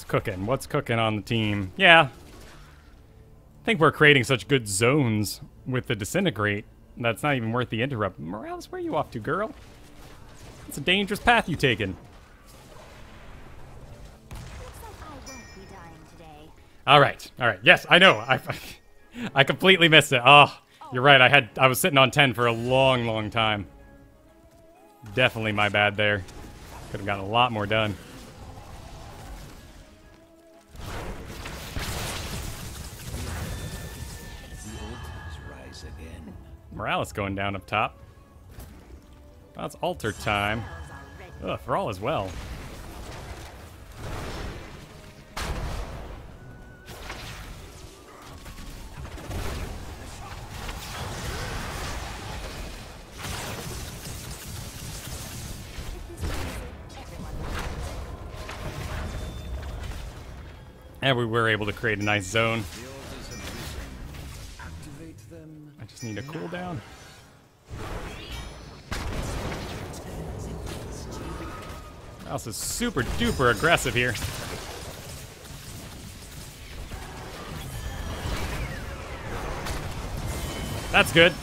cooking? What's cooking on the team? Yeah. I think we're creating such good zones with the disintegrate. That's not even worth the interrupt. Morales, where are you off to, girl? It's a dangerous path you taken. All right. Yes, I know. I completely missed it. Oh, you're right. I was sitting on 10 for a long time. Definitely my bad there. Could have gotten a lot more done. Morales going down up top. Well, it's altar time. Ugh, for all as well. And we were able to create a nice zone. I just need a cooldown. Mouse is super duper aggressive here. That's good.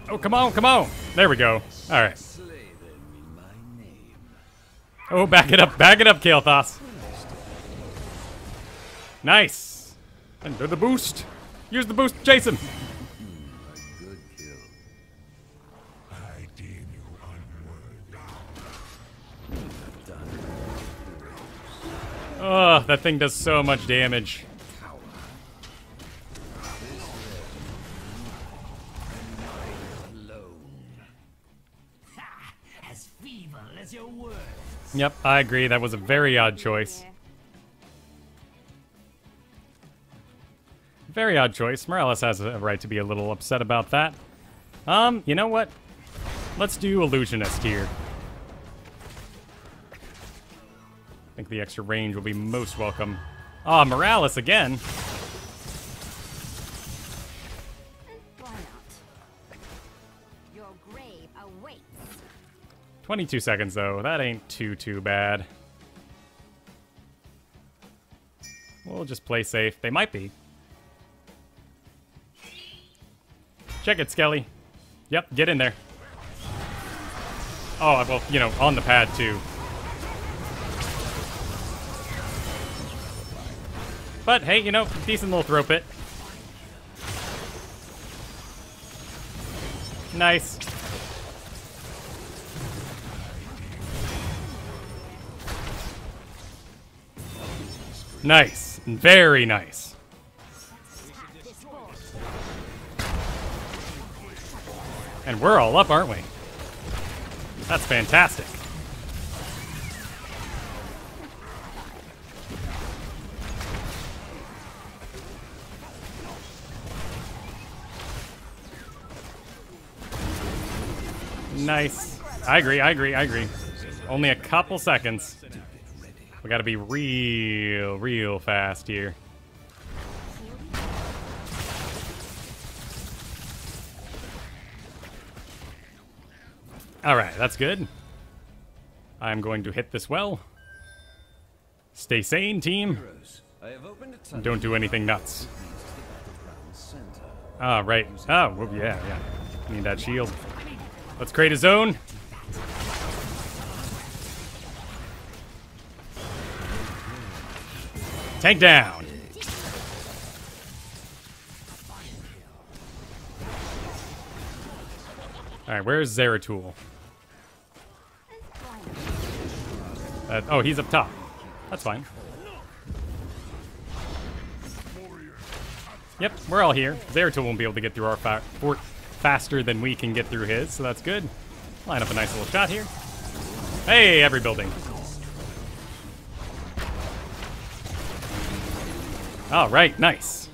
Oh, come on, come on. There we go. All right. Oh, back it up, Kael'thas. Nice. And do the boost. Use the boost, Jason.
Good kill.
I deem you unworthy.
Oh, that thing does so much damage.
As feeble as your words.
Yep, I agree. That was a very odd choice. Very odd choice. Morales has a right to be a little upset about that. You know what? Let's do Illusionist here. I think the extra range will be most welcome. Ah, Morales again.
Why not? Your grave awaits.
22 seconds, though. That ain't too bad. We'll just play safe. They might be. Check it, Skelly. Yep, get in there. Oh, well, you know, on the pad, too. But, hey, you know, decent little throw pit. Nice. Nice. Very nice. And we're all up, aren't we? That's fantastic. Nice. I agree. Only a couple seconds. We gotta be real fast here. Alright, that's good. I'm going to hit this well. Stay sane, team. Don't do anything nuts. Ah, right. Oh, well, yeah. Need that shield. Let's create a zone. Tank down. Alright, where's Zeratul? Oh, he's up top. That's fine. Yep, we're all here. Zeratul won't be able to get through our fort faster than we can get through his, so that's good. Line up a nice little shot here. Hey, every building. All right, nice.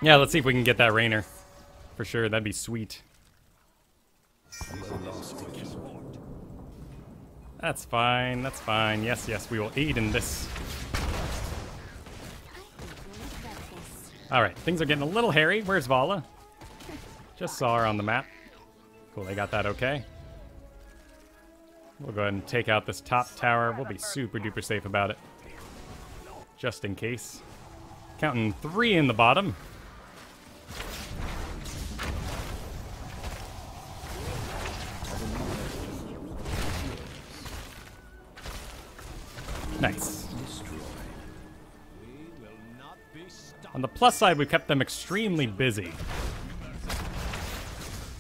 Yeah, let's see if we can get that Rainer. For sure, that'd be sweet. That's fine, that's fine. Yes, yes, we will aid in this. Alright, things are getting a little hairy. Where's Vala? Just saw her on the map. Cool, they got that okay. We'll go ahead and take out this top tower. We'll be super duper safe about it. Just in case. Counting 3 in the bottom. Nice. On the plus side, we've kept them extremely busy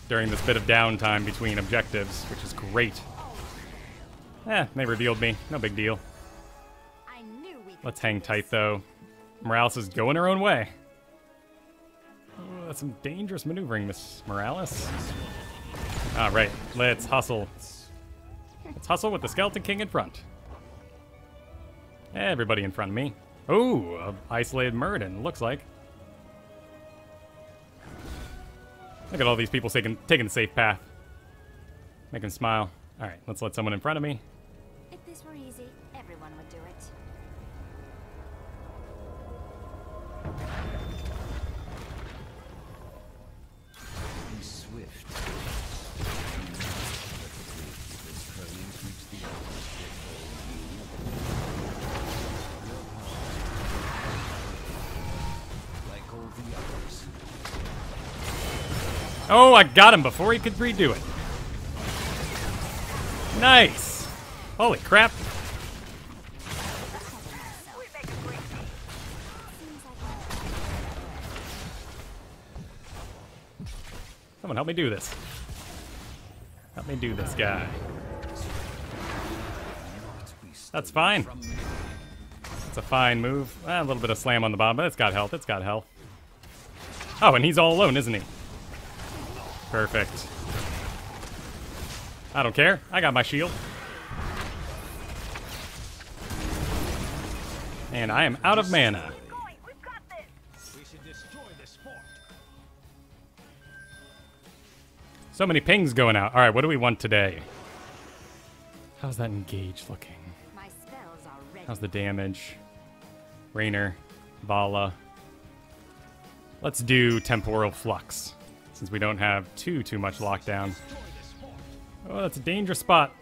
during this bit of downtime between objectives, which is great. They revealed me. No big deal. Let's hang tight, though. Morales is going her own way. Oh, that's some dangerous maneuvering, Miss Morales. All right, let's hustle. Let's hustle with the Skeleton King in front. Everybody in front of me. Oh, a isolated Muradin, looks like. Look at all these people taking the safe path. Make them smile. All right, let's let someone in front of me.
If this were easy, everyone would do it.
Be swift. Like all the others.
Oh, I got him before he could redo it. Nice. Holy crap. Someone help me do this. Help me do this, guy. That's fine. That's a fine move. A little bit of slam on the bottom, but it's got health. It's got health. Oh, and he's all alone, isn't he? Perfect. I don't care. I got my shield. And I am out of mana. So many pings going out. All right, what do we want today? How's that engage looking?
My spells are ready.
How's the damage? Rainer, Vala. Let's do Temporal Flux, since we don't have too much lockdown. Oh, that's a dangerous spot.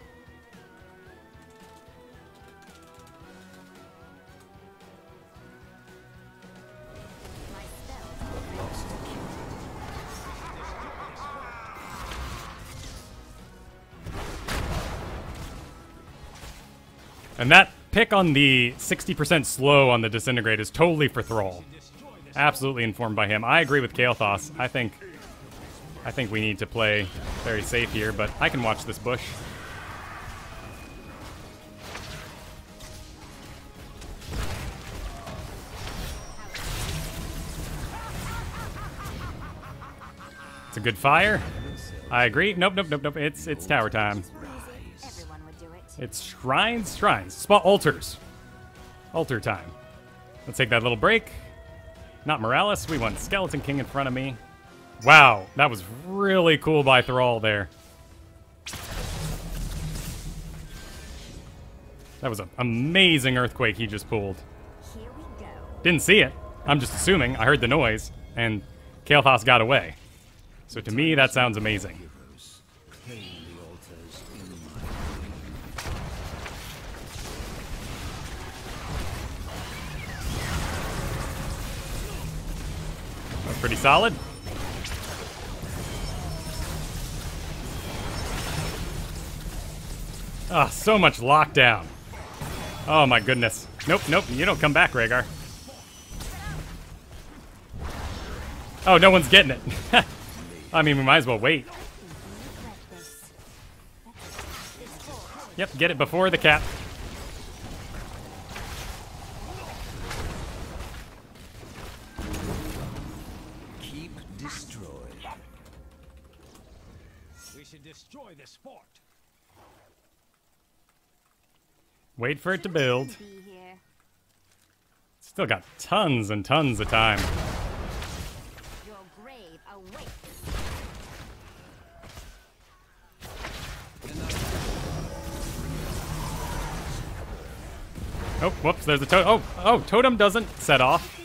And that pick on the 60% slow on the Disintegrate is totally for Thrall. Absolutely informed by him. I agree with Kael'thas. I think we need to play very safe here, but I can watch this bush. It's a good fire. I agree. Nope. It's tower time.
Everyone would do it.
It's shrines. Spot altars. Altar time. Let's take that little break. Not Morales. We want Skeleton King in front of me. Wow, that was really cool by Thrall there. That was an amazing earthquake he just pulled.
Here we go.
Didn't see it. I'm just assuming. I heard the noise, and Kael'thas got away. So to me, that sounds amazing. That's pretty solid. Ah, so much lockdown. Oh my goodness. Nope, you don't come back, Rhaegar. Oh, no one's getting it. I mean, we might as well wait. Yep, get it before the cap.
Keep destroyed.
We should destroy this fort.
Wait for it to build.
Be here.
Still got tons and tons of time.
Your grave awaits.
Oh, whoops, there's a totem. Oh, totem doesn't set off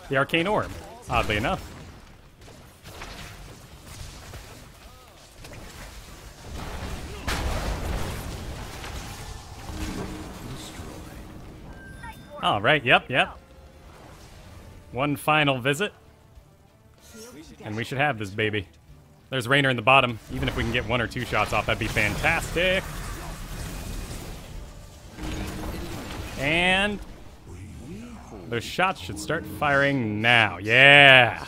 the arcane orb, oddly enough. All right, yep. One final visit, and we should have this baby. There's Raynor in the bottom. Even if we can get 1 or 2 shots off, that'd be fantastic. And those shots should start firing now. Yeah!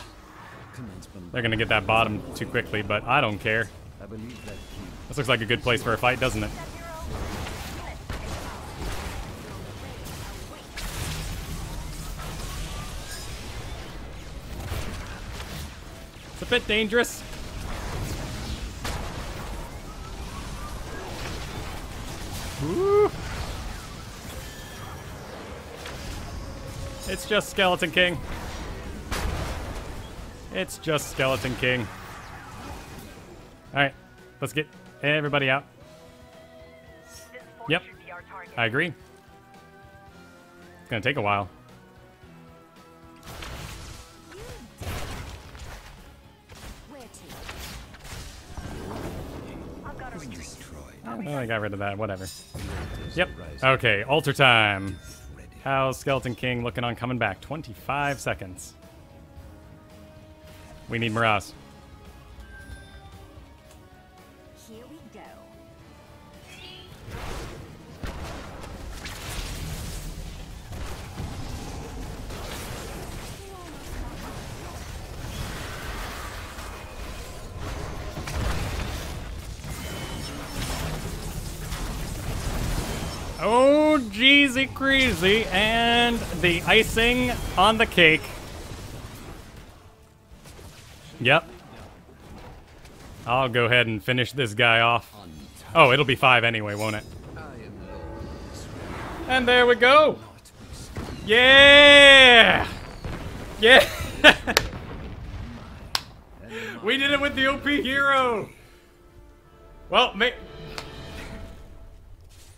They're gonna get that bottom too quickly, but I don't care. This looks like a good place for a fight, doesn't it? It's a bit dangerous. Woo. It's just Skeleton King. It's just Skeleton King. Alright, let's get everybody out. Yep, I agree. It's gonna take a while. Oh, I got rid of that. Whatever. Yep. Okay, altar time. How's Skeleton King looking on coming back? 25 seconds. We need Miraz.
Here we go.
Oh, jeezy crazy. And the icing on the cake. Yep. I'll go ahead and finish this guy off. Oh, it'll be 5 anyway, won't it? And there we go. Yeah! Yeah! We did it with the OP hero. Well,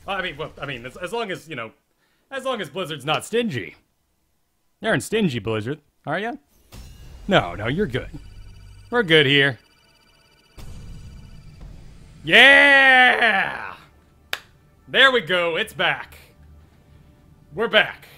I mean, as long as, you know, as long as Blizzard's not stingy. You aren't stingy, Blizzard, are you? No, you're good. We're good here. Yeah! There we go, it's back. We're back.